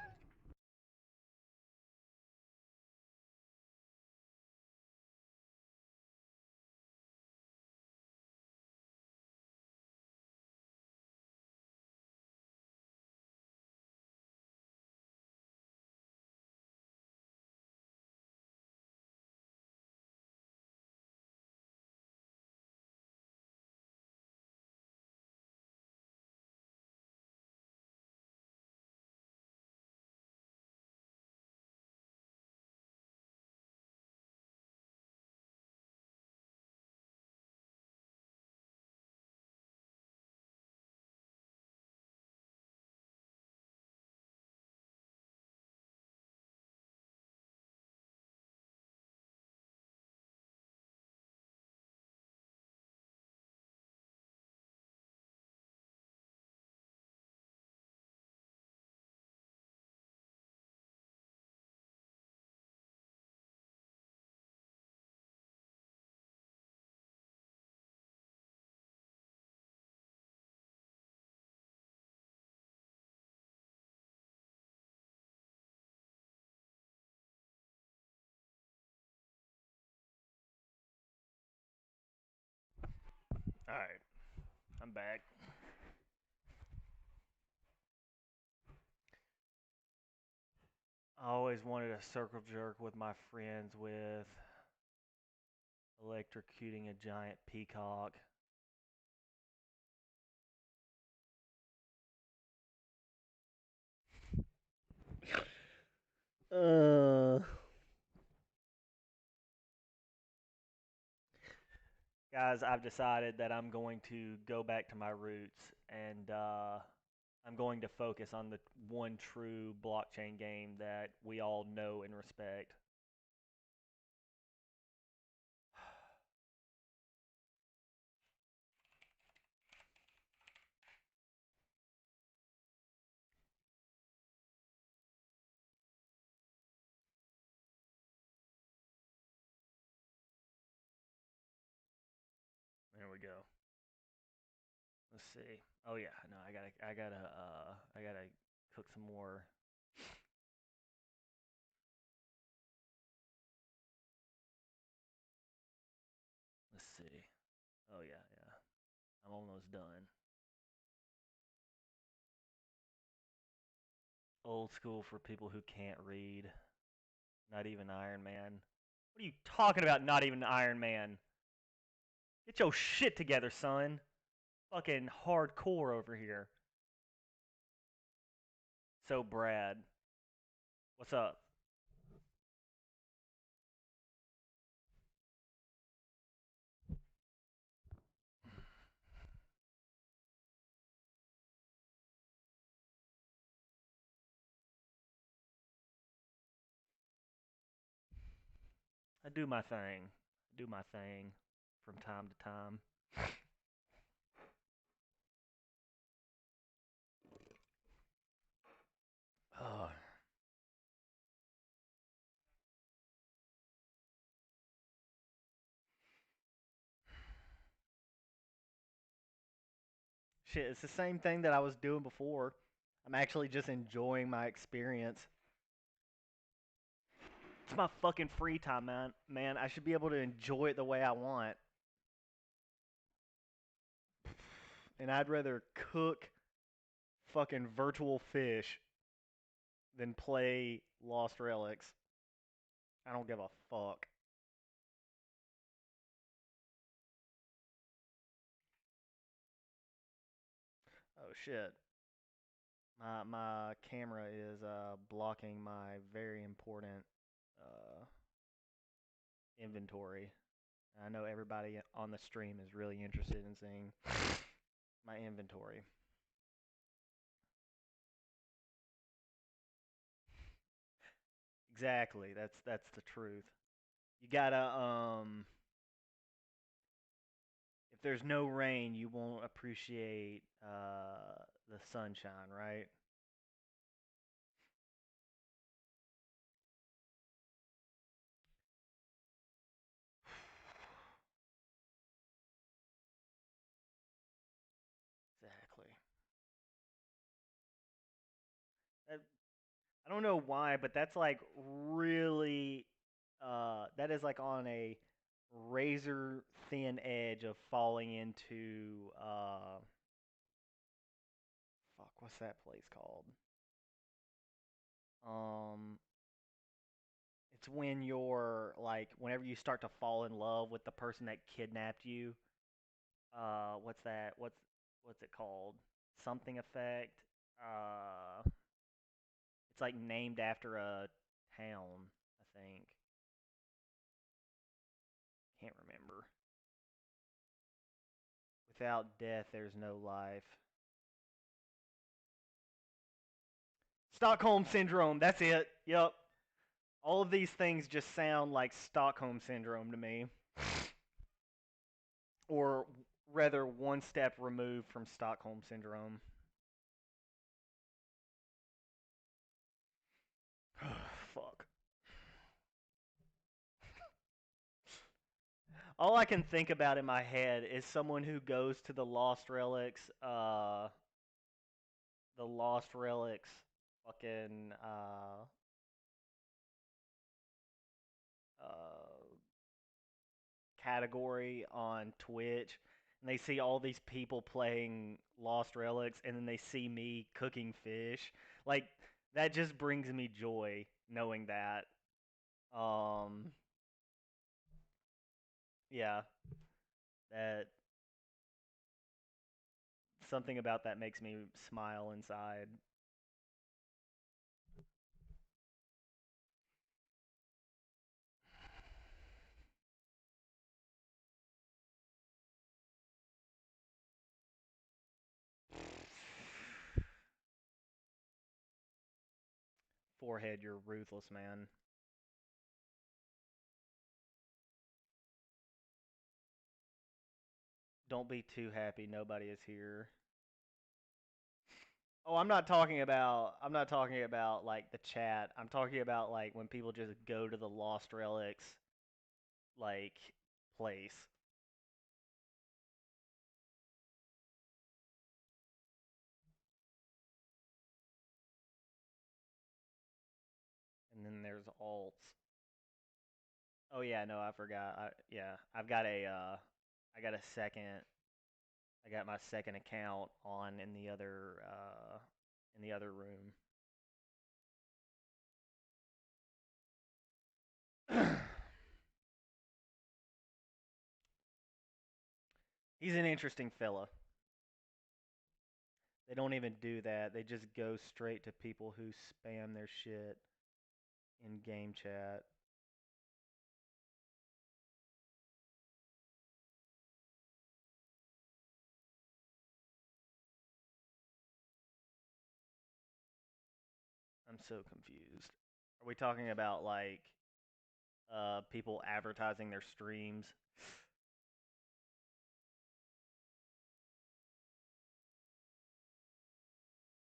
All right, I'm back. I always wanted a circle jerk with my friends with electrocuting a giant peacock. Uh, Guys, I've decided that I'm going to go back to my roots and I'm going to focus on the one true blockchain game that we all know and respect. There we go. Let's see. Oh yeah, no, I gotta cook some more. Let's see. Oh yeah, yeah. I'm almost done. Old school for people who can't read. Not even Iron Man. What are you talking about? Not even Iron Man. Get your shit together, son. Fucking hardcore over here. So Brad, what's up? I do my thing. I do my thing from time to time. Oh, shit, it's the same thing that I was doing before. I'm actually just enjoying my experience. It's my fucking free time, man. Man, I should be able to enjoy it the way I want. And I'd rather cook fucking virtual fish than play Lost Relics. I don't give a fuck. Oh shit. My camera is blocking my very important uh, inventory. I know everybody on the stream is really interested in seeing my inventory. Exactly. That's the truth. You gotta if there's no rain, you won't appreciate the sunshine, right? Exactly. That, I don't know why, but that's like really that is like on a razor thin edge of falling into fuck, what's that place called? Um it's when you're like whenever you start to fall in love with the person that kidnapped you. What's that? What's it called? Something effect. It's like named after a town, I think. Can't remember. Without death, there's no life. Stockholm syndrome. That's it. Yep. All of these things just sound like Stockholm syndrome to me, or rather, one step removed from Stockholm syndrome. Fuck. All I can think about in my head is someone who goes to the Lost Relics, fucking uh, category on Twitch, and they see all these people playing Lost Relics, and then they see me cooking fish. Like that just brings me joy knowing that. Um, yeah, that something about that makes me smile inside. forehead, you're ruthless, man. Don't be too happy. Nobody is here. Oh, I'm not talking about like the chat. I'm talking about like when people just go to the Lost Relics like place. And then there's alts. Oh yeah, no, I forgot. Yeah, I got a second I got my second account on in the other room. He's an interesting fella. They don't even do that. They just go straight to people who spam their shit in game chat. I'm so confused. Are we talking about like people advertising their streams?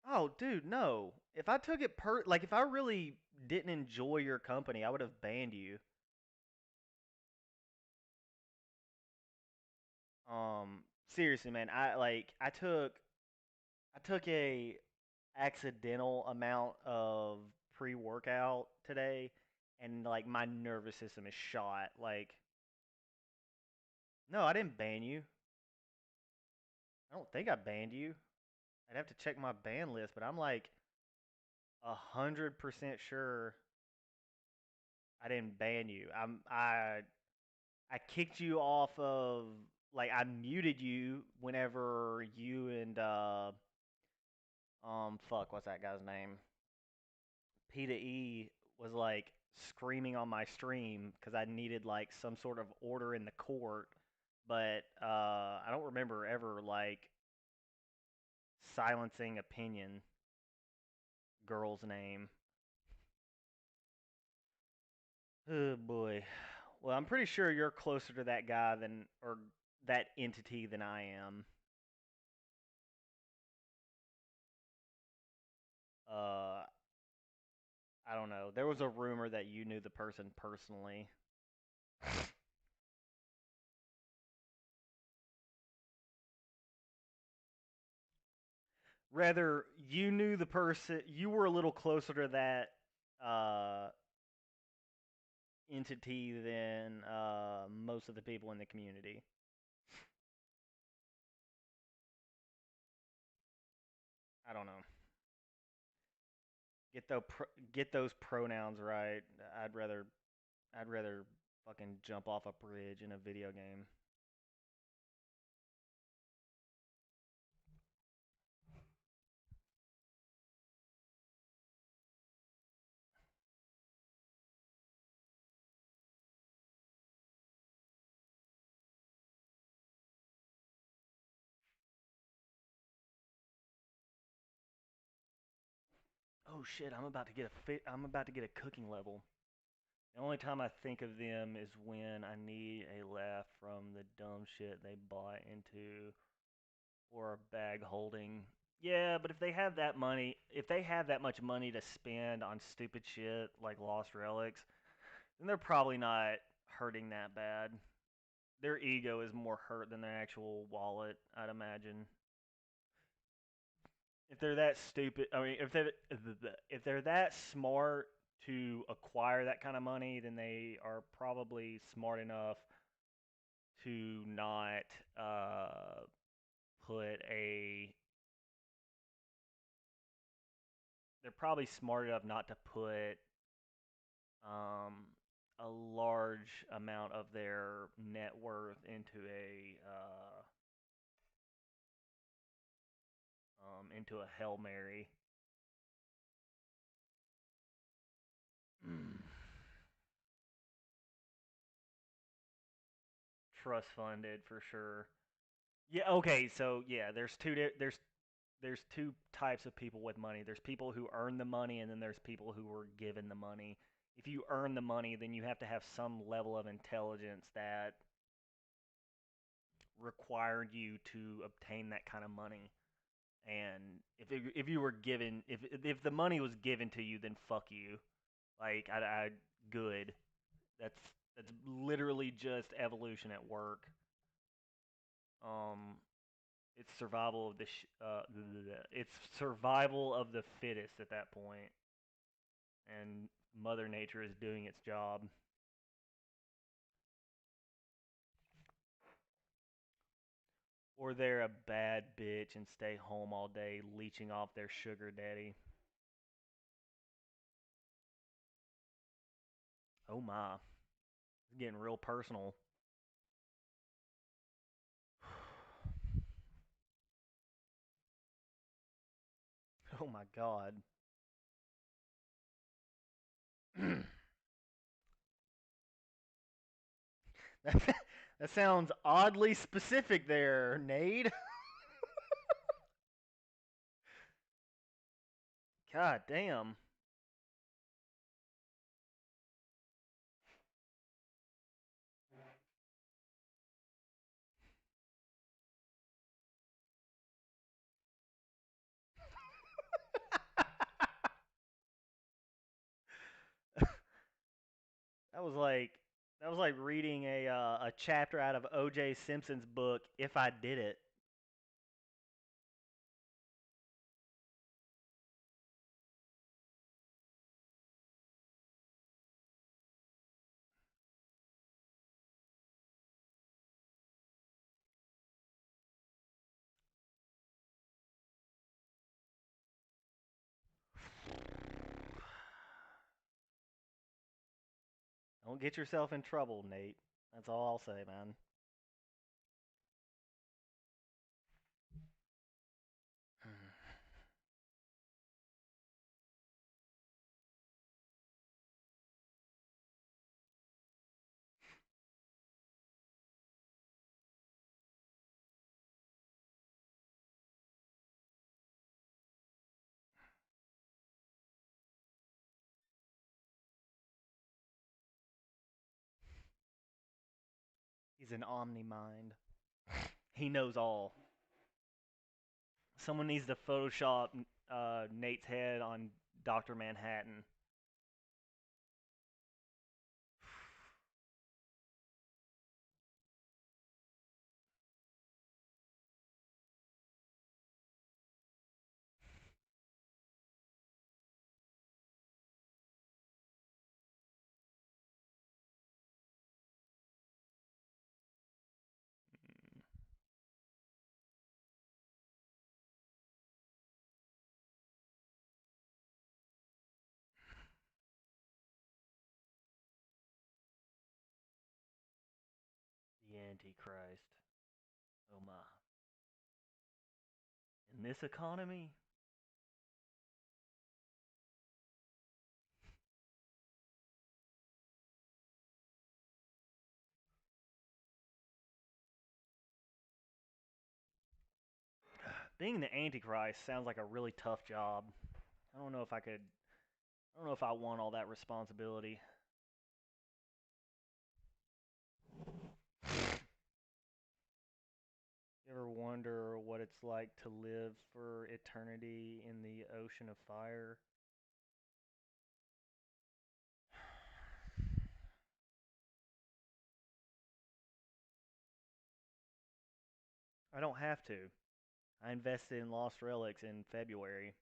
Oh, dude, no. If I took it like if I really didn't enjoy your company, I would have banned you. Seriously, man. I took a accidental amount of pre-workout today and like my nervous system is shot. Like no, I didn't ban you. I don't think I banned you. I'd have to check my ban list, but I'm like 100% sure I didn't ban you. I kicked you off of like I muted you whenever you and fuck what's that guy's name? P to E was like screaming on my stream because I needed like some sort of order in the court, but I don't remember ever like silencing opinion. Girl's name. Oh boy. Well, I'm pretty sure you're closer to that guy than or that entity than I am. Uh, I don't know. There was a rumor that you knew the person personally. Rather, you knew the person. You were a little closer to that uh, entity than most of the people in the community. I don't know. Get those pronouns right. I'd rather I'd rather fucking jump off a bridge in a video game. Oh shit! I'm about to get a cooking level. The only time I think of them is when I need a laugh from the dumb shit they bought into or a bag holding. Yeah, but if they have that much money to spend on stupid shit like Lost Relics, then they're probably not hurting that bad. Their ego is more hurt than their actual wallet, I'd imagine. If they're that stupid, I mean, if they're that smart to acquire that kind of money, then they are probably smart enough to not uh, put a. They're probably smart enough not to put um, a large amount of their net worth into a Hail Mary. Mm. Trust funded for sure. Yeah. Okay. So yeah, there's there's two types of people with money. There's people who earn the money, and then there's people who were given the money. If you earn the money, then you have to have some level of intelligence that required you to obtain that kind of money. And if you were given if the money was given to you, then fuck you. Like I good. That's that's literally just evolution at work. Um, it's survival of the it's survival of the fittest at that point, and Mother Nature is doing its job. Or they're a bad bitch and stay home all day leeching off their sugar daddy. Oh my, it's getting real personal. Oh my god. that, that sounds oddly specific there, Nate. God damn. That was like that was like reading a chapter out of O.J. Simpson's book. If I did it, don't get yourself in trouble, Nate. That's all I'll say, man. He's an omni mind. He knows all. Someone needs to Photoshop Nate's head on Doctor Manhattan. The Antichrist. Oh my. In this economy, being the Antichrist sounds like a really tough job. I don't know if I could. I don't know if I want all that responsibility. You ever wonder what it's like to live for eternity in the ocean of fire? I don't have to. I invested in Lost Relics in February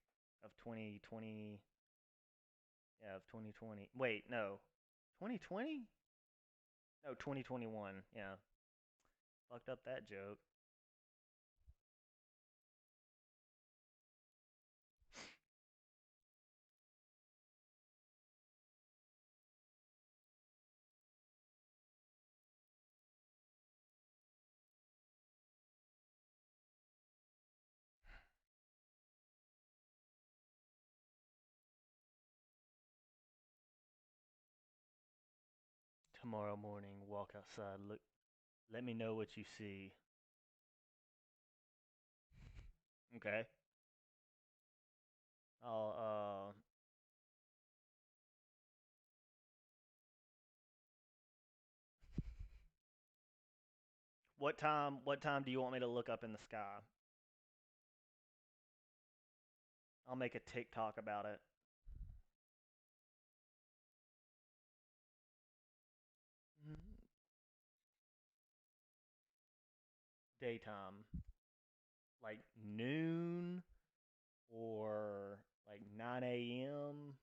of 2020. Yeah, of 2020. Wait, no. 2020? No, 2021. Yeah. Fucked up that joke. Tomorrow morning, walk outside. Look, let me know what you see. Okay. I'll what time do you want me to look up in the sky? I'll make a TikTok about it. Daytime. Like noon or like 9 a.m.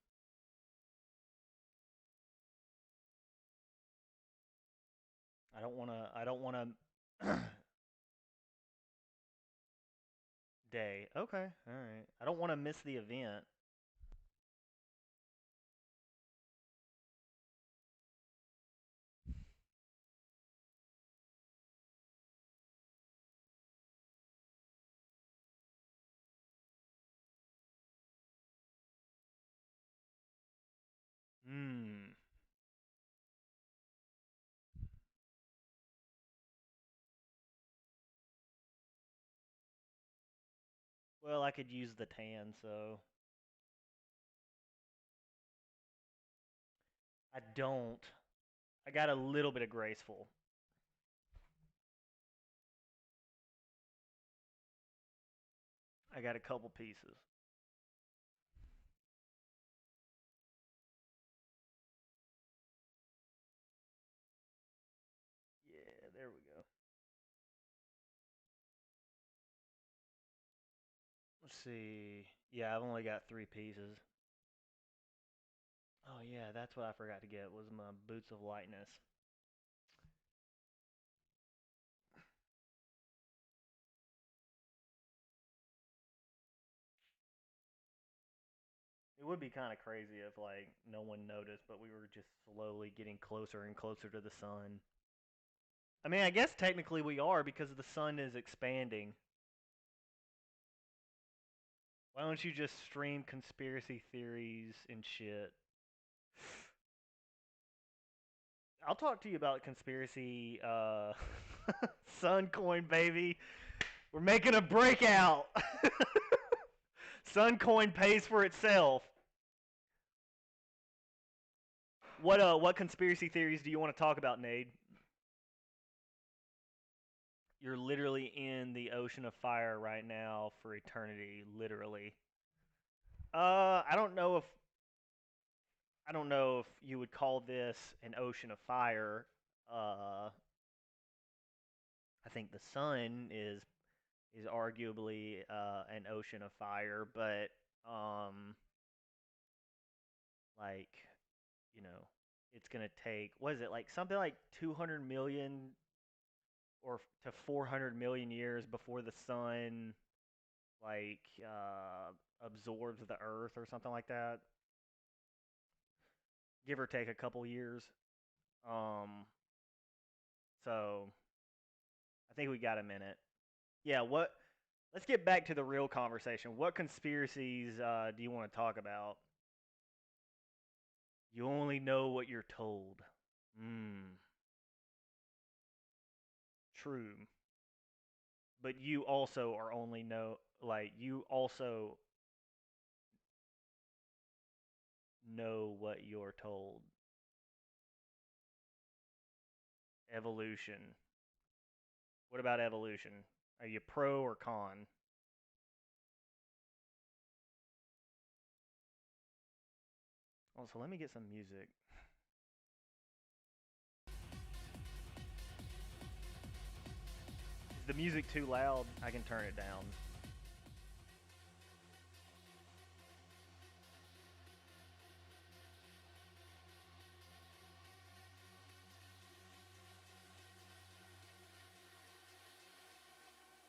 I don't wanna day. Okay, alright. I don't wanna miss the event. Hmm. Well, I could use the tan, so I don't. I got a little bit of graceful. I got a couple pieces. Yeah, there we go. Let's see. Yeah, I've only got 3 pieces. Oh yeah, that's what I forgot to get was my boots of lightness. It would be kind of crazy if like no one noticed, but we were just slowly getting closer and closer to the sun. I mean, I guess technically we are because the sun is expanding. Why don't you just stream conspiracy theories and shit? I'll talk to you about conspiracy sun coin baby. We're making a breakout. Suncoin pays for itself. What conspiracy theories do you want to talk about, Nade? You're literally in the ocean of fire right now for eternity, literally. I don't know if you would call this an ocean of fire. I think the sun is arguably an ocean of fire, but um, like you know, it's gonna take what is it like something like 200 million or to 400 million years before the sun like absorbs the earth or something like that, give or take a couple years. Um, so I think we got a minute. Yeah, what? Let's get back to the real conversation. What conspiracies do you want to talk about? You only know what you're told. Hmm. True. But you also are only know like you also know what you're told. Evolution. What about evolution? Are you pro or con? Also, let me get some music. Is the music too loud? I can turn it down.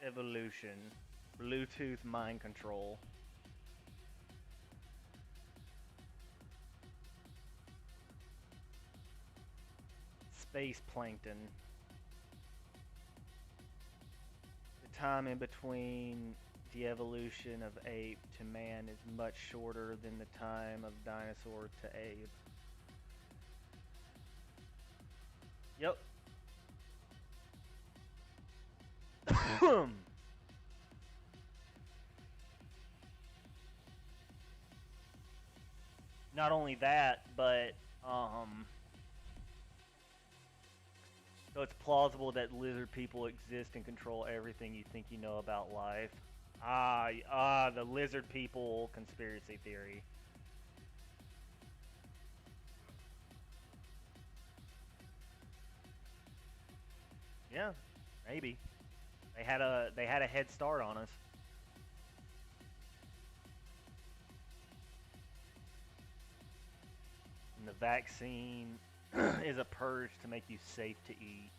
Evolution. Bluetooth mind control. Space plankton. The time in between the evolution of ape to man is much shorter than the time of dinosaur to ape. Yep. not only that, but so it's plausible that lizard people exist and control everything you think you know about life. The lizard people conspiracy theory. Yeah, maybe. They had a head start on us. And the vaccine is a purge to make you safe to eat.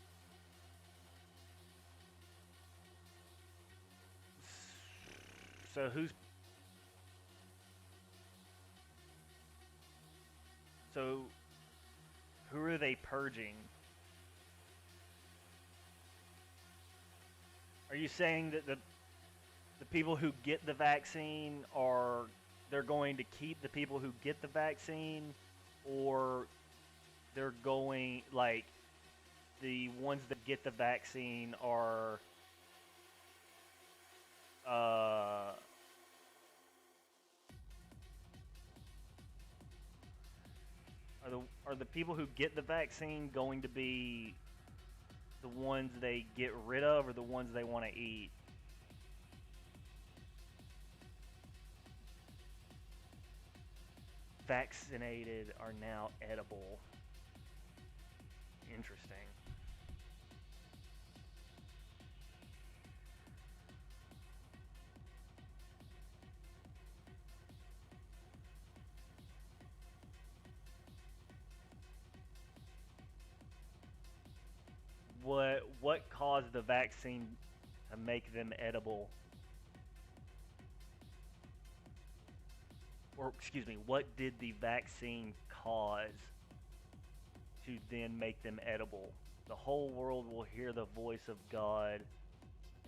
So so who are they purging? Are you saying that the people who get the vaccine are they're going to keep the people who get the vaccine, or they're going like the ones that get the vaccine uh are the people who get the vaccine going to be the ones they get rid of or the ones they want to eat? Vaccinated are now edible. Interesting. What caused the vaccine to make them edible? Or excuse me, what did the vaccine cause to then make them edible? The whole world will hear the voice of God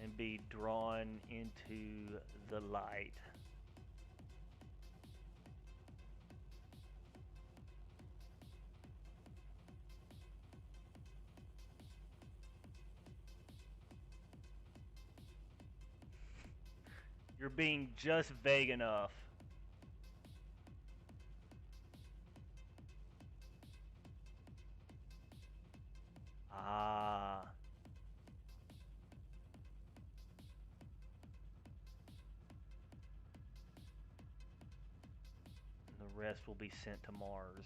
and be drawn into the light. You're being just vague enough. Ah, the rest will be sent to Mars.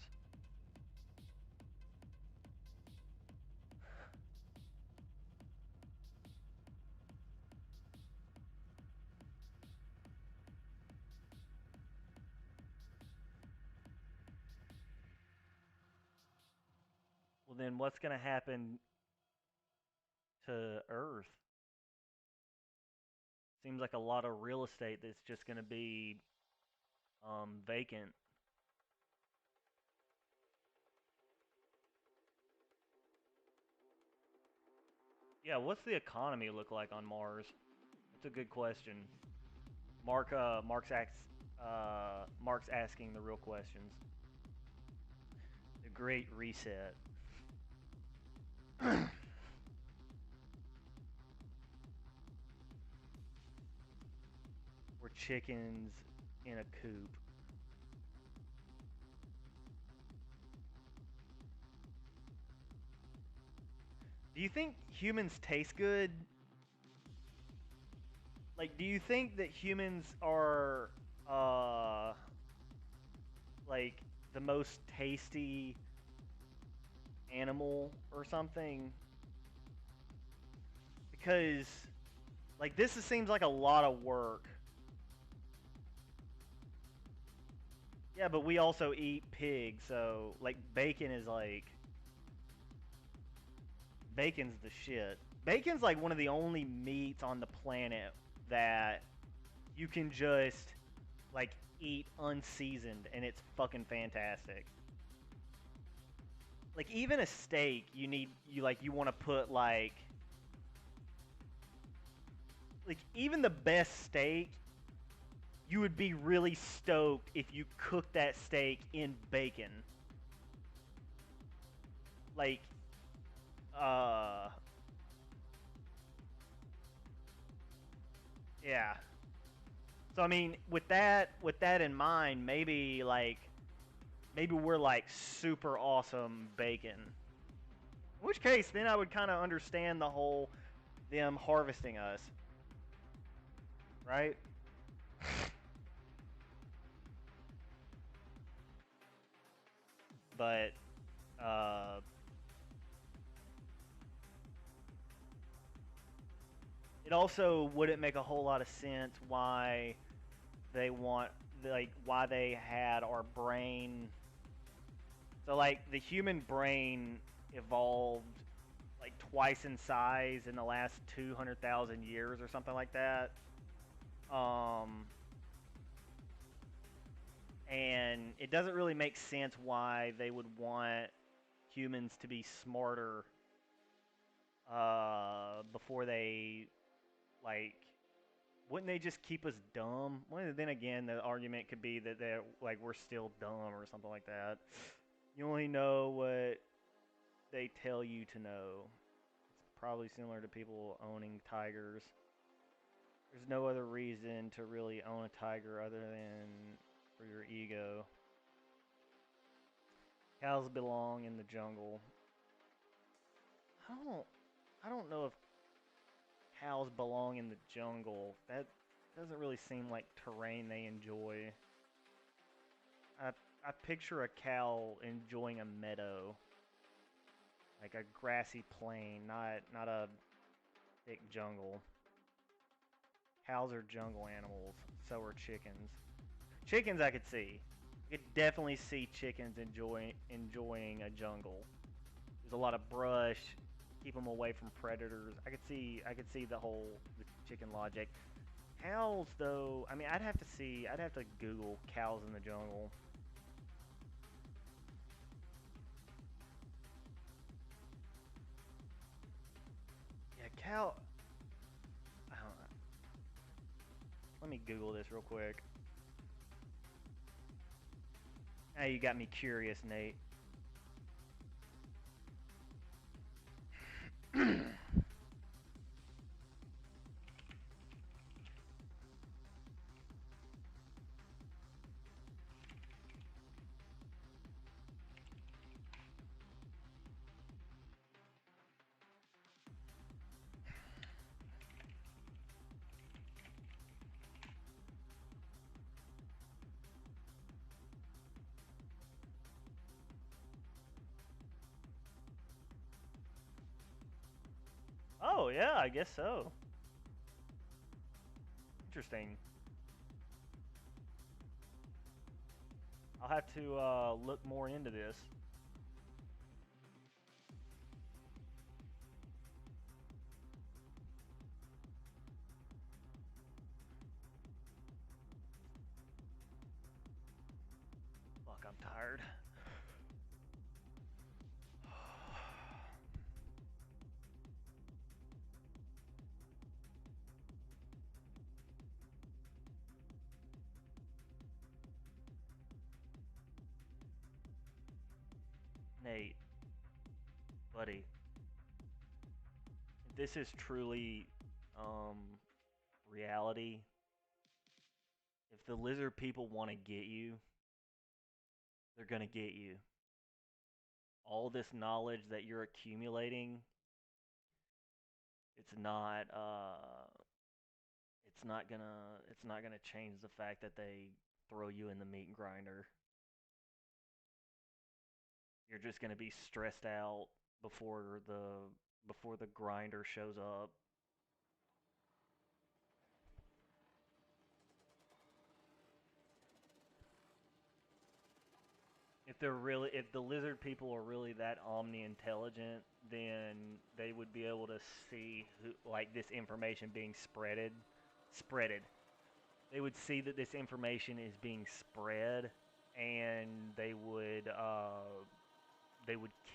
Well, then what's going to happen to Earth? Seems like a lot of real estate that's just going to be vacant. Yeah, what's the economy look like on Mars? That's a good question. Mark's asking the real questions. The Great Reset. We're chickens in a coop. Do you think humans taste good? Like, do you think that humans are, uh, like, the most tasty animal or something? Because, like, seems like a lot of work. Yeah, but we also eat pig, so, like, bacon's the shit. Bacon's, like, one of the only meats on the planet that you can just, like, eat unseasoned, and it's fucking fantastic. Like, even a steak, you want to put, like, even the best steak, you would be really stoked if you cooked that steak in bacon. Like, uh, yeah. So I mean, with that in mind, maybe like maybe we're like super awesome bacon. In which case, then I would kind of understand the whole them harvesting us, right? But it also wouldn't make a whole lot of sense why they want, like, why they had our brain. So like the human brain evolved like twice in size in the last 200,000 years or something like that. Um, and it doesn't really make sense why they would want humans to be smarter before they, like, wouldn't they just keep us dumb? Well, then again, the argument could be that they're like we're still dumb or something like that. You only know what they tell you to know. It's probably similar to people owning tigers. There's no other reason to really own a tiger other than for your ego. Cows belong in the jungle. I don't I don't know if cows belong in the jungle. That doesn't really seem like terrain they enjoy. I I picture a cow enjoying a meadow, like a grassy plain, not a thick jungle. Cows are jungle animals. So are chickens. Chickens I could see. I could definitely see chickens enjoying a jungle. There's a lot of brush. Keep them away from predators. I could see the chicken logic. Cows though, I mean I'd have to Google cows in the jungle. Yeah, cow. I don't know. Let me Google this real quick. Now you got me curious, Nate. Oh yeah, I guess so. Interesting. I'll have to look more into this. Fuck, I'm tired. Nate, buddy, if this is truly um, reality, if the lizard people want to get you, they're gonna get you. All this knowledge that you're accumulating, it's not it's not gonna change the fact that they throw you in the meat grinder. You're just gonna be stressed out before the grinder shows up. If the lizard people are really that omni intelligent, then they would be able to see who, like this information being spreaded. They would see that this information is being spread, and they would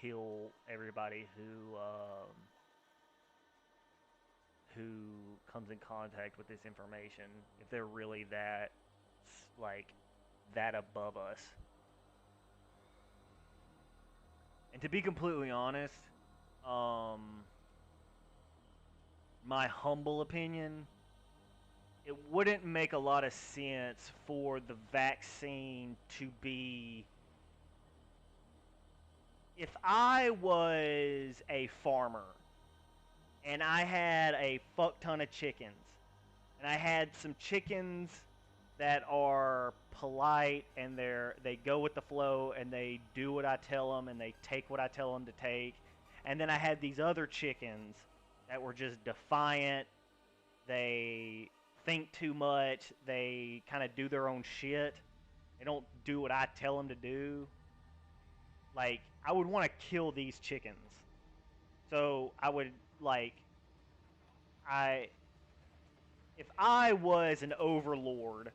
kill everybody who comes in contact with this information if they're really that like that above us. And to be completely honest, um, my humble opinion, it wouldn't make a lot of sense for the vaccine to be if I was a farmer and I had a fuck ton of chickens, and I had some chickens that are polite and they go with the flow and they do what I tell them and they take what I tell them to take, and then I had these other chickens that were just defiant. They think too much. They kind of do their own shit. They don't do what I tell them to do. Like, I would want to kill these chickens. So I would like I if I was an overlord,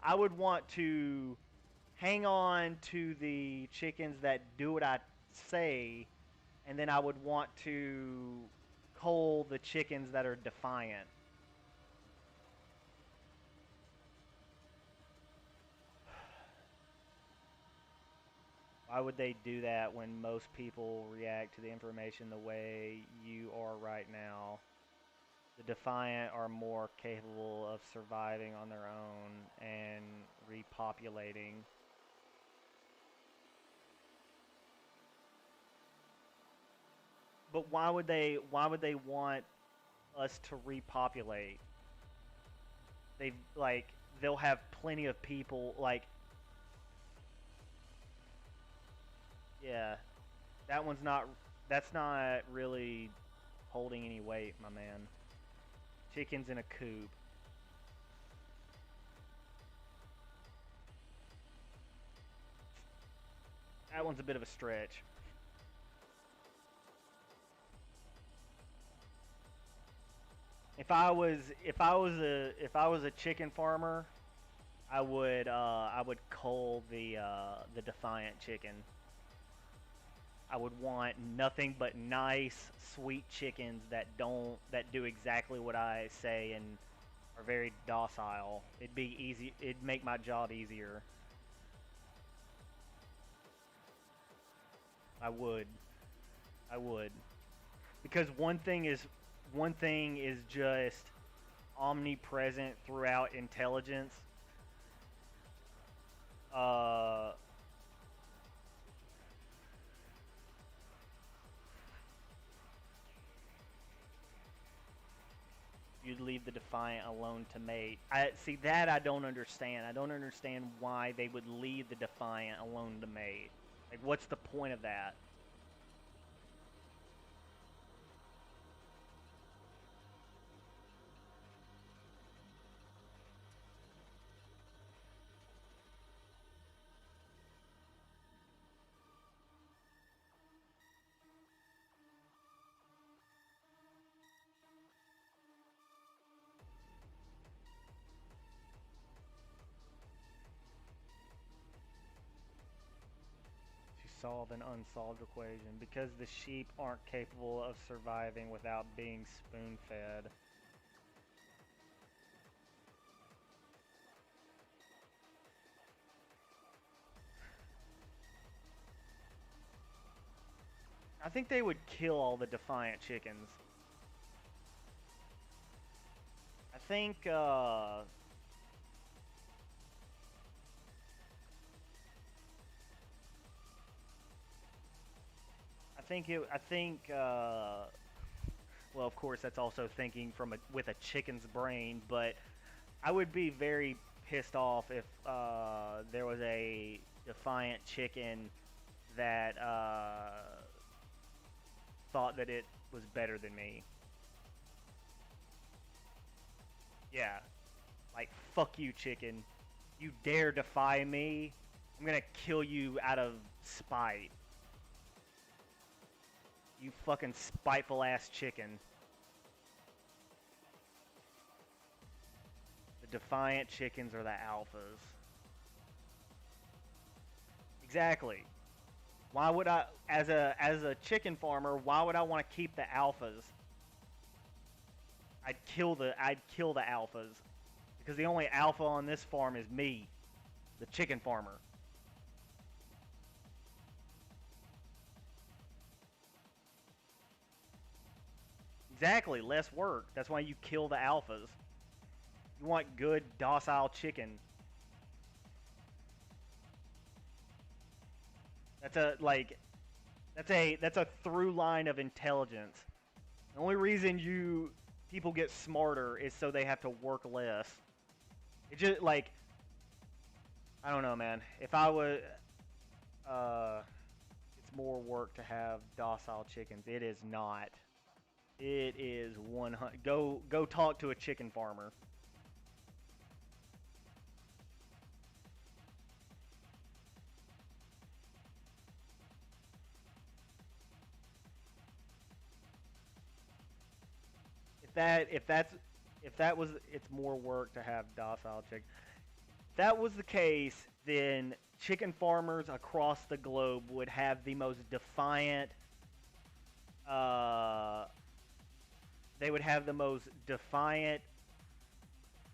I would want to hang on to the chickens that do what I say, and then I would want to cull the chickens that are defiant. Why would they do that when most people react to the information the way you are right now? The defiant are more capable of surviving on their own and repopulating. But why would they want us to repopulate? They like they'll have plenty of people like yeah, that one's not that's not really holding any weight, my man. Chickens in a coop. That one's a bit of a stretch. If I was a chicken farmer, I would cull the defiant chicken. I would want nothing but nice, sweet chickens that do exactly what I say and are very docile. It'd be easy. It'd make my job easier. I would. I would. Because one thing is just omnipresent throughout intelligence. Uh, you'd leave the defiant alone to mate. I see that I don't understand. I don't understand why they would leave the defiant alone to mate. Like, what's the point of that? To solve an unsolved equation, because the sheep aren't capable of surviving without being spoon-fed. I think they would kill all the defiant chickens. I think I think well, of course that's also thinking with a chicken's brain, but I would be very pissed off if there was a defiant chicken that thought that it was better than me. Yeah, like fuck you, chicken. You dare defy me? I'm gonna kill you out of spite. You fucking spiteful ass chicken. The defiant chickens are the alphas. Exactly. Why would I, as a chicken farmer, why would I want to keep the alphas? I'd kill the alphas because the only alpha on this farm is me, the chicken farmer. Exactly, less work. That's why you kill the alphas. You want good docile chicken. That's a like That's a through line of intelligence. The only reason people get smarter is so they have to work less. It just like I don't know, man. If I was, it's more work to have docile chickens. It is not. It is 100. Go talk to a chicken farmer. If it's more work to have docile chickens. If that was the case, then chicken farmers across the globe would have the most defiant. Uh, they would have the most defiant,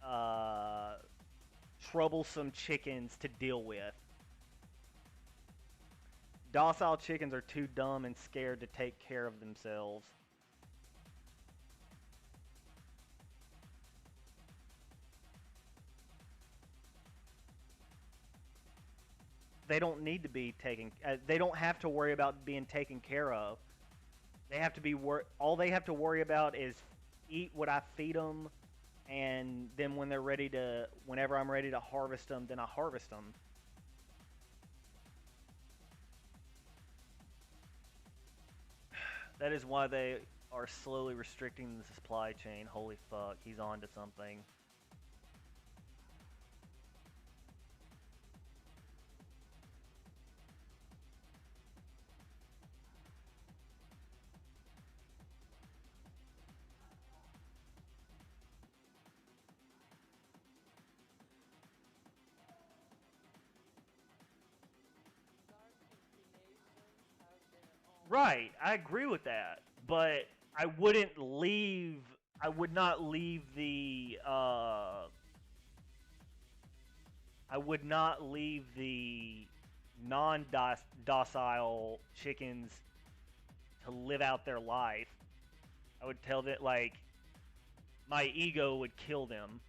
uh, troublesome chickens to deal with. Docile chickens are too dumb and scared to take care of themselves. They don't need to be taken. They don't have to worry about being taken care of. They have to be all they have to worry about is eat what I feed them, and then whenever I'm ready to harvest them, then I harvest them. That is why they are slowly restricting the supply chain. Holy fuck, he's on to something. Right, I agree with that, but I wouldn't leave. I would not leave the. I would not leave the non-docile chickens to live out their life. I would tell that like my ego would kill them.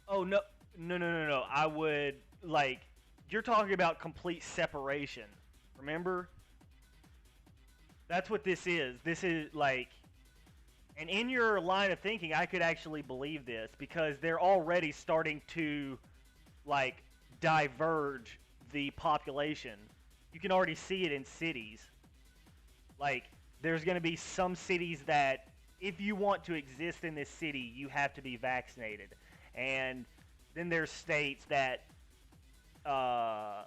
Oh no, no! I would like you're talking about complete separation. Remember? That's what this is. This is like and in your line of thinking, I could actually believe this because they're already starting to like diverge the population. You can already see it in cities. Like there's going to be some cities that if you want to exist in this city, you have to be vaccinated. And then there's states that uh,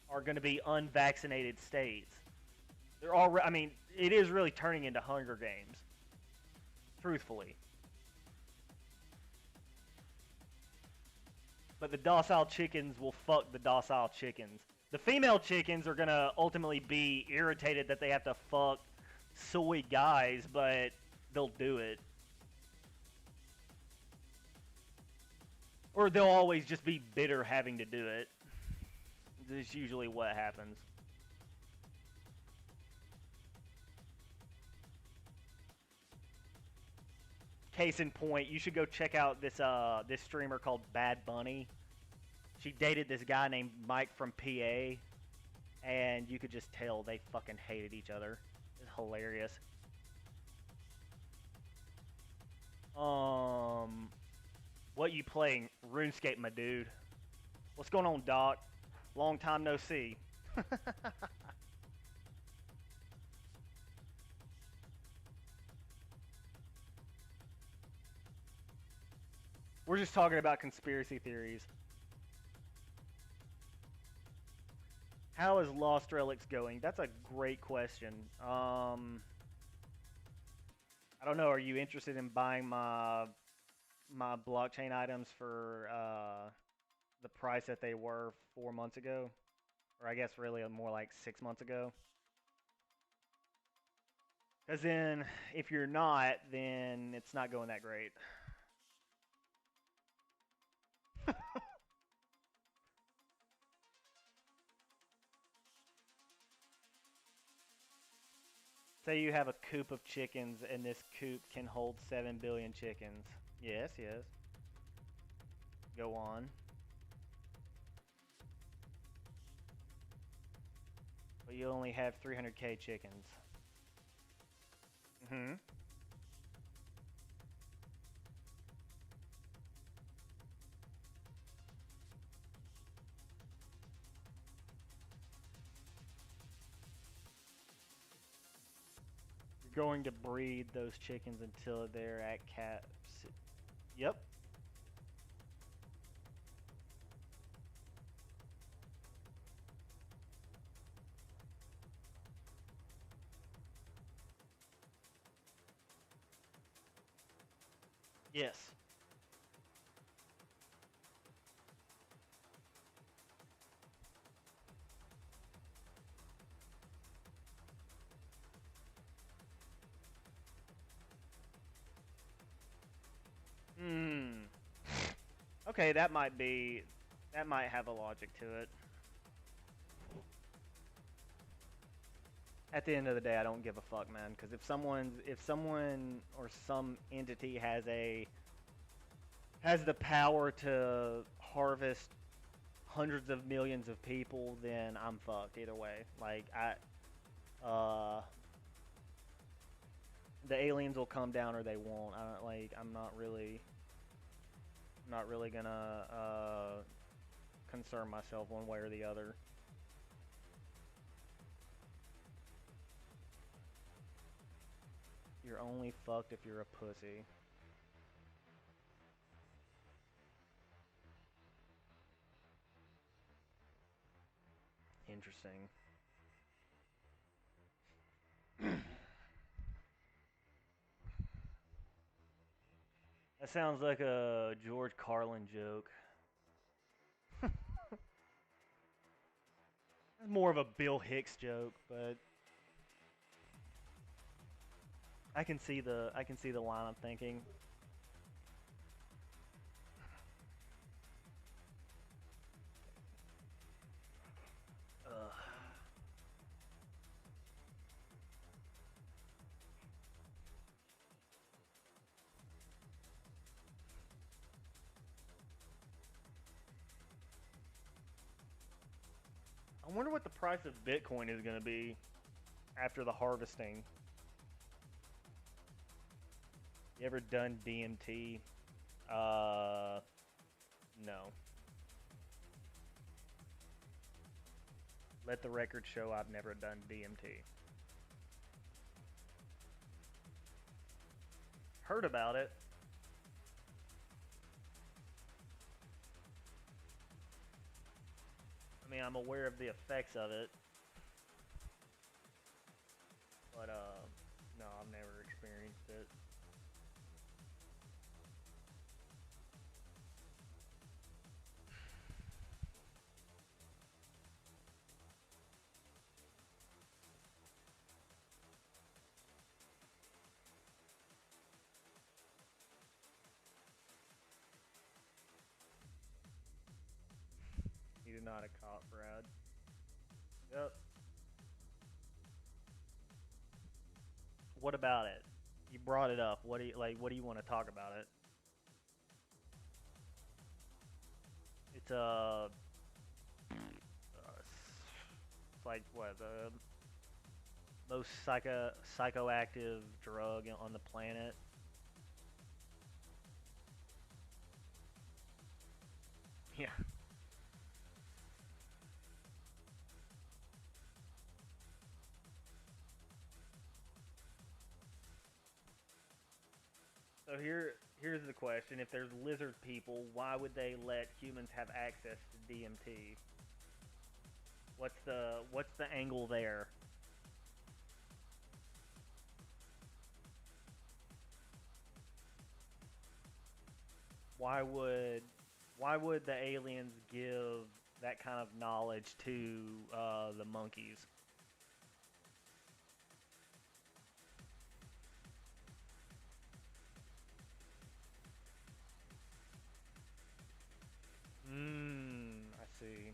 are going to be unvaccinated states. They're all. I mean, it is really turning into Hunger Games. Truthfully, but the docile chickens will fuck the docile chickens. The female chickens are gonna ultimately be irritated that they have to fuck soy guys, but they'll do it. Or they'll always just be bitter having to do it. This is usually what happens. Case in point, you should go check out this streamer called Bad Bunny. She dated this guy named Mike from PA, and you could just tell they fucking hated each other. It's hilarious. What you playing? RuneScape, my dude. What's going on, Doc? Long time no see. We're just talking about conspiracy theories. How is Lost Relics going? That's a great question. I don't know. Are you interested in buying my blockchain items for the price that they were 4 months ago, or I guess really more like 6 months ago? Because then, if you're not, then it's not going that great. Say you have a coop of chickens and this coop can hold 7 billion chickens. Yes, yes. Go on. But you only have 300k chickens. Mm-hmm. You're going to breed those chickens until they're at caps. Yep. Yes. Hmm. Okay, that might have a logic to it. At the end of the day, I don't give a fuck, man. Because if someone or some entity has the power to harvest hundreds of millions of people, then I'm fucked either way. Like the aliens will come down or they won't. I don't like. I'm not really gonna concern myself one way or the other. You're only fucked if you're a pussy. Interesting. That sounds like a George Carlin joke. It's more of a Bill Hicks joke, but I can see the line of thinking. Ugh. I wonder what the price of Bitcoin is going to be after the harvesting. You ever done DMT? Uh, no. Let the record show I've never done DMT. Heard about it. I mean, I'm aware of the effects of it, but no, I've never experienced it. You're not a cop, Brad. Yep. What about it? You brought it up. What do you like? What do you want to talk about it? It's it's like what the most psychoactive drug on the planet. Yeah. So here's the question: if there's lizard people, why would they let humans have access to DMT? What's the angle there? Why would why would the aliens give that kind of knowledge to the monkeys? I see.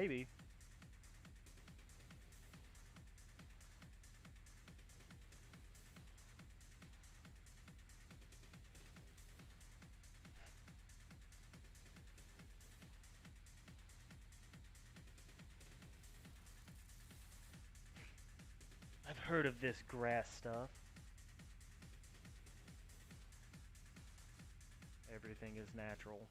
Maybe. I've heard of this grass stuff. Everything is natural.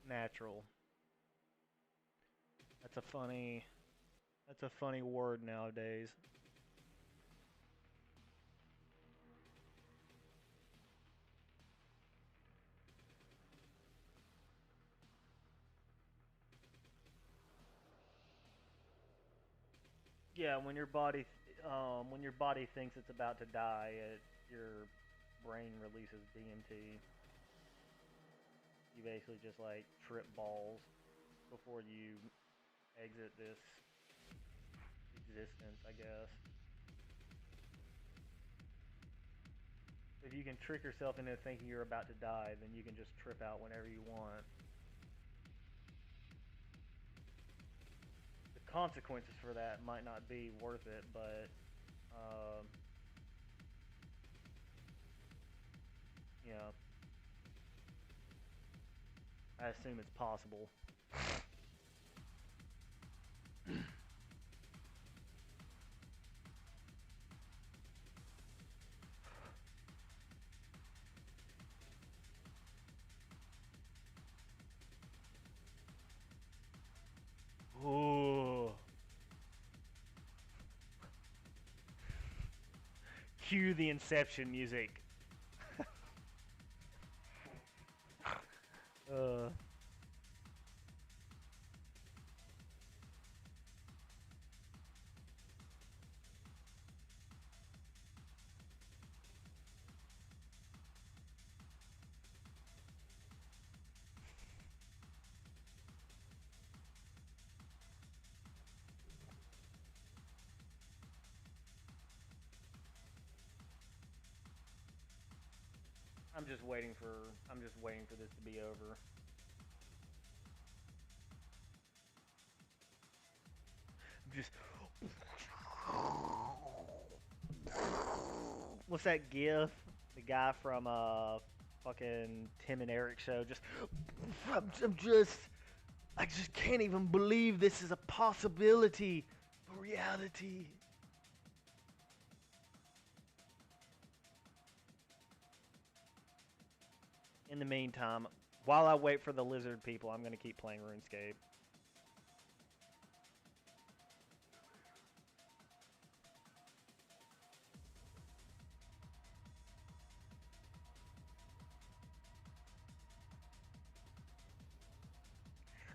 Natural. That's a funny word nowadays. Yeah, when your body thinks it's about to die, your brain releases DMT. You basically just like trip balls before you exit this existence, I guess. If you can trick yourself into thinking you're about to die, then you can just trip out whenever you want. The consequences for that might not be worth it, but you know, I assume it's possible. Ooh. Cue the Inception music. uh. I'm just waiting for this to be over. Just what's that gif? The guy from fucking Tim and Eric show just I just can't even believe this is a possibility for reality. In the meantime, while I wait for the lizard people, I'm gonna keep playing RuneScape.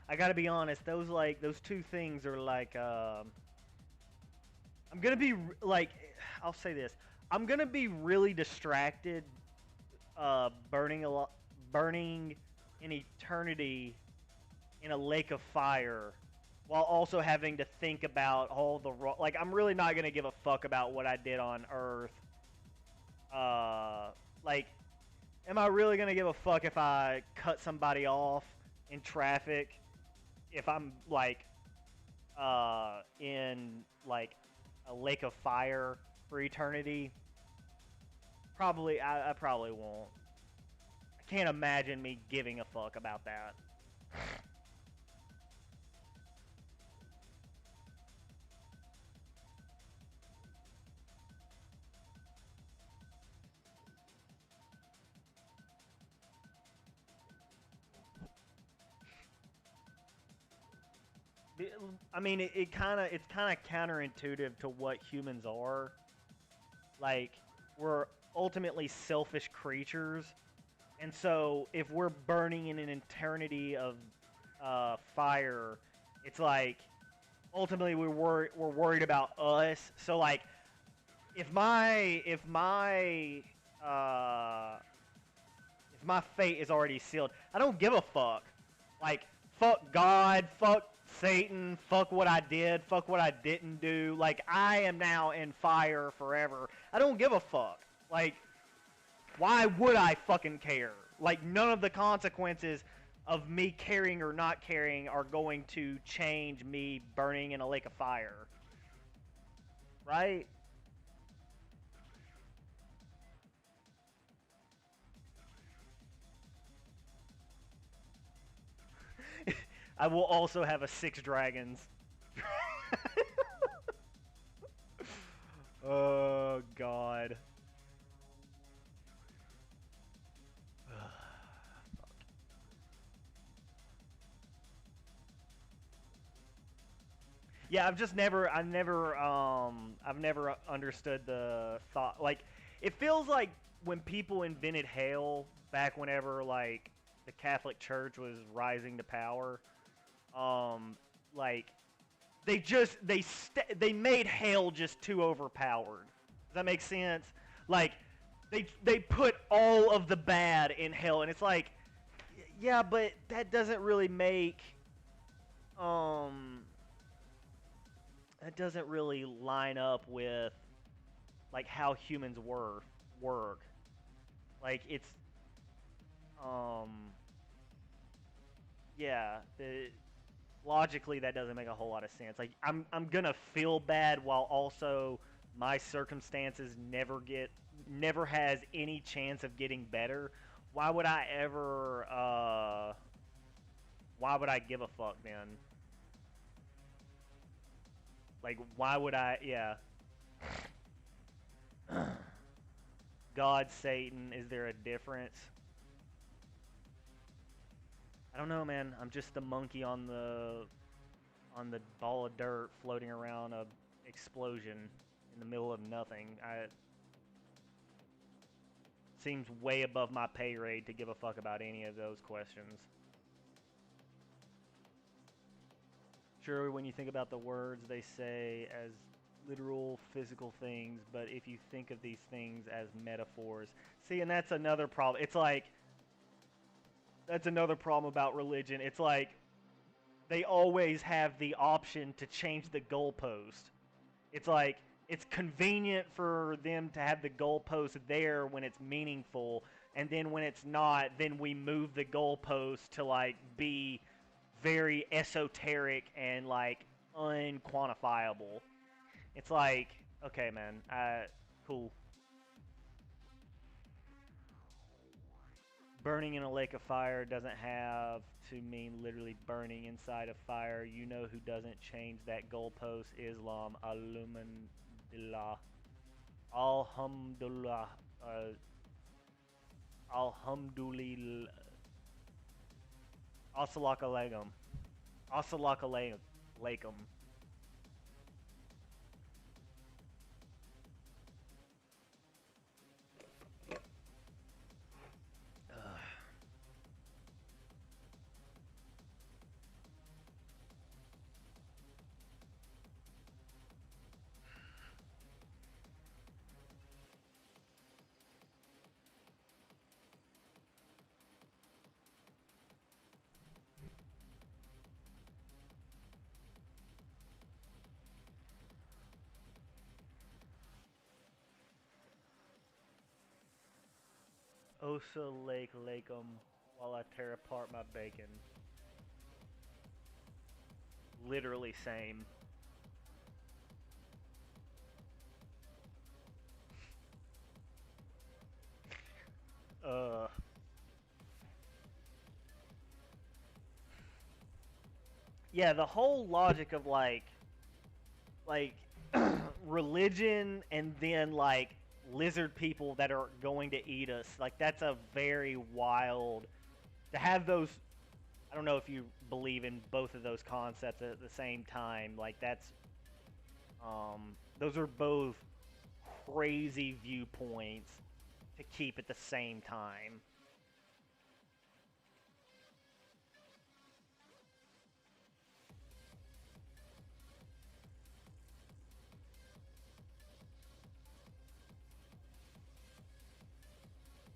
I gotta be honest, those two things are like I'm gonna be like I'll say this. I'm gonna be really distracted burning an eternity in a lake of fire while also having to think about all the like I'm really not gonna give a fuck about what I did on Earth. Like, am I really gonna give a fuck if I cut somebody off in traffic? If I'm like in like a lake of fire for eternity? Probably, I probably won't. I can't imagine me giving a fuck about that. I mean, it's kind of counterintuitive to what humans are. Like, we're ultimately selfish creatures, and so if we're burning in an eternity of fire, it's like ultimately we're worried about us. So like, uh, if my fate is already sealed, I don't give a fuck. Like, fuck God, fuck Satan, fuck what I did, fuck what I didn't do. Like, I am now in fire forever. I don't give a fuck. Like, Why would I fucking care? Like, none of the consequences of me caring or not caring are going to change me burning in a lake of fire. Right? I will also have a 6 dragons. Oh, God. Yeah, I've never understood the thought. Like, it feels like when people invented hell back whenever, like, the Catholic Church was rising to power, like, they made hell just too overpowered. Does that make sense? Like, they put all of the bad in hell, and it's like, yeah, but that doesn't really make, um, that doesn't really line up with like how humans work. Like it's um yeah, logically that doesn't make a whole lot of sense. Like I'm going to feel bad while also my circumstances never has any chance of getting better. Why would I ever why would I give a fuck then? Like why would I yeah. God, Satan, is there a difference? I don't know, man. I'm just the monkey on the ball of dirt floating around a explosion in the middle of nothing. I seems way above my pay grade to give a fuck about any of those questions. Sure, when you think about the words they say as literal physical things, but if you think of these things as metaphors, see, and that's another problem. It's like that's another problem about religion. It's like they always have the option to change the goalpost. It's like it's convenient for them to have the goalpost there when it's meaningful, and then when it's not, then we move the goalpost to like be very esoteric and like unquantifiable. It's like, okay, man, cool. Burning in a lake of fire doesn't have to mean literally burning inside a fire. You know who doesn't change that goalpost? Islam. Alhamdulillah. Alhamdulillah. Alhamdulillah. Assalamu alaikum. Assalamu alaikum. Osa Lake Lakeum while I tear apart my bacon. Literally same. Uh yeah, the whole logic of like religion and then like lizard people that are going to eat us. Like that's a very wild to have those. I don't know if you believe in both of those concepts at the same time. Like that's those are both crazy viewpoints to keep at the same time.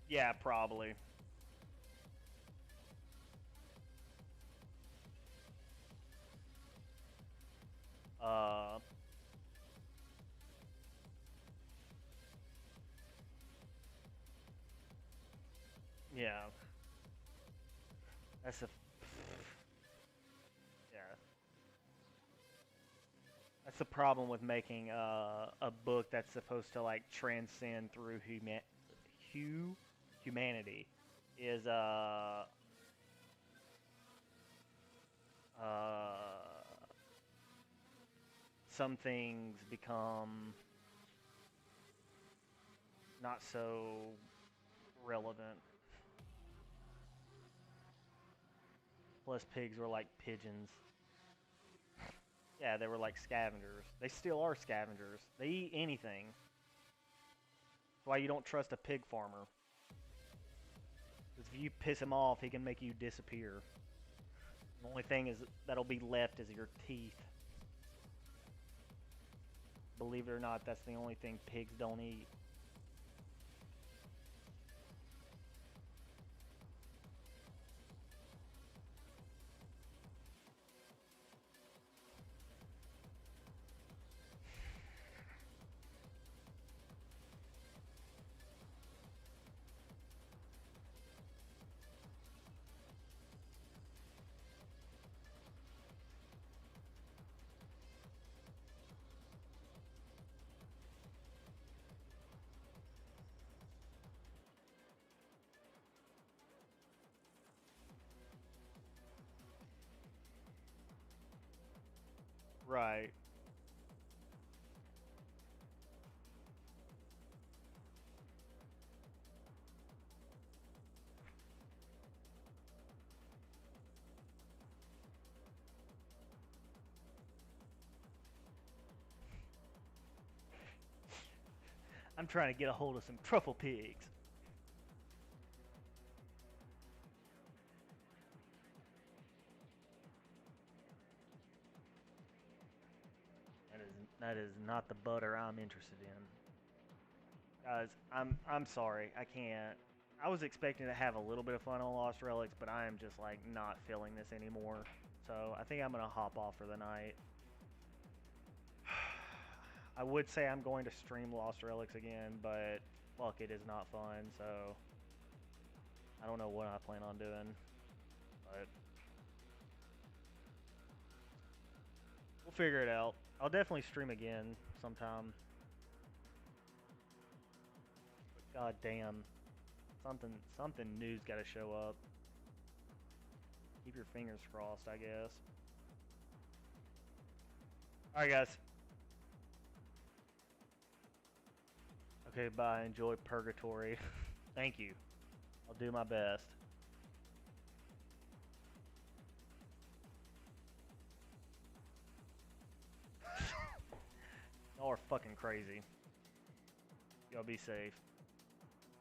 Yeah, probably. Uh, That's a yeah. That's the problem with making a book that's supposed to like transcend through humanity. Is uh some things become not so relevant. Plus, pigs were like pigeons. Yeah, they were like scavengers. They still are scavengers. They eat anything. That's why you don't trust a pig farmer. Because if you piss him off, he can make you disappear. The only thing is that'll be left is your teeth. Believe it or not, that's the only thing pigs don't eat. Right. I'm trying to get a hold of some truffle pigs. That is not the butter I'm interested in. Guys, I'm sorry. I can't. I was expecting to have a little bit of fun on Lost Relics, but I am just like not feeling this anymore. So I think I'm gonna hop off for the night. I would say I'm going to stream Lost Relics again, but fuck, it is not fun. So I don't know what I plan on doing, but we'll figure it out. I'll definitely stream again sometime. But god damn, something new's got to show up. Keep your fingers crossed, I guess. All right, guys. Okay, bye. Enjoy Purgatory. Thank you. I'll do my best. Y'all are fucking crazy. Y'all be safe.